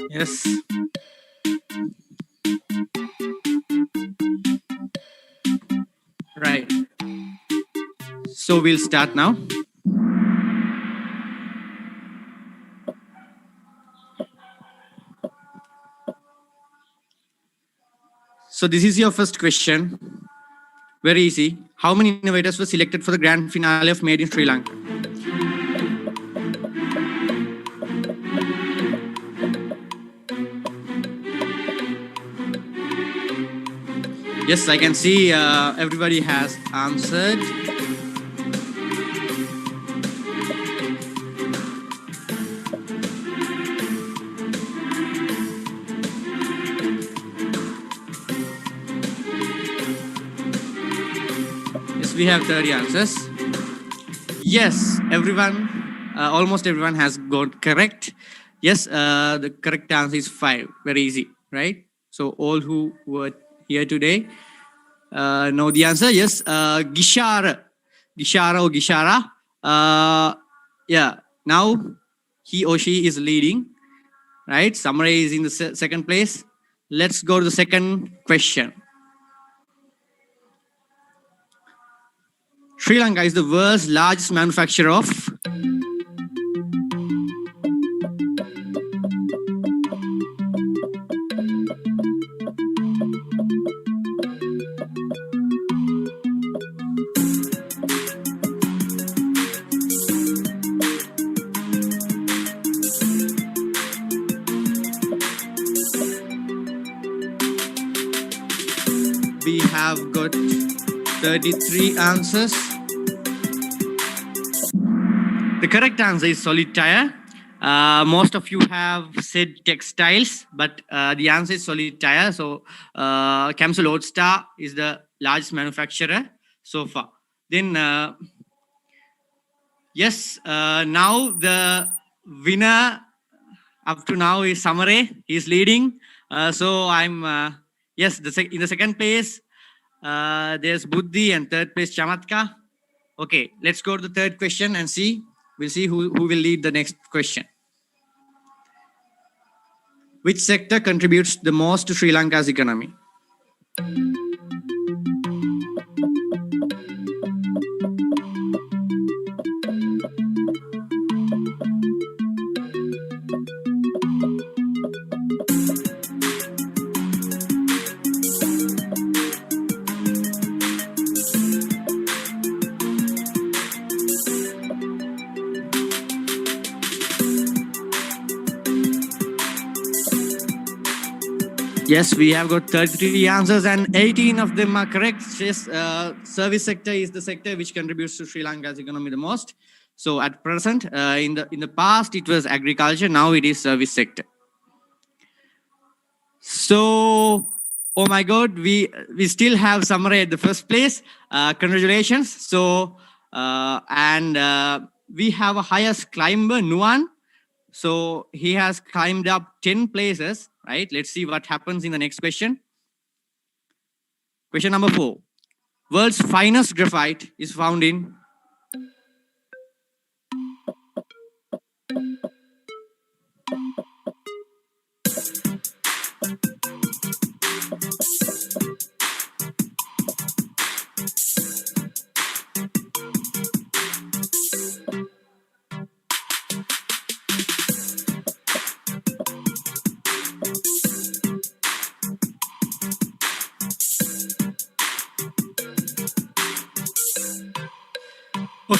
Yes. Right. So we'll start now. So this is your first question. Very easy. How many innovators were selected for the grand finale of Made in Sri Lanka? Yes, I can see everybody has answered. We have 30 answers. Yes, everyone, almost everyone has got correct. Yes, the correct answer is 5. Very easy, right? So all who were here today know the answer. Yes, Gishara or Gishara. Yeah, now he or she is leading, right? Samare is in the second place. Let's go to the second question. Sri Lanka is the world's largest manufacturer of we have got 33 answers. The correct answer is solid tire. Most of you have said textiles, but the answer is solid tire. So 𝐶𝐚𝐧𝐤𝐚 Lodestar is the largest manufacturer so far. Then yes, now the winner up to now is Samare. He's leading. So I'm yes, in the second place there's Buddhi, and third place Chamatka. Okay, let's go to the third question and see. We'll see who will lead the next question. Which sector contributes the most to Sri Lanka's economy? Yes, we have got 33 answers and 18 of them are correct. Yes, service sector is the sector which contributes to Sri Lanka's economy the most. So at present, in the past, it was agriculture. Now it is service sector. So, oh my God, we still have Samare at the first place. Congratulations. So, and we have a highest climber, Nuan. So he has climbed up 10 places, right? Let's see what happens in the next question. Question number 4. World's finest graphite is found in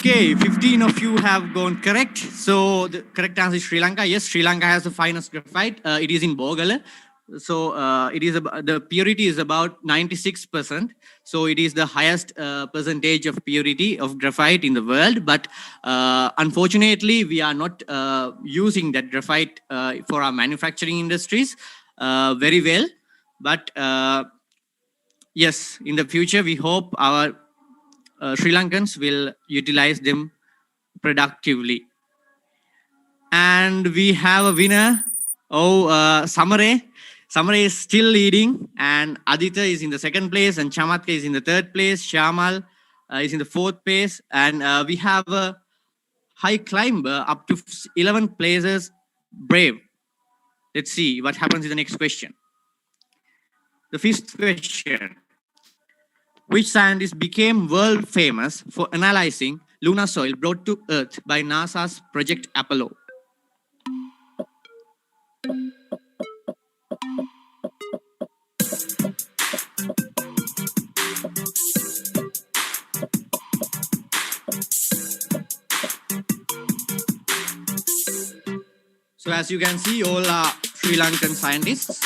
Okay, 15 of you have gone correct. So the correct answer is Sri Lanka. Yes, Sri Lanka has the finest graphite. It is in Bogala. So it is the purity is about 96%. So it is the highest percentage of purity of graphite in the world. But unfortunately, we are not using that graphite for our manufacturing industries very well. But yes, in the future, we hope our Sri Lankans will utilize them productively. And we have a winner. Oh, Samare. Samare is still leading, and Aditya is in the second place, and Chamatka is in the third place. Shamal is in the fourth place, and we have a high climber up to 11 places. Brave. Let's see what happens in the next question. The fifth question. Which scientist became world famous for analyzing lunar soil brought to Earth by NASA's Project Apollo? So as you can see, all are Sri Lankan scientists.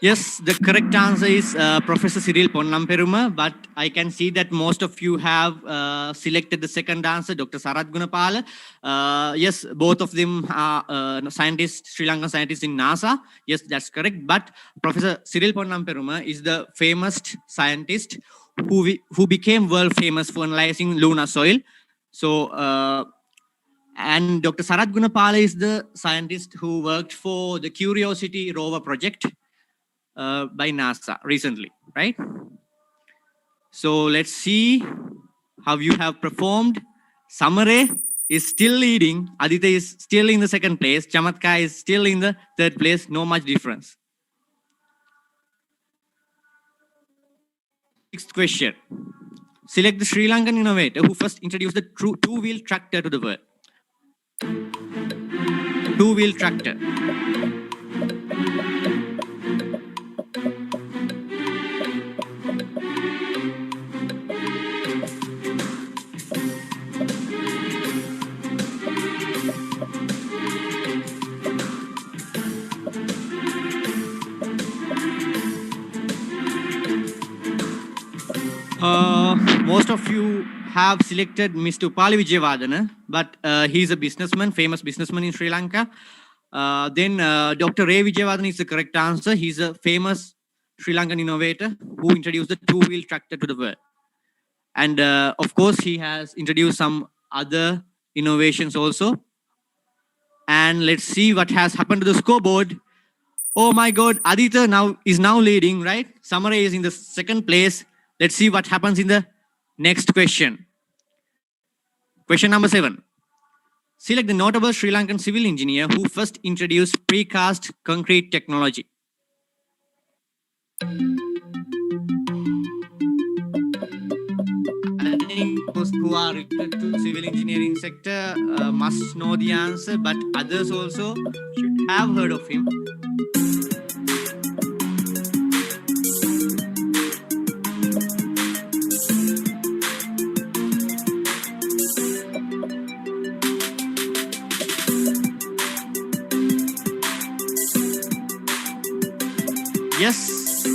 Yes, the correct answer is Professor Cyril Ponnamperuma, but I can see that most of you have selected the second answer, Dr. Sarath Gunapala. Yes, both of them are scientists, Sri Lankan scientists in NASA. Yes, that's correct. But Professor Cyril Ponnamperuma is the famous scientist who became world famous for analyzing lunar soil. So, and Dr. Sarath Gunapala is the scientist who worked for the Curiosity rover project by NASA recently, right? So let's see how you have performed. Samare is still leading. Aditya is still in the second place. Chamatka is still in the third place. No much difference. Sixth question. Select the Sri Lankan innovator who first introduced the two-wheel tractor to the world. Two-wheel tractor. Most of you have selected Mr. Upali Vijayawardena, but he's a businessman, famous businessman in Sri Lanka. Then Dr. Ray Vijayawardena is the correct answer. He's a famous Sri Lankan innovator who introduced the two-wheel tractor to the world. And of course, he has introduced some other innovations also. And let's see what has happened to the scoreboard. Oh my God, Aditya is now leading, right? Samare is in the second place. Let's see what happens in the next question. Question number 7. Select the notable Sri Lankan civil engineer who first introduced precast concrete technology. I think those who are related to civil engineering sector must know the answer, but others also should have heard of him. Yes,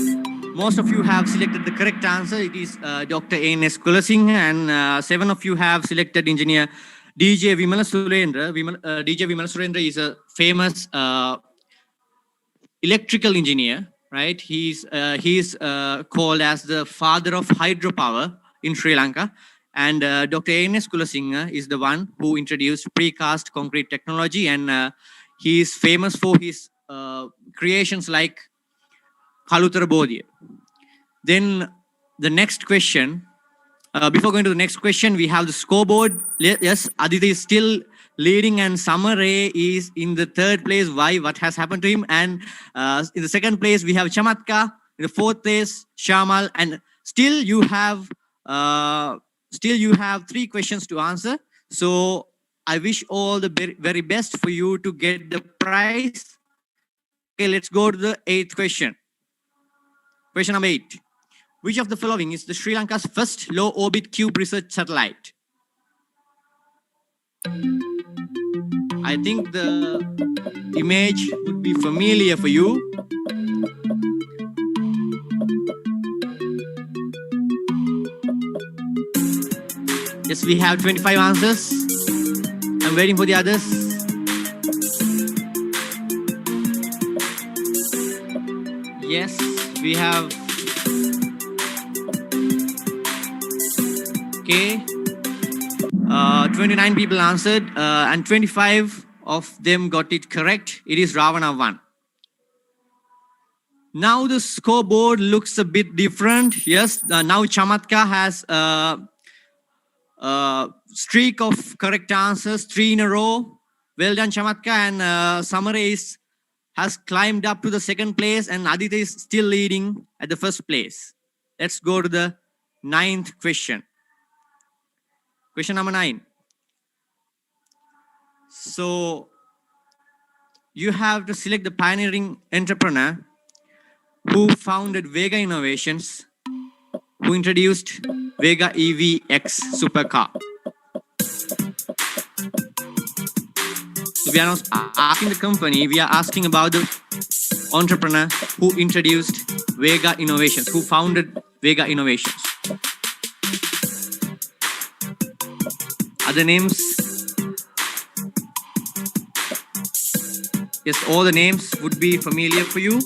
most of you have selected the correct answer. It is Dr. A.N.S. Kulasinghe, and 7 of you have selected engineer D.J. Vimala Surendra. D.J. Vimala Surendra is a famous electrical engineer, right? He's called as the father of hydropower in Sri Lanka. And Dr. A.N.S. Kulasinghe is the one who introduced precast concrete technology, and he is famous for his creations like Kalutara Bodhiya. Then the next question, before going to the next question, we have the scoreboard. Yes, Aditya is still leading and Samare is in the third place. Why? What has happened to him? And in the second place, we have Chamatka. In the fourth place, Shamal. And still you have 3 questions to answer. So I wish all the very best for you to get the prize. Okay, let's go to the 8th question. Question number 8. Which of the following is the Sri Lanka's first low orbit cube research satellite? I think the image would be familiar for you. Yes, we have 25 answers. I'm waiting for the others. Yes, we have. Okay. 29 people answered and 25 of them got it correct. It is Ravana 1. Now the scoreboard looks a bit different. Yes, now Chamatka has streak of correct answers, 3 in a row. Well done, Chamatka. And Samaresh has climbed up to the 2nd place, and Aditya is still leading at the 1st place. Let's go to the 9th question. Question number 9. So you have to select the pioneering entrepreneur who founded 𝐕𝐚𝐚 Innovations, who introduced 𝐕𝐚𝐚 EV-X supercar. So we are not asking the company, we are asking about the entrepreneur who introduced 𝐕𝐚𝐚 Innovations, who founded 𝐕𝐚𝐚 Innovations. Other names? Yes, all the names would be familiar for you.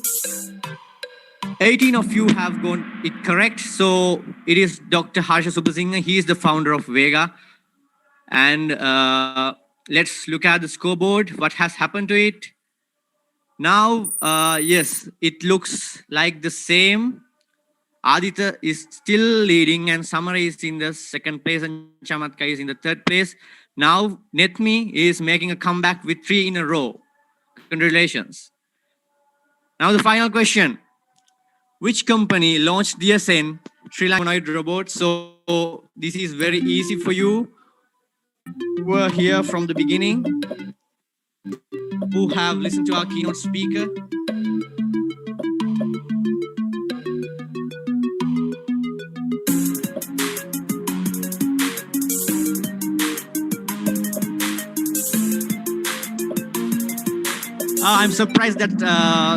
18 of you have got it correct. So it is Dr. Harsha Subasinghe. He is the founder of 𝐕𝐚𝐚. And let's look at the scoreboard. What has happened to it? Now, yes, it looks like the same. Aditya is still leading and Samara is in the 2nd place and Chamatka is in the 3rd place. Now, Netmi is making a comeback with 3 in a row. Congratulations. Now the final question. Which company launched DSN, Sri Lanka humanoid robot? So this is very easy for you who are here from the beginning, who have listened to our keynote speaker. I'm surprised that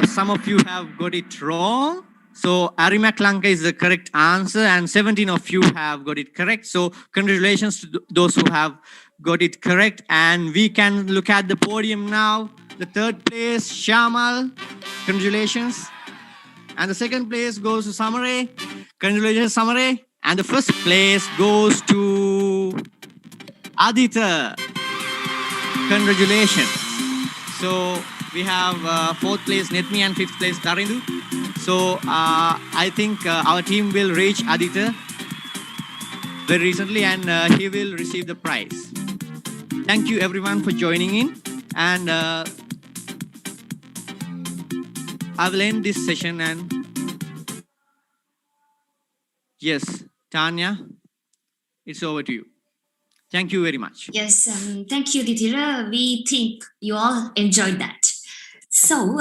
some of you have got it wrong. So 𝐼𝐚 Lanka is the correct answer and 17 of you have got it correct. So congratulations to those who have got it correct. And we can look at the podium now. The 3rd place, Shamal. Congratulations. And the 2nd place goes to Samare. Congratulations, Samare. And the 1st place goes to Aditya. Congratulations. So we have 4th place Netmi and 5th place Tarindu. So I think our team will reach Aditya very recently and he will receive the prize. Thank you everyone for joining in, and I will end this session. And yes, Tanya, it's over to you. Thank you very much. Yes, thank you, Dithira. We think you all enjoyed that. So,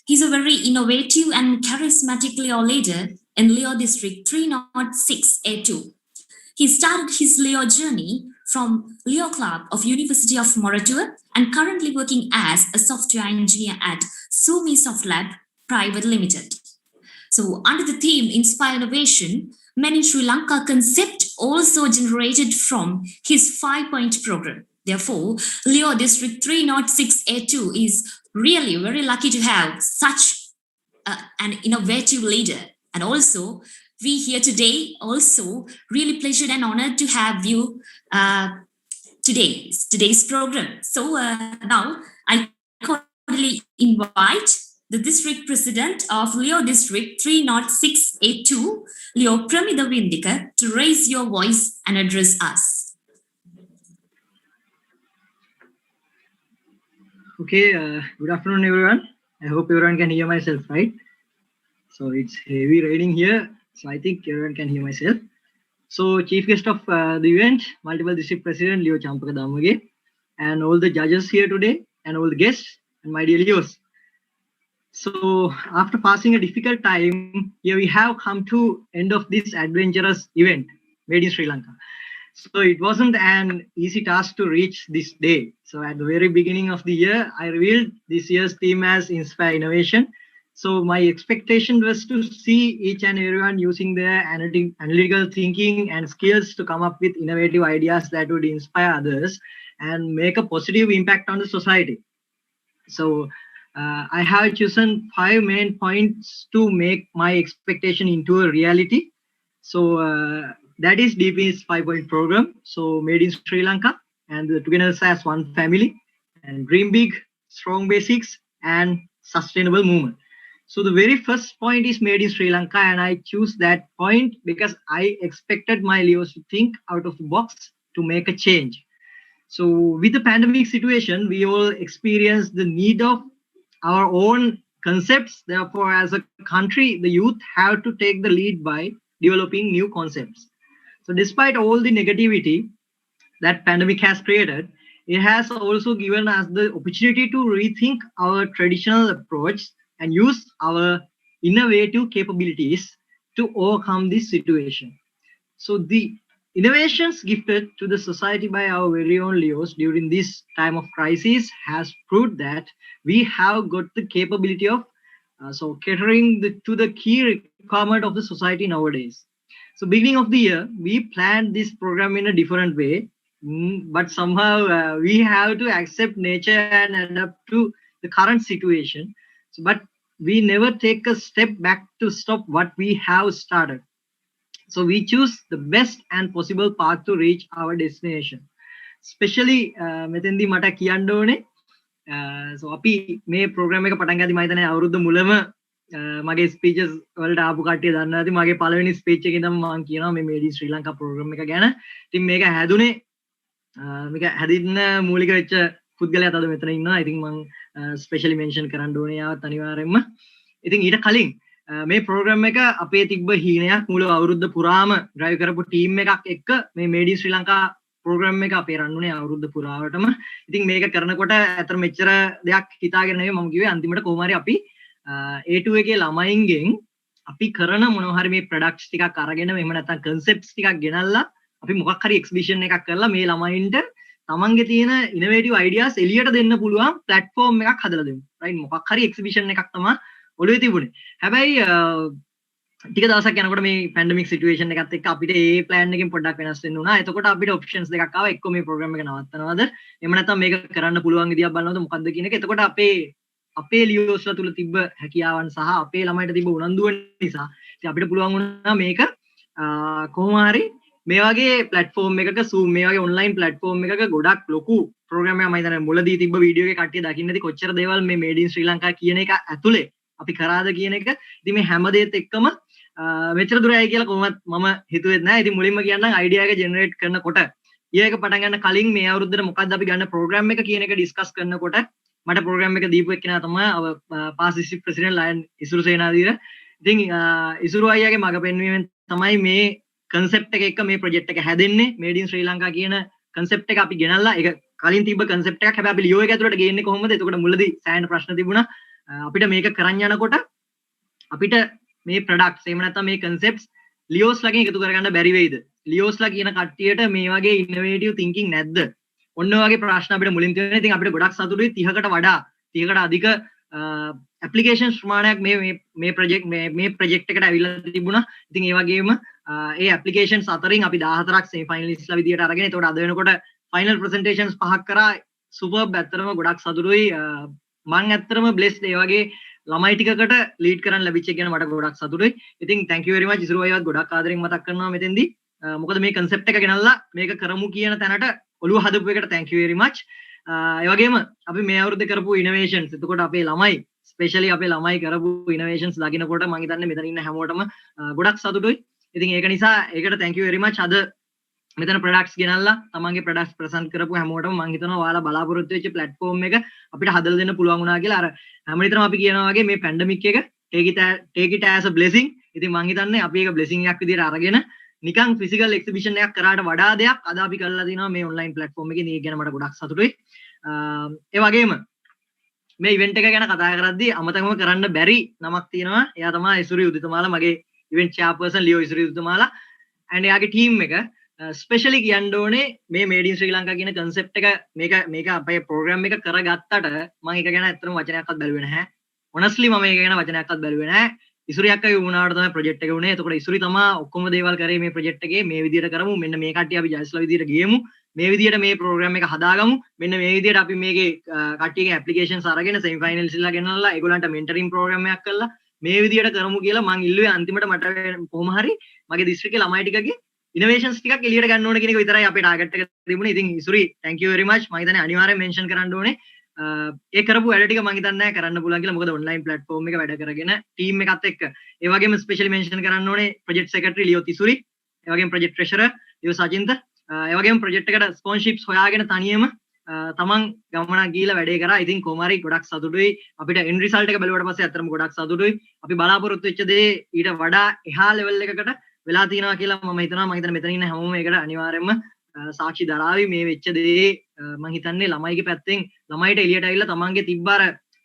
he's a very innovative and charismatic Leo leader in Leo District 306A2. He started his Leo journey from Leo Club of University of Moratuwa and currently working as a software engineer at Sumi Soft Lab Private Limited. So, under the theme Inspire Innovation, Men in Sri Lanka concept also generated from his 5-point program. Therefore, Leo District 306A2 is really very lucky to have such an innovative leader. And also, we here today also really pleasured and honored to have you today's program. So now I cordially invite the District President of Leo District 306A2, Leo Pramida Vindika, to raise your voice and address us. Okay, good afternoon everyone. I hope everyone can hear myself, right? So it's heavy raining here, so I think everyone can hear myself. So chief guest of the event, multiple district president Leo 𝐶𝐚𝐴, and all the judges here today, and all the guests, and my dear Leos. So after passing a difficult time, here we have come to end of this adventurous event made in Sri Lanka. So it wasn't an easy task to reach this day. So at the very beginning of the year, I revealed this year's theme as Inspire Innovation. So my expectation was to see each and everyone using their analytical thinking and skills to come up with innovative ideas that would inspire others and make a positive impact on the society. So I have chosen 5 main points to make my expectation into a reality. So that is DP's 5-point program. So made in Sri Lanka and the Togetherness as One Family and Dream Big, Strong Basics and Sustainable Movement. So the very first point is made in Sri Lanka, and I choose that point because I expected my Leos to think out of the box to make a change. So with the pandemic situation, we all experience the need of our own concepts. Therefore, as a country, the youth have to take the lead by developing new concepts. So despite all the negativity that pandemic has created, it has also given us the opportunity to rethink our traditional approach and use our innovative capabilities to overcome this situation. So the innovations gifted to the society by our very own Leos during this time of crisis has proved that we have got the capability of catering to the key requirement of the society nowadays. So beginning of the year, we planned this program in a different way, but somehow we have to accept nature and adapt to the current situation. So, but we never take a step back to stop what we have started. So we choose the best and possible path to reach our destination. Especially මෙතෙන්දී මට කියන්න ඕනේ so අපි මේ programme එක පටන් ගත්තී මම හිතන්නේ අවුරුද්ද මුලම මගේ ස්පීචස් වලට ආපු කට්ටිය දන්නවා ඇති මගේ පළවෙනි ස්පීච් එකේ ඉඳන් මම කියනවා මේ මේඩි ශ්‍රී ලංකා ප්‍රෝග්‍රෑම් එක ගැන. ඉතින් මේක හැදුනේ මේක හැදින්න මූලික වෙච්ච පුද්ගලයාත් අද මෙතන ඉන්නවා. ඉතින් මම ස්පෙෂලි මෙන්ෂන් කරන්න ඕනේ යාවත් අනිවාර්යෙන්ම. ඉතින් ඊට කලින් මේ ප්‍රෝග්‍රෑම් එක අපේ තිබ්බ හීනයක් මුල අවුරුද්ද පුරාම ඩ්‍රයිව් කරපු ටීම් එකක් එක්ක මේ මේඩි ශ්‍රී ලංකා ප්‍රෝග්‍රෑම් එක අපේ රන් වුණේ අවුරුද්ද පුරාවටම. ඉතින් මේක කරනකොට අතර මෙච්චර දෙයක් හිතාගෙන නෙවෙයි මම කිව්වේ අන්තිමට කොහොම හරි අපි A2 එකේ ළමයින්ගෙන් අපි කරන මොනවා හරි මේ ප්‍රොඩක්ට්ස් ටිකක් අරගෙන එහෙම නැත්නම් කන්සෙප්ට්ස් ටිකක් ගෙනල්ලා අපි මොකක් හරි එක්සිබිෂන් එකක් කරලා මේ ළමයින්ට තමන්ගේ තියෙන ඉනෝවේටිව් අයිඩියාස් එළියට දෙන්න පුළුවන් ප්ලැට්ෆෝම් එකක් හදලා දෙමු. රයිට් මොකක් හරි එක්සිබිෂන් එකක් තමයි ඔළුවේ තිබුණේ. හැබැයි ටික දවසක් යනකොට මේ පැන්ඩමික් සිටුේෂන් එකත් එක්ක අපිට ඒ ප්ලෑන් එකෙන් පොඩ්ඩක් වෙනස් වෙන්න උනා. එතකොට අපිට ඔප්ෂන්ස් දෙකක් ආවා. එක්ක මේ ප්‍රෝග්‍රෑම් එක නවත්තනවාද? එහෙම නැත්නම් මේක කරන්න පුළුවන් විදියක් බලනවද මොකද්ද කියන එක. එතකොට අපේ ලියෝස්ලා තුල තිබ්බ හැකියාවන් සහ අපේ ළමයිට තිබ්බ උනන්දුව නිසා ඉතින් අපිට පුළුවන් වුණා මේක කොහොම හරි මේ වගේ ප්ලැට්ෆෝම් එකක Zoom මේ වගේ ඔන්ලයින් ප්ලැට්ෆෝම් එකක ගොඩක් ලොකු ප්‍රෝග්‍රෑම් එකක් මම හිතන්නේ මුලදී තිබ්බ වීඩියෝ එකේ කට්ටිය දකින්න ඇති කොච්චර දේවල් මේ මේඩ් ඉන් ශ්‍රී ලංකා කියන එක ඇතුලේ අපි කරාද කියන එක. ඉතින් මේ හැම දෙයත් එක්කම මෙච්චර දුර යයි කියලා කොහොමත් මම හිතුවෙත් නෑ. ඉතින් මුලින්ම කියන්නම් අයිඩියා එක ජෙනරේට් කරනකොට ඊය එක පටන් ගන්න කලින් මේ අවුරුද්දට මොකක්ද අපි ගන්න ප්‍රෝග්‍රෑම් එක කියන එක ඩිස්කස් කරනකොට මට ප්‍රෝග්‍රෑම් එක දීපු එක්කෙනා තමයි පාස් ඩිස්ට්‍රික්ට් ප්‍රෙසිඩන්ට් ලයන් ඉසුරු සේනාධීර. ඉතින් ඉසුරු අයියාගේ මඟ පෙන්වීමෙන් තමයි මේ කන්සෙප්ට් එක එක්ක මේ ප්‍රොජෙක්ට් එක හැදෙන්නේ. මේඩ් ඉන් ශ්‍රී ලංකා කියන කන්සෙප්ට් එක අපි ගෙනල්ලා ඒක කලින් තිබ්බ කන්සෙප්ට් එකක්. හැබැයි අපි ලියෝ එක ඇතුළට ගේන්නේ කොහොමද? එතකොට මුලදී සෑහෙන ප්‍රශ්න තිබුණා. අපිට මේක කරන් යනකොට අපිට මේ ප්‍රොඩක්ට්ස් එහෙම නැත්නම් මේ කන්සෙප්ට්ස් ලියෝස් ලගෙන් එකතු කරගන්න බැරි වෙයිද? ලියෝස්ලා කියන කට්ටියට මේ වගේ ඉනෝවේටිව් තින්කින් නැද්ද? ඔන්න වගේ ප්‍රශ්න අපිට මුලින් තියෙනවා. ඉතින් අපිට ගොඩක් සතුටුයි 30කට වඩා 30කට අධික ඇප්ලිකේෂන්ස් ප්‍රමාණයක් මේ ප්‍රොජෙක්ට් එකට ඇවිල්ලා තිබුණා. ඉතින් ඒ වගේම ඒ ඇප්ලිකේෂන්ස් අතරින් අපි 14ක් සෙමි ෆයිනලිස්ට්ලා විදියට අරගෙන ඒකට අද වෙනකොට ෆයිනල් ප්‍රසන්ටේෂන්ස් 5ක් කරා. සුපර්බ්. ඇත්තටම ගොඩක් සතුටුයි. මම ඇත්තටම බ්ලෙස්ඩ් ඒ වගේ ළමයි ටිකකට ලීඩ් කරන්න ලැබිච්ච එක ගැන මට ගොඩක් සතුටුයි. ඉතින් thank you very much ඉසුරු අයවත් ගොඩක් ආදරෙන් මතක් කරනවා මෙතෙන්දී. මොකද මේ කන්සෙප්ට් එක ගෙනල්ලා මේක කරමු කියන තැනට ඔළුව හදපු එකට thank you very much. ඒ වගේම අපි මේ අවුරුද්දේ කරපු ඉනෝවේෂන්ස් එතකොට අපේ ළමයි ස්පෙෂලි අපේ ළමයි කරපු ඉනෝවේෂන්ස් දකින්නකොට මම හිතන්නේ මෙතන ඉන්න හැමෝටම ගොඩක් සතුටුයි. ඉතින් ඒක නිසා ඒකට thank you very much. අද මෙතන ප්‍රොඩක්ට්ස් ගෙනල්ලා තමන්ගේ ප්‍රොඩක්ට්ස් ප්‍රසන්ට් කරපු හැමෝටම මම හිතනවා ඔයාලා බලාපොරොත්තු වෙච්ච ප්ලැට්ෆෝම් එක අපිට හදලා දෙන්න පුළුවන් වුණා කියලා. අර හැමවිටම අපි කියනවා වගේ මේ පැන්ඩමික් එක take it as a blessing. ඉතින් මම හිතන්නේ අපි ඒක blessing එකක් විදියට අරගෙන නිකන් ෆිසිකල් එක්සිබිෂන් එකක් කරාට වඩා දෙයක් අද අපි කරලා තිනවා මේ ඔන්ලයින් ප්ලැට්ෆෝම් එකේ. ඒක ගැන මට ගොඩක් සතුටුයි. ඒ වගේම මේ ඉවෙන්ට් එක ගැන කතා කරද්දී අමතකම කරන්න බැරි නමක් තියෙනවා. එයා තමයි ඉසුරි උදිතමාලා, මගේ ඉවෙන්ට් චෙයාර්පර්සන් ලියෝ ඉසුරි උදිතමාලා and එයාගේ ටීම් එක ස්පෙෂලි කියන්න ඕනේ මේ මේඩ් ඉන් ශ්‍රී ලංකා කියන concept එක මේක අපේ program එක කරගත්තට මම ඒක ගැන ඇත්තටම වචනයක්වත් බැලුවේ නැහැ. honestly මම ඒක ගැන වචනයක්වත් බැලුවේ නැහැ. ඉසුරි අක්කගේ වුණාට තමයි ප්‍රොජෙක්ට් එක වුණේ. එතකොට ඉසුරි තමයි ඔක්කොම දේවල් කරේ මේ ප්‍රොජෙක්ට් එකේ. මේ විදියට කරමු, මෙන්න මේ කට්ටිය අපි ජයස්ලා විදියට ගියමු, මේ විදියට මේ ප්‍රෝග්‍රෑම් එක හදාගමු, මෙන්න මේ විදියට අපි මේකේ කට්ටියගේ ඇප්ලිකේෂන්ස් අරගෙන සෙමි ෆයිනල්ස් ඉල්ලා ගෙනල්ලා ඒගොල්ලන්ට මෙන්ටරින් ප්‍රෝග්‍රෑම් එකක් කරලා මේ විදියට කරමු කියලා මං ඉල්ලුවේ. අන්තිමට මට කොහොම හරි මගේ දිස්ත්‍රික්කේ ළමයි ටිකගේ ඉනෝවේෂන්ස් ටිකක් එළියට ගන්න ඕන කියන එක විතරයි අපේ ටාගට් එක තිබුණේ. ඉතින් ඉසුරි thank you very much. මම හිතන්නේ අනිවාර්යෙන් මෙන්ෂන් කරන්න ඕනේ. ඒ කරපු වැඩ ටික මම හිතන්නේ නැහැ කරන්න පුළුවන් කියලා. මොකද ඔන්ලයින් ප්ලැට්ෆෝම් එක වැඩ කරගෙන ටීම් එකත් එක්ක. ඒ වගේම ස්පෙෂලි මෙන්ෂන් කරන්න ඕනේ ප්‍රොජෙක්ට් සෙක්‍රටරි ලියෝ තිසුරි, ඒ වගේම ප්‍රොජෙක්ට් ට්‍රෙෂරර් ලියෝ සජින්ත, ඒ වගේම ප්‍රොජෙක්ට් එකට ස්පොන්සර්ෂිප්ස් හොයාගෙන තනියම තමන් ගමනක් ගිහිල්ලා වැඩේ කරා. ඉතින් කොහොම හරි ගොඩක් සතුටුයි. අපිට එන්ඩ් රිසල්ට් එක බැලුවට පස්සේ අත්‍තරම ගොඩක් සතුටුයි. අපි බලාපොරොත්තු වෙච්ච දේ ඊට වඩා එහා ලෙවල් එකකට වෙලා තියෙනවා කියලා මම හිතනවා. මම හිතන්නේ මෙතන ඉන්න හැමෝම ඒකට අනිවාර්යයෙන්ම සාක්ෂි දරාවි. මේ වෙච්ච දේ මම හිතන්නේ ළමයිගේ පැත්තෙන් ළමයිට එළියට ඇවිල්ලා තමන්ගේ තිබ්බ අර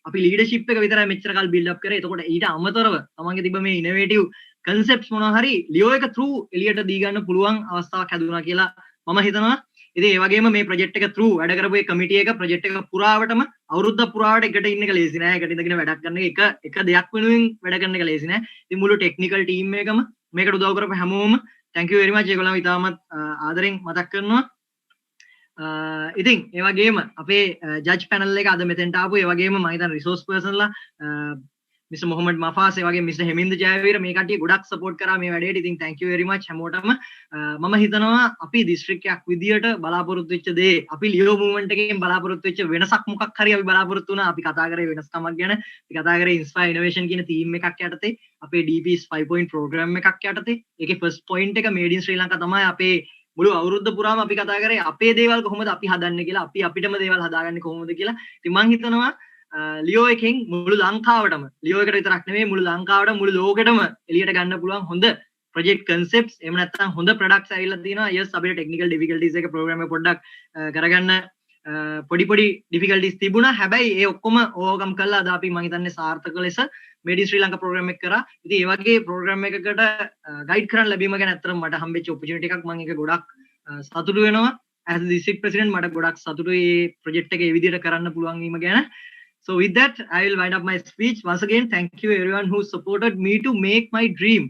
අපි ලීඩර්ෂිප් එක විතරයි මෙච්චර කල් බිල්ඩ් අප් කරේ. එතකොට ඊට අමතරව තමන්ගේ තිබ්බ මේ ඉනෝවේටිව් කන්සෙප්ට්ස් මොනවා හරි ලියෝ එක through එළියට දී ගන්න පුළුවන් අවස්ථාවක් හැදුණා කියලා මම හිතනවා. ඉතින් ඒ වගේම මේ ප්‍රොජෙක්ට් එක through වැඩ කරපු ඒ කමිටි එක ප්‍රොජෙක්ට් එක පුරාවටම අවුරුද්දක් පුරාවට එකට ඉන්න එක ලේසි නෑ. එකට ඉඳගෙන වැඩක් කරන එක දෙයක් වෙනුවෙන් වැඩ කරන එක ලේසි නෑ. ඉතින් මුළු ටෙක්නිකල් ටීම් එකම මේකට උදව් කරපු හැමෝම thank you very much. ඒගොල්ලෝ ඉතාමත් ආදරෙන් මතක් කරනවා. ඉතින් ඒ වගේම අපේ ජජ් පැනල් එක අද මෙතෙන්ට ආපු ඒ වගේම මම හිතන රිසෝස් පර්සන්ලා මිස්ටර් මොහමඩ් මෆාස් ඒ වගේ මිස්ටර් හෙමින්ද ජයවීර මේ කට්ටිය ගොඩක් සපෝට් කරා මේ වැඩේට. ඉතින් thank you very much හැමෝටම. මම හිතනවා අපි දිස්ත්‍රික්කයක් විදියට බලාපොරොත්තු වෙච්ච දේ අපි ලියෝ මූවමන්ට් එකෙන් බලාපොරොත්තු වෙච්ච වෙනසක් මොකක් හරි අපි බලාපොරොත්තු වුණා. අපි කතා කරේ වෙනස්කමක් ගැන. අපි කතා කරේ ඉන්ස්පයර් ඉනෝවේෂන් කියන තීම් එකක් යටතේ අපේ DP's 5 point program එකක් යටතේ. ඒකේ first point එක made in Sri Lanka තමයි. අපේ මුළු අවුරුද්ද පුරාම අපි කතා කරේ අපේ දේවල් කොහොමද අපි හදන්නේ කියලා, අපි අපිටම දේවල් හදාගන්නේ කොහොමද කියලා. ඉතින් මම හිතනවා ලියෝ එකෙන් මුළු ලංකාවටම, ලියෝ එකට විතරක් නෙමෙයි මුළු ලංකාවටම මුළු ලෝකෙටම එළියට ගන්න පුළුවන් හොඳ ප්‍රොජෙක්ට් කන්සෙප්ට්ස් එහෙම නැත්නම් හොඳ ප්‍රොඩක්ට්ස් ඇවිල්ලා තියෙනවා. yes අපිට ටෙක්නිකල් ඩිෆිකල්ටිස් එක ප්‍රෝග්‍රෑම් එක පොඩ්ඩක් කරගන්න පොඩි ඩිෆිකල්ටිස් තිබුණා. හැබැයි ඒ ඔක්කොම ඕවර්කම් කළා අද අපි මම හිතන්නේ සාර්ථක ලෙස මේඩ් ඉන් ශ්‍රී ලංකා ප්‍රෝග්‍රෑම් එක කරා. ඉතින් ඒ වගේ ප්‍රෝග්‍රෑම් එකකට ගයිඩ් කරන්න ලැබීම ගැන අත්‍තරම මට හම්බෙච්ච ඔපචුනිටි එකක්. මම ඒක ගොඩක් සතුටු වෙනවා. as the district president මට ගොඩක් සතුටුයි මේ ප්‍රොජෙක්ට් එක ඒ විදිහට කරන්න පුළුවන් වීම ගැන. So with that, I will wind up my speech. Once again, thank you everyone who supported me to make my dream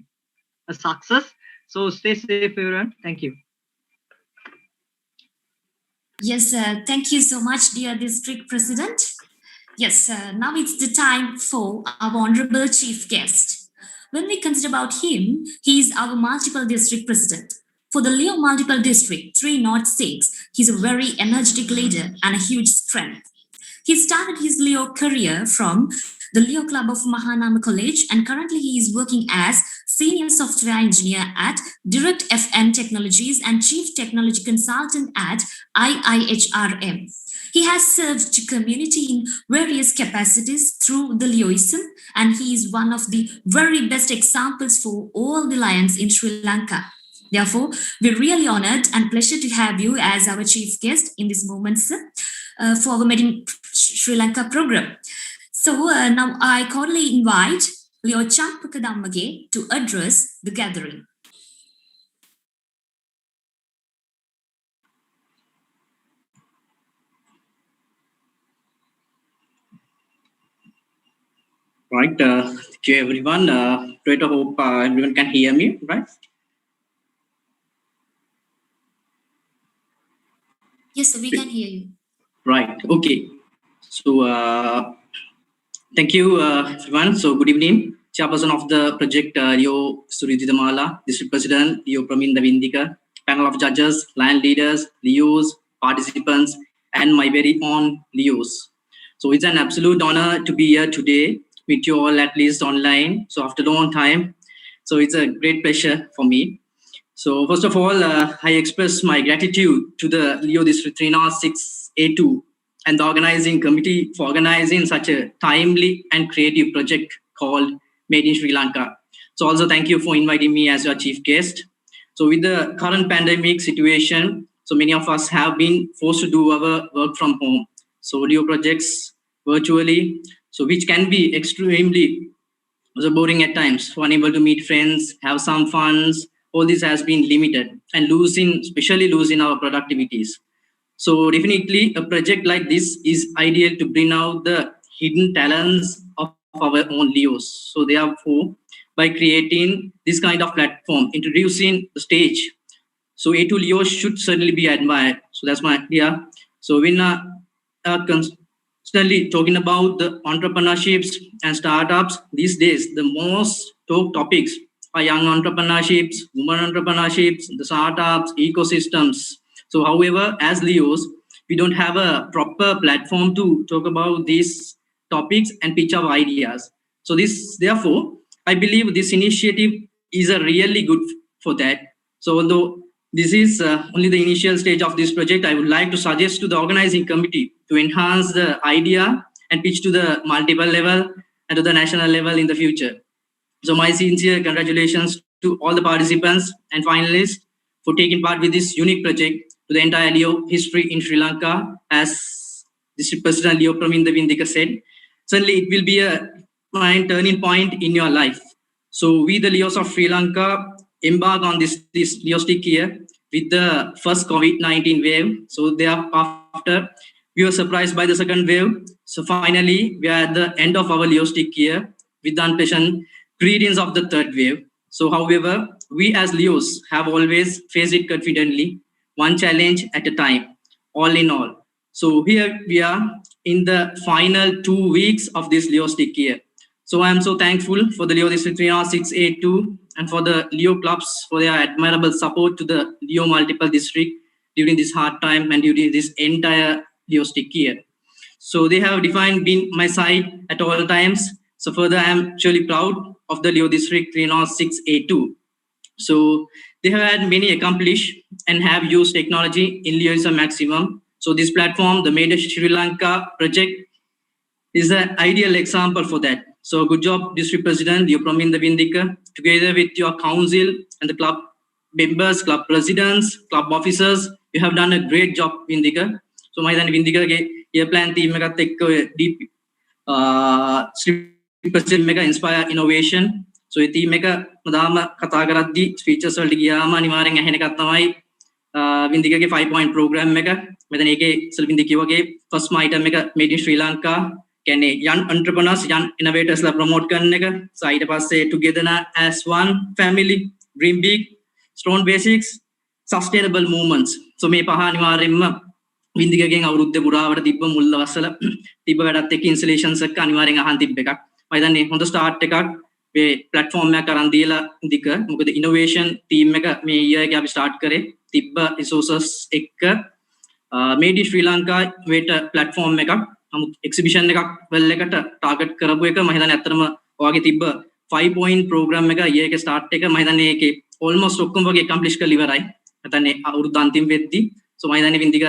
a success. So stay safe everyone. Thank you. Yes, thank you so much, dear District President. Yes, now it's the time for our honorable chief guest. When we consider about him, he is our multiple district president. For the Leo Multiple District 306, he's a very energetic leader and a huge strength. He started his Leo career from the Leo Club of Mahanama College, and currently he is working as Senior Software Engineer at Direct FM Technologies and Chief Technology Consultant at IIHRM. He has served the community in various capacities through the Leoism, and he is one of the very best examples for all the lions in Sri Lanka. Therefore, we're really honored and pleasure to have you as our chief guest in this moment, sir, for our Made in Sri Lanka program. So now I cordially invite 𝐿𝐷𝐷𝐷𝐷 𝐿𝐷𝐷𝐷𝐷 to address the gathering. Right, thank you everyone. Great, I hope everyone can hear me, right? Yes, sir, we can hear you. Right, okay. So, thank you everyone. So, good evening. Chairperson of the project, Leo Isuri Udithimala, District President, Leo Praminda Vindika, panel of judges, line leaders, Leos, participants, and my very own Leos. So, it's an absolute honor to be here today, meet you all at least online. So, after a long time. So, it's a great pleasure for me. So, first of all, I express my gratitude to the Leo District 306A2 and the organizing committee for organizing such a timely and creative project called Made in Sri Lanka. So also thank you for inviting me as your chief guest. So with the current pandemic situation, so many of us have been forced to do our work from home. So Leo projects virtually, so which can be extremely boring at times, so unable to meet friends, have some funds. All this has been limited and especially losing our productivities. So definitely a project like this is ideal to bring out the hidden talents of our own Leos. So therefore, by creating this kind of platform, introducing the stage, so A2 Leos should certainly be admired. So that's my idea. So when constantly talking about the entrepreneurships and startups these days, the most talk topics are young entrepreneurships, women entrepreneurships, the startups, ecosystems. So however, as Leos, we don't have a proper platform to talk about these topics and pitch our ideas. So therefore, I believe this initiative is a really good for that. So although this is only the initial stage of this project, I would like to suggest to the organizing committee to enhance the idea and pitch to the multiple level and to the national level in the future. So my sincere congratulations to all the participants and finalists for taking part with this unique project, to the entire Leo history in Sri Lanka. As District President Leo Pramin Davindika said, certainly it will be a turning point in your life. So we, the Leos of Sri Lanka, embark on this Leostic year with the first COVID-19 wave. So thereafter, we were surprised by the second wave. So finally, we are at the end of our Leostic year with the unpleasant greetings of the third wave. So however, we as Leos have always faced it confidently, one challenge at a time, all in all. So here we are in the final 2 weeks of this Leostic year. So I am so thankful for the Leo District 30682 and for the Leo clubs for their admirable support to the Leo multiple district during this hard time and during this entire Leostic year. So they have been my side at all times. So further, I am actually proud of the Leo District 30682. So they have had many accomplished and have used technology in Leoism maximum. So this platform, the Made in Sri Lanka project, is an ideal example for that. So good job, District President Leo Pramin Davindika, together with your council and the club members, club presidents, club officers. You have done a great job, Vindika. So my then Vindika year plan team deep President Mega Inspire Innovation. So A team එක මදාම කතා කරද්දී features වලට ගියාම අනිවාර්යෙන් ඇහෙන එකක් තමයි වින්දිකගේ 5-point program එක. මෙතන ඒකේ සල්වින්දි කිව්වාගේ first item එක made in Sri Lanka කියන්නේ young entrepreneurs, young innovators ලා promote කරන එක. So ඊට පස්සේ together as one family, dream big, strong basics, sustainable movements. So මේ පහ අනිවාර්යෙන්ම වින්දිකගෙන් අවුරුද්ද පුරාවට තිබ්බ මුල් දවස්වල තිබ්බ වැඩත් එක්ක installations එක අනිවාර්යෙන් අහන් තිබ්බ එකක්. මම හිතන්නේ හොඳ start එකක් මේ platform එකක් අරන් දීලා දික. මොකද innovation team එක මේ year එකේ අපි start කරේ තිබ්බ resources එක්ක made in Sri Lanka වේට platform එකක් නමුත් exhibition එකක් well එකට target කරපු එක මම හිතන්නේ ඇත්තටම ඔයගේ තිබ්බ 5-point program එක year එකේ start එක මම හිතන්නේ ඒකේ almost ඔක්කොම වගේ accomplish කරලා ඉවරයි. නැත්නම් අවුරුදු අන්තිම වෙද්දි so මම හිතන්නේ වින්දික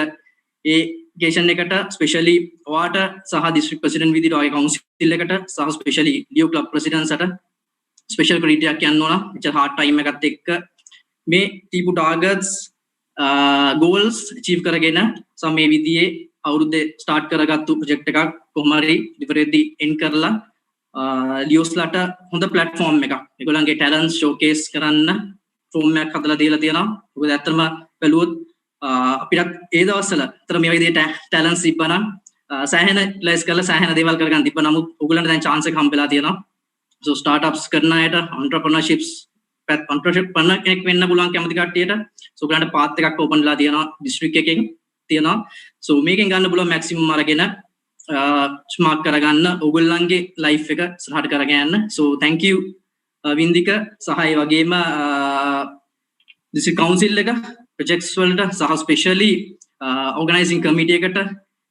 ඒ ගේෂන් එකට ස්පෙෂලි ඔයාට සහ district president විදිහට ඔයගේ council එකට සහ ස්පෙෂලි Leo club presidents අට ස්පෙෂල් ක්‍රෙඩිට් එකක් යන්න ඕන. එච්චර hard time එකත් එක්ක මේ ටීපු targets goals achieve කරගෙන සම මේ විදිහේ අවුරුද්දේ start කරගත්තු project එකක් කොහොම හරි ඉවරෙද්දී end කරලා Leos ලට හොඳ platform එකක් ඒගොල්ලන්ගේ talents showcase කරන්න form එකක් හදලා දීලා තියෙනවා. මොකද ඇත්තටම බැලුවොත් අපිට ඒ දවස්වල අතර මේ වගේ talents තිබ්බනම් සෑහෙන utilize කරලා සෑහෙන දේවල් කරගන්න තිබ්බ. නමුත් ඔයගොල්ලන්ට දැන් chance එක හම්බෙලා තියෙනවා. So startups කරන අයට entrepreneurships entrepreneur කෙනෙක් වෙන්න පුළුවන් කැමති කට්ටියට so ඔයගලන්ට path එකක් open ලා තියෙනවා district එකකින් තියෙනවා. So මේකෙන් ගන්න පුළුවන් maximum අරගෙන smart කරගන්න ඔයගොල්ලන්ගේ life එක ඉස්සරහට කරගෙන යන්න. So thank you වින්දික සහ ඒ වගේම district council එක projects වලට සහ specially organizing committee එකට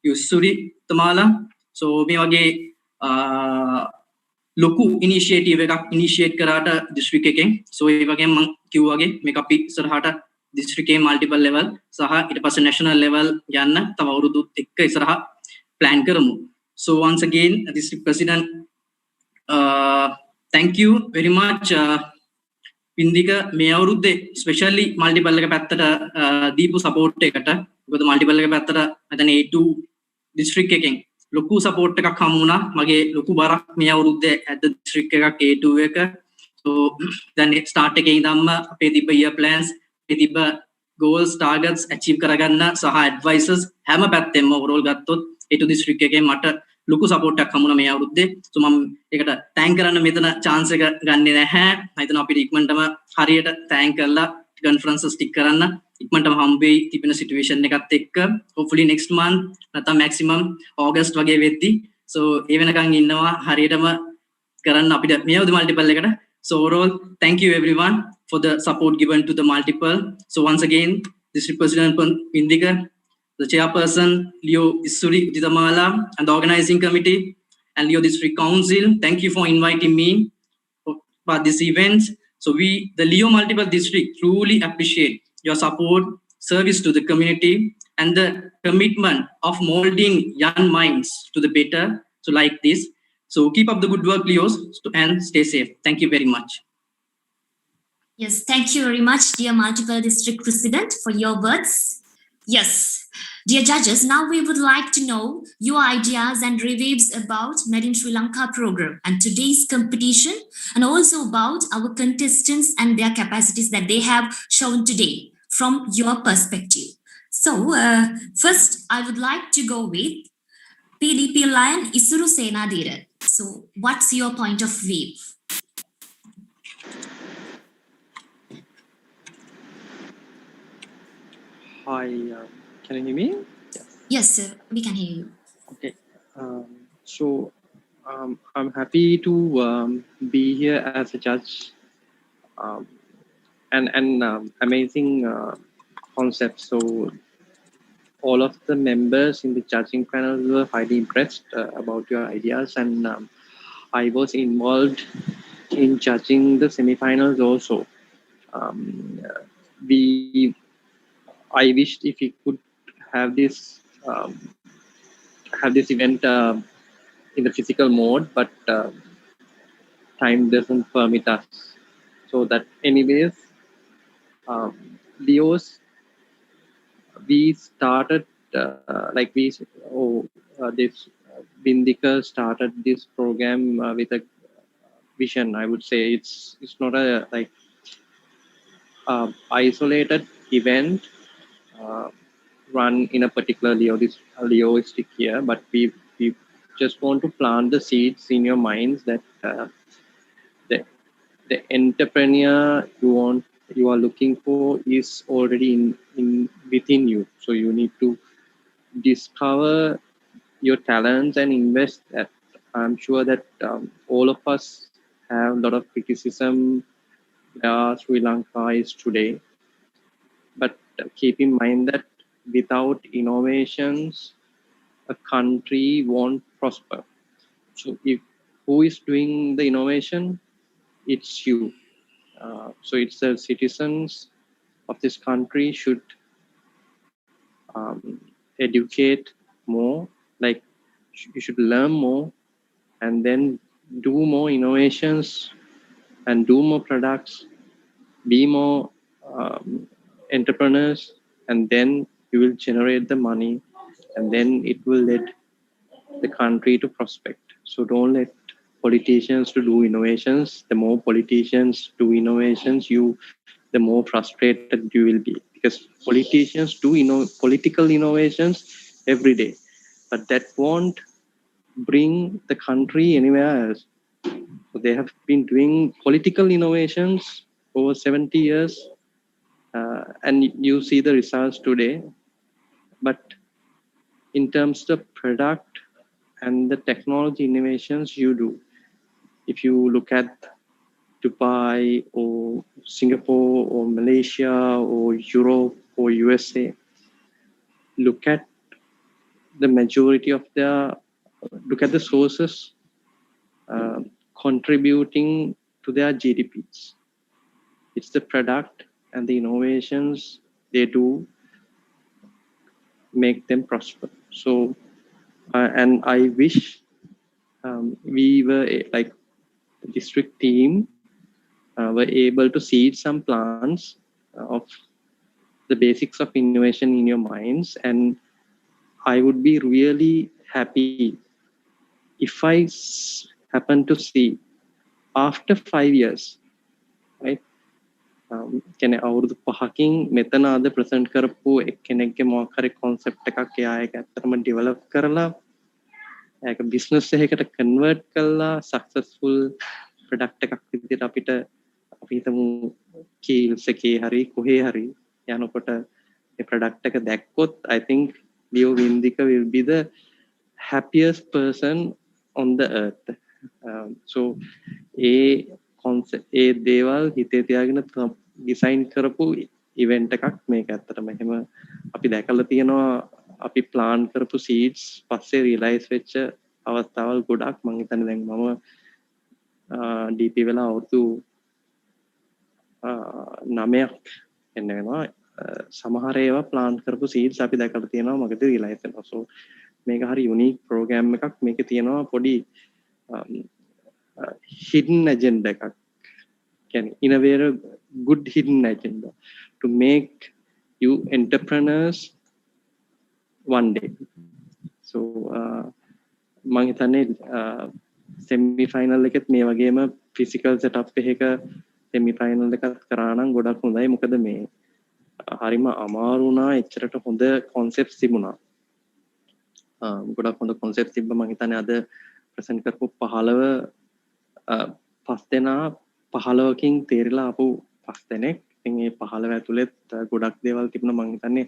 යුසුරි තමාලා so මේ වගේ ලොකු ඉනිෂියේටිව් එකක් ඉනිෂියේට් කරාට district එකෙන් so ඒ වගේම මම කිව්වාගේ මේක අපි ඉස්සරහට district එකේ multiple level සහ ඊට පස්සේ national level යන්න තව අවුරුදු එක්ක ඉස්සරහ plan කරමු. So once again district president thank you very much වින්දික මේ අවුරුද්දේ especially multiple එක පැත්තට දීපු support එකට. මොකද multiple එක පැත්තට මම A2 district එකෙන් ලොකු සපෝට් එකක් හමු වුණා. මගේ ලොකු බරක් මේ අවුරුද්දේ ඇද්ද දිස්ත්‍රික්ක එකක් A2 එක. So දැන් start එකේ ඉඳන්ම අපේ තිබ්බ year plans, අපේ තිබ්බ goals, targets achieve කරගන්න සහ advices හැම පැත්තෙම overall ගත්තොත් A2 දිස්ත්‍රික්ක එකේ මට ලොකු සපෝට් එකක් හමුණා මේ අවුරුද්දේ. So මම ඒකට thank කරන්න මෙතන chance එක ගන්නෙ නැහැ. මම හිතනවා අපිට ඉක්මනටම හරියට thank කරලා conferences stick කරන්න ඉක්මනටම හම්බෙයි තිබෙන situation එකත් එක්ක. Hopefully next month නැත්නම් maximum August වගේ වෙද්දි. So ඒ වෙනකන් ඉන්නවා හරියටම කරන්න අපිට මේ අවුරුදු multiple එකට. So overall, thank you everyone for the support given to the multiple. So once again, District President Vindika, the Chairperson 𝐿𝐸𝐚 and the Organizing Committee and 𝐿EO District Council, thank you for inviting me for this event. So we, the 𝐿EO Multiple District, truly appreciate your support, service to the community, and the commitment of molding young minds to the better. So like this. So keep up the good work, Leos, and stay safe. Thank you very much. Yes, thank you very much, dear Multiple District President, for your words. Yes, dear judges, now we would like to know your ideas and reviews about Made in Sri Lanka program and today's competition, and also about our contestants and their capacities that they have shown today from your perspective. So first, I would like to go with PDP Lion Isuru Senadira. So what's your point of view? Hi, can you hear me? Yes, sir, we can hear you. Okay. So I'm happy to be here as a judge. And amazing concept. So all of the members in the judging panel were highly impressed about your ideas, and I was involved in judging the semi-finals also. I wished if we could have this event in the physical mode, but time doesn't permit us. So that anyways, Leos, we started this Vindika started this program with a vision. I would say it's not a isolated event run in a particular Leo stick here, but we just want to plant the seeds in your minds that the entrepreneur you are looking for is already within you. So you need to discover your talents and invest that. I'm sure that all of us have a lot of criticism where Sri Lanka is today, but keep in mind that without innovations, a country won't prosper. So who is doing the innovation? It's you. So it's the citizens of this country should educate more, like you should learn more and then do more innovations and do more products, be more entrepreneurs, and then you will generate the money, and then it will let the country to prospect. So don't let politicians to do innovations. The more politicians do innovations, the more frustrated you will be, because politicians do political innovations every day, but that won't bring the country anywhere else. So they have been doing political innovations over 70 years, and you see the results today. But in terms of product and the technology innovations you do, if you look at Dubai or Singapore or Malaysia or Europe or USA, look at the majority of look at the sources contributing to their GDPs. It's the product and the innovations they do make them prosper. So, and I wish we were like the district team were able to seed some plants of the basics of innovation in your minds, and I would be really happy if I happen to see after 5 years, right? Can අවුරුදු 5කින් මෙතන අද present කරපු එක්කෙනෙක්ගේ මොකක් හරි concept එකක් එයා ඒක ඇත්තටම develop කරලා ඒක business එකකට convert කරලා successful product එකක් විදිහට අපිට අපි හිතමු කීල්ස් එකේ හරි කොහේ හරි යනකොට මේ product එක දැක්කොත් I think 𝐕𝐢𝐚 will be the happiest person on the earth. So ඒ දේවල් හිතේ තියාගෙන ඩිසයින් කරපු ඉවෙන්ට් එකක් මේක ඇත්තටම එහෙම අපි දැකලා තියෙනවා අපි ප්ලාන් කරපු සීඩ්ස් පස්සේ රියලයිස් වෙච්ච අවස්ථාවල් ගොඩක් මම හිතන්නේ දැන් මම DP වෙලා අවුරුදු 9ක් එන්න වෙනවා සමහර ඒවා ප්ලාන් කරපු සීඩ්ස් අපි දැකලා තියෙනවා මගදී රියලයිස් වෙනවා. So මේක හරි යුනික් ප්‍රෝග්‍රෑම් එකක් මේකේ තියෙනවා පොඩි hidden agenda එකක්. කියන්නේ in a way a good hidden agenda to make you entrepreneurs one day. So මම හිතන්නේ semi final එකෙත් මේ වගේම physical setup එකක semi final එකක් කරා නම් ගොඩක් හොඳයි. මොකද මේ හරිම අමාරු වුණා එච්චරට හොඳ concepts තිබුණා. ගොඩක් හොඳ concepts තිබ්බ මම හිතන්නේ අද present කරපු 15 5 දෙනා 15කින් තේරිලා ආපු 5 දෙනෙක්. ඉතින් මේ 15 ඇතුළෙත් ගොඩක් දේවල් තිබුණා මම හිතන්නේ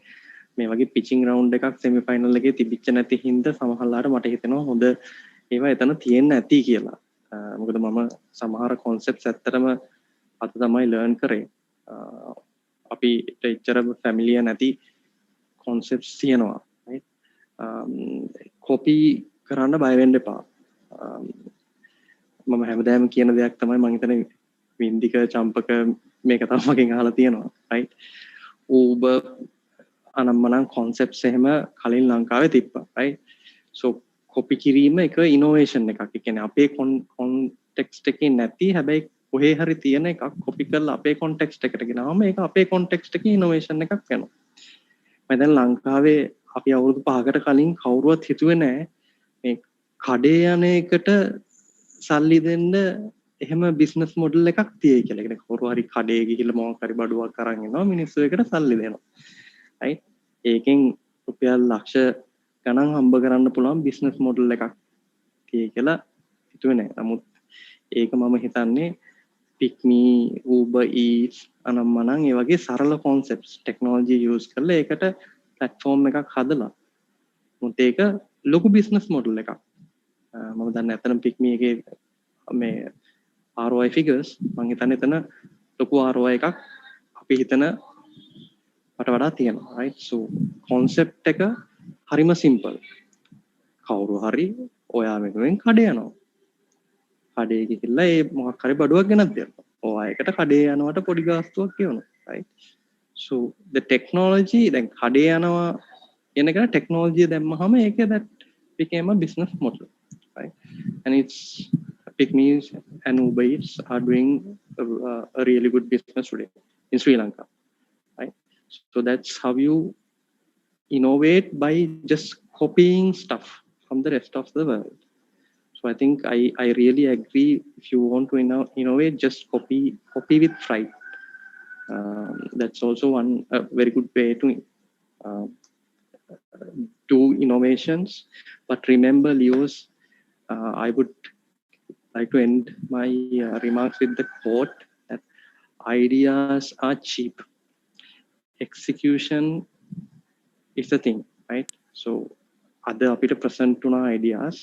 මේ වගේ පිචිං රවුන්ඩ් එකක් semi final එකේ තිබිච්ච නැති හින්දා සමහරලාට මට හිතෙනවා හොඳ ඒවා එතන තියෙන්න ඇති කියලා. මොකද මම සමහර concepts ඇත්තටම අද තමයි learn කරේ. අපි එච්චර familiar නැති concepts තියෙනවා. right? copy කරන්න බය වෙන්න එපා. මම හැමදාම කියන දෙයක් තමයි මම හිතන්නේ වින්දික චම්පක මේක තමයි මගෙන් අහලා තියෙනවා right Uber අනම්මනම් concepts එහෙම කලින් ලංකාවේ තිබ්බා right so copy කිරීම එක innovation එකක්. ඒ කියන්නේ අපේ context එකේ නැති හැබැයි කොහේ හරි තියෙන එකක් copy කරලා අපේ context එකට ගෙනාවම ඒක අපේ context එකේ innovation එකක් වෙනවා. මම දැන් ලංකාවේ අපි අවුරුදු 5කට කලින් කවුරුවත් හිතුවේ නැහැ මේ කඩේ යන එකට සල්ලි දෙන්න එහෙම බිස්නස් මොඩල් එකක් තියෙයි කියලා. කියන්නේ කවුරු හරි කඩේ ගිහිල්ලා මොකක් හරි බඩුවක් අරන් එනවා මිනිස්සු එකට සල්ලි දෙනවා. right? ඒකෙන් රුපියල් ලක්ෂ ගණන් හම්බ කරන්න පුළුවන් බිස්නස් මොඩල් එකක් තියෙයි කියලා හිතුවේ නෑ. නමුත් ඒක මම හිතන්නේ PickMe, Uber Eats අනම්මනම් ඒ වගේ සරල concepts technology use කරලා ඒකට platform එකක් හදලා මොකද ඒක ලොකු බිස්නස් මොඩල් එකක්. මම දන්නේ නැත්නම් PickMe එකේ මේ ROI figures මම හිතන්නේ එතන ලොකු ROI එකක් අපි හිතන වට වඩා තියෙනවා right so concept එක හරිම simple කවුරු හරි ඔයා වෙනුවෙන් කඩේ යනවා කඩේ ගිහිල්ලා ඒ මොකක් හරි බඩුවක් ගෙනත් දෙනවා ඔයා ඒකට කඩේ යනවට පොඩි ගාස්තුවක් කියනවා right so the technology දැන් කඩේ යනවා කියන එක technology දැම්මහම ඒක that became a business model right and it's PickMe and Uber Eats are doing a really good business today in Sri Lanka right so that's how you innovate by just copying stuff from the rest of the world so I think I really agree if you want to innovate just copy with pride that's also one very good way to do innovations but remember Leos I would like to end my remarks with the quote that ideas are cheap execution is the thing right so ada අපිට present වුණා ideas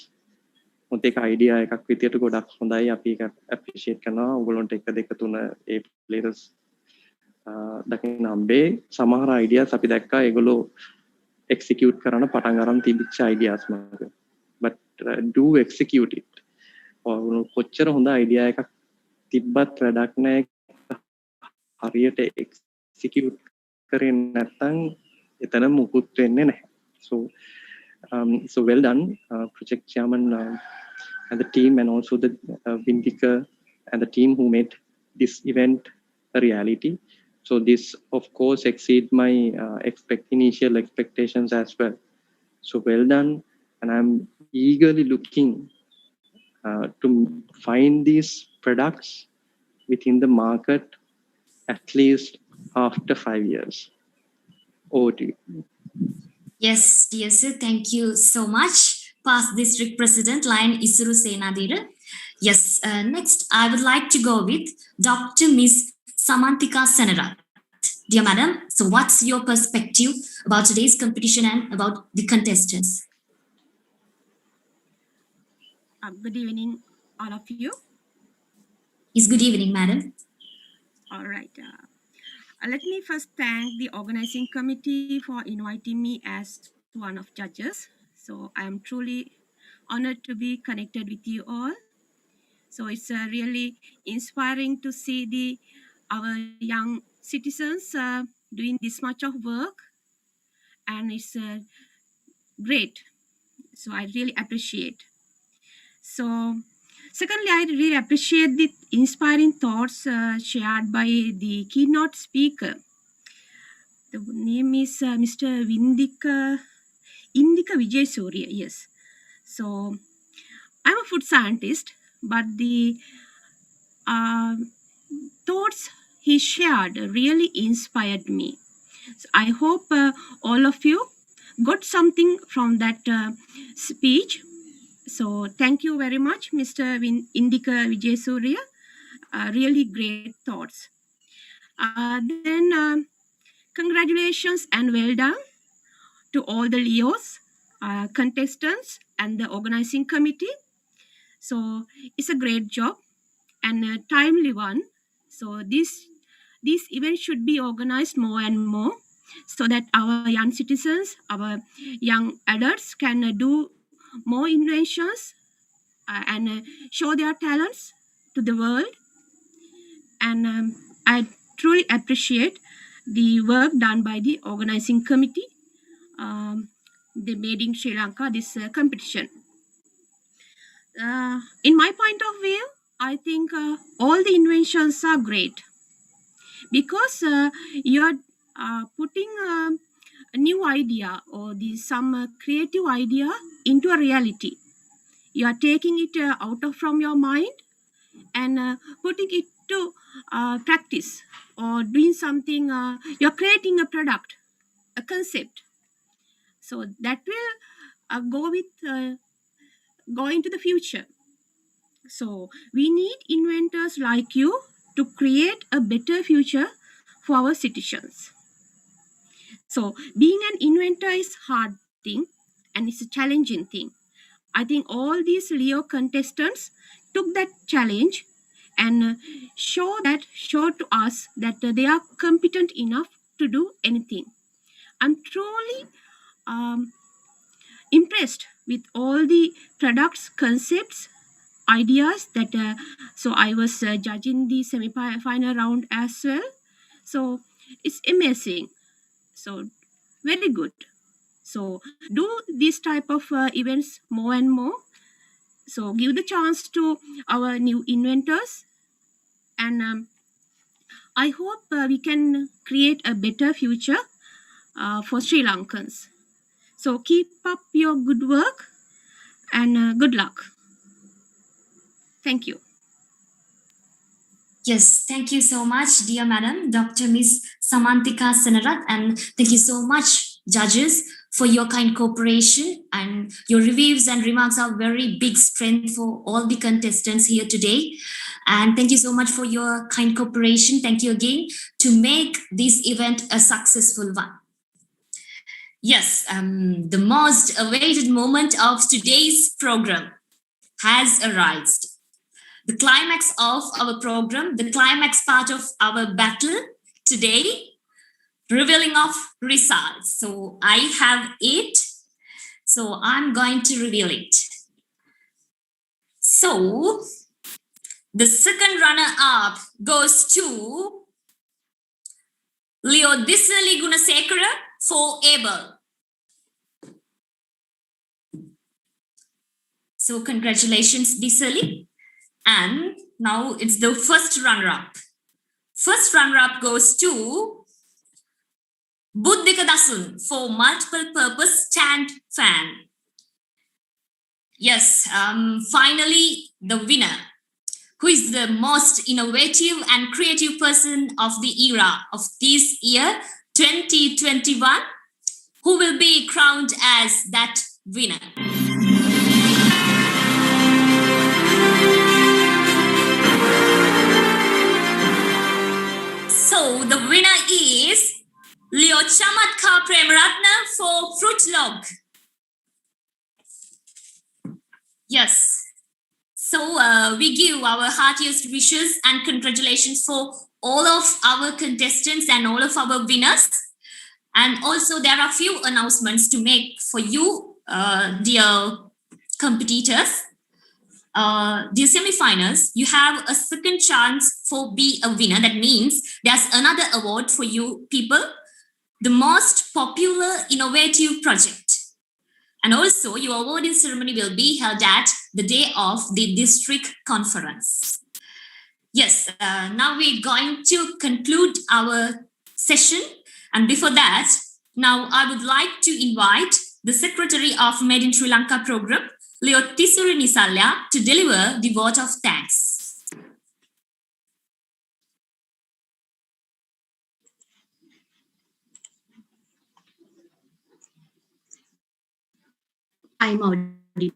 මොකද ඒක idea එකක් විදියට ගොඩක් හොඳයි අපි ඒක appreciate කරනවා ඔයගොල්ලන්ට 1 2 3 ඒ players දකින්න හම්බේ සමහර ideas අපි දැක්කා ඒගොල්ලෝ execute කරන්න පටන් ගන්න තිබිච්ච ideas මත but do execute it කොච්චර හොඳ අයිඩියා එකක් තිබ්බත් වැඩක් නැහැ හරියට එක්සිකියුට් කරේ නැත්නම් එතන මුකුත් වෙන්නේ නැහැ so well done project chairman and the team and also the Vindika and the team who made this event a reality so this of course exceed my initial expectations as well so well done and I'm eagerly looking to find these products within the market at least after 5 years. Over to you. Yes, dear sir, thank you so much. Past District President Lion Isuru Senadira. Yes, next I would like to go with Dr. Miss Samantika Senarat. Dear Madam, so what's your perspective about today's competition and about the contestants? Good evening, all of you. Yes, good evening, Madam. All right. Let me first thank the organizing committee for inviting me as one of judges. So I am truly honored to be connected with you all. So it's really inspiring to see our young citizens doing this much of work, and it's great. So I really appreciate. So secondly, I really appreciate the inspiring thoughts shared by the keynote speaker. The name is Mr. 𝐕𝐚𝐴 �9 yes. So I'm a food scientist, but the thoughts he shared really inspired me. So I hope all of you got something from that speech. So thank you very much, Mr. 𝐕𝐚𝐴 �9. Really great thoughts. Then congratulations and well done to all the Leos, contestants and the organizing committee. So it's a great job and a timely one. So this event should be organized more and more so that our young citizens, our young adults can do more inventions and show their talents to the world. And I truly appreciate the work done by the organizing committee. They made in Sri Lanka this competition. In my point of view, I think all the inventions are great because you are putting a new idea or some creative idea into a reality. You are taking it out from your mind and putting it to practice or doing something. You're creating a product, a concept. So that will go into the future. So we need inventors like you to create a better future for our citizens. So being an inventor is a hard thing and it's a challenging thing. I think all these Leo contestants took that challenge and show to us that they are competent enough to do anything. I'm truly impressed with all the products, concepts, ideas that so I was judging the semi-final round as well. So it's amazing. So very good. So do this type of events more and more. So give the chance to our new inventors, and I hope we can create a better future for Sri Lankans. So keep up your good work and good luck. Thank you. Yes, thank you so much, dear Madam, Dr. Miss Samantika Senarat, and thank you so much, judges, for your kind cooperation, and your reviews and remarks are very big strength for all the contestants here today. And thank you so much for your kind cooperation. Thank you again to make this event a successful one. Yes, the most awaited moment of today's program has arrived. The climax of our program, the climax part of our battle today, revealing of results. So I have it. So I'm going to reveal it. So the second runner-up goes to 𝐿𝐷𝐿 𝐷𝐿 for able. So congratulations, 𝐷𝐿. And now it's the first runner-up. First runner-up goes to 𝐵𝐷𝐿 for multiple purpose stand fan. Yes, finally, the winner, who is the most innovative and creative person of the era of this year, 2021, who will be crowned as that winner. So the winner is 𝐿𝐸𝐚 Premaratna for Fruit Log. Yes. So we give our heartiest wishes and congratulations for all of our contestants and all of our winners. And also there are a few announcements to make for you, dear competitors. Dear semi-finals, you have a second chance for be a winner. That means there's another award for you people. The most popular innovative project. And also your awarding ceremony will be held at the day of the district conference. Yes, now we're going to conclude our session. And before that, now I would like to invite the Secretary of Made in Sri Lanka program, 𝐿𝐸𝐻 Nisalya, to deliver the vote of thanks. I'm audible.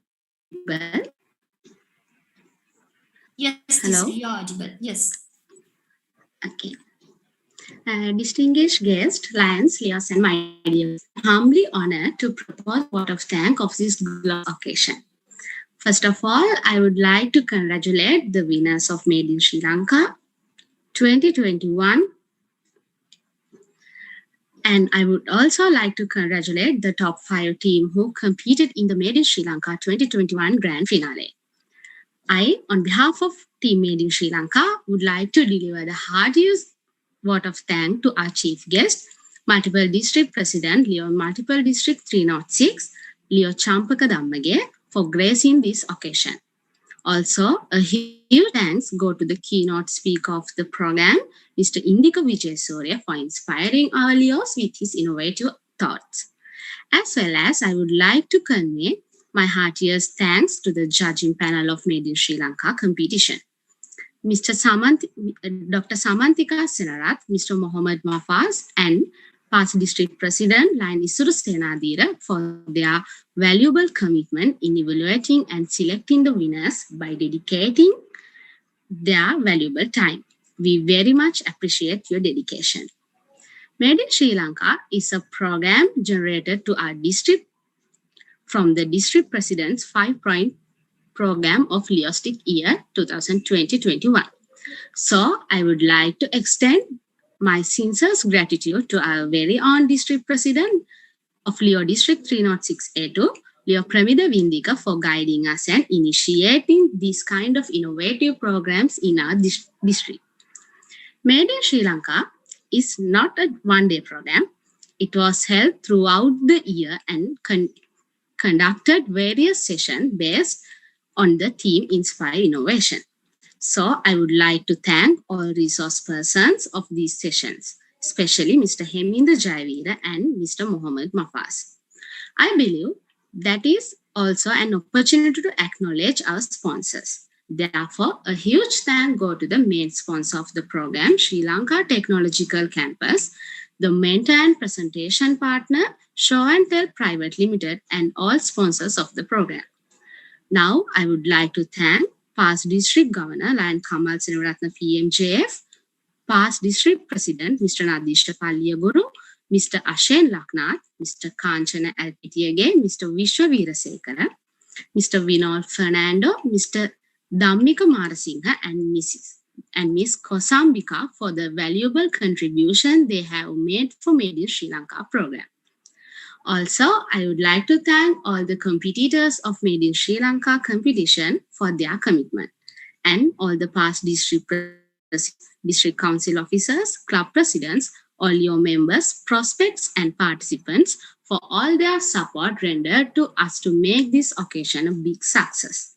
Yes, hello. You're audible. Yes. Okay. Distinguished guests, lions, leos, and my dears, humbly honored to propose a vote of thanks of this glorious occasion. First of all, I would like to congratulate the winners of Made in Sri Lanka 2021. And I would also like to congratulate the top 5 team who competed in the Made in Sri Lanka 2021 Grand Finale. I, on behalf of Team Made in Sri Lanka, would like to deliver the heartiest vote of thanks to our chief guest, Multiple District President, Leo Multiple District 306, 𝐿𝐸𝐚 𝐃𝐚𝐧𝐤𝐚, for gracing this occasion. Also, a huge thanks go to the keynote speaker of the program, Mr. Indika Vijayasuriya, for inspiring our Leos with his innovative thoughts. As well as I would like to convey my heartiest thanks to the judging panel of Made in Sri Lanka competition. Dr. Samantika Senarath, Mr. Mohammed Mafaz, and past district president Line Isuru Senadira for their valuable commitment in evaluating and selecting the winners by dedicating their valuable time. We very much appreciate your dedication. Made in Sri Lanka is a program generated to our district from the district president's 5-point program of Leostic year 2020-21. So I would like to extend my sincere gratitude to our very own district president of Leo District 306A2, Leo Pramida Vindika, for guiding us and initiating these kind of innovative programs in our district. Made in Sri Lanka is not a one-day program. It was held throughout the year and conducted various sessions based on the theme Inspire Innovation. So I would like to thank all resource persons of these sessions, especially Mr. Heminder Jayavira and Mr. Mohammed Mafaz. I believe that is also an opportunity to acknowledge our sponsors. Therefore, a huge thank go to the main sponsor of the program, Sri Lanka Technological Campus, the mentor and presentation partner, Show and Tell Private Limited, and all sponsors of the program. Now, I would like to thank past District Governor Lion Kamal Senaratna PMJF, past District President Mr. Nadisha Palliyaguru, Mr. Ashen Laknath, Mr. Kanchana Alpitiage, Mr. Vishwa Veerasekara, Mr. Vinod Fernando, Mr. Dhammika Marasinghe, and Miss Kosambika for the valuable contribution they have made for Made in Sri Lanka program. Also, I would like to thank all the competitors of Made in Sri Lanka competition for their commitment, and all the past district council officers, club presidents, all your members, prospects, and participants for all their support rendered to us to make this occasion a big success.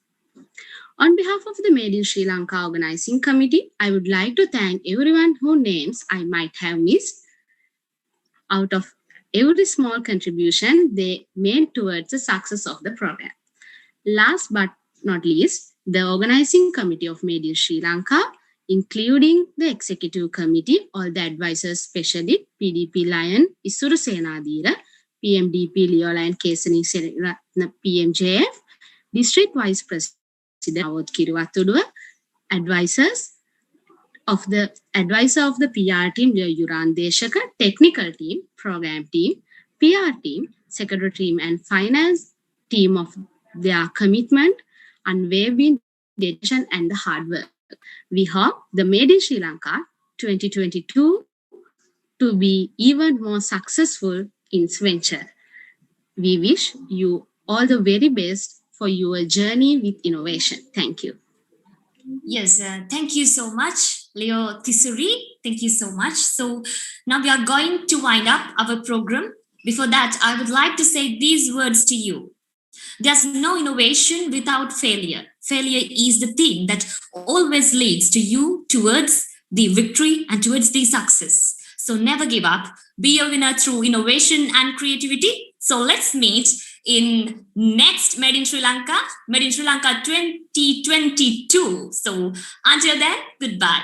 On behalf of the Made in Sri Lanka Organizing Committee, I would like to thank everyone whose names I might have missed out of every small contribution they made towards the success of the program. Last but not least, the organizing committee of Made in Sri Lanka, including the executive committee, all the advisors, especially PDP Lion Isuru Senadira, PMDP 𝐿𝐸𝐚 𝐾𝐨 PMJF, District Vice President 𝐷𝐸𝐻 advisor of the PR team, 𝐕𝐢𝐚 technical team, program team, PR team, secretary team, and finance team of their commitment, unwavering dedication, and the hard work. We hope the Made in Sri Lanka 2022 to be even more successful in its venture. We wish you all the very best for your journey with innovation. Thank you. Yes, thank you so much, Leo Tisuri. Thank you so much. So now we are going to wind up our program. Before that, I would like to say these words to you. There's no innovation without failure. Failure is the thing that always leads to you towards the victory and towards the success. So never give up. Be a winner through innovation and creativity. So let's meet in next Made in Sri Lanka 2022. So until then, goodbye.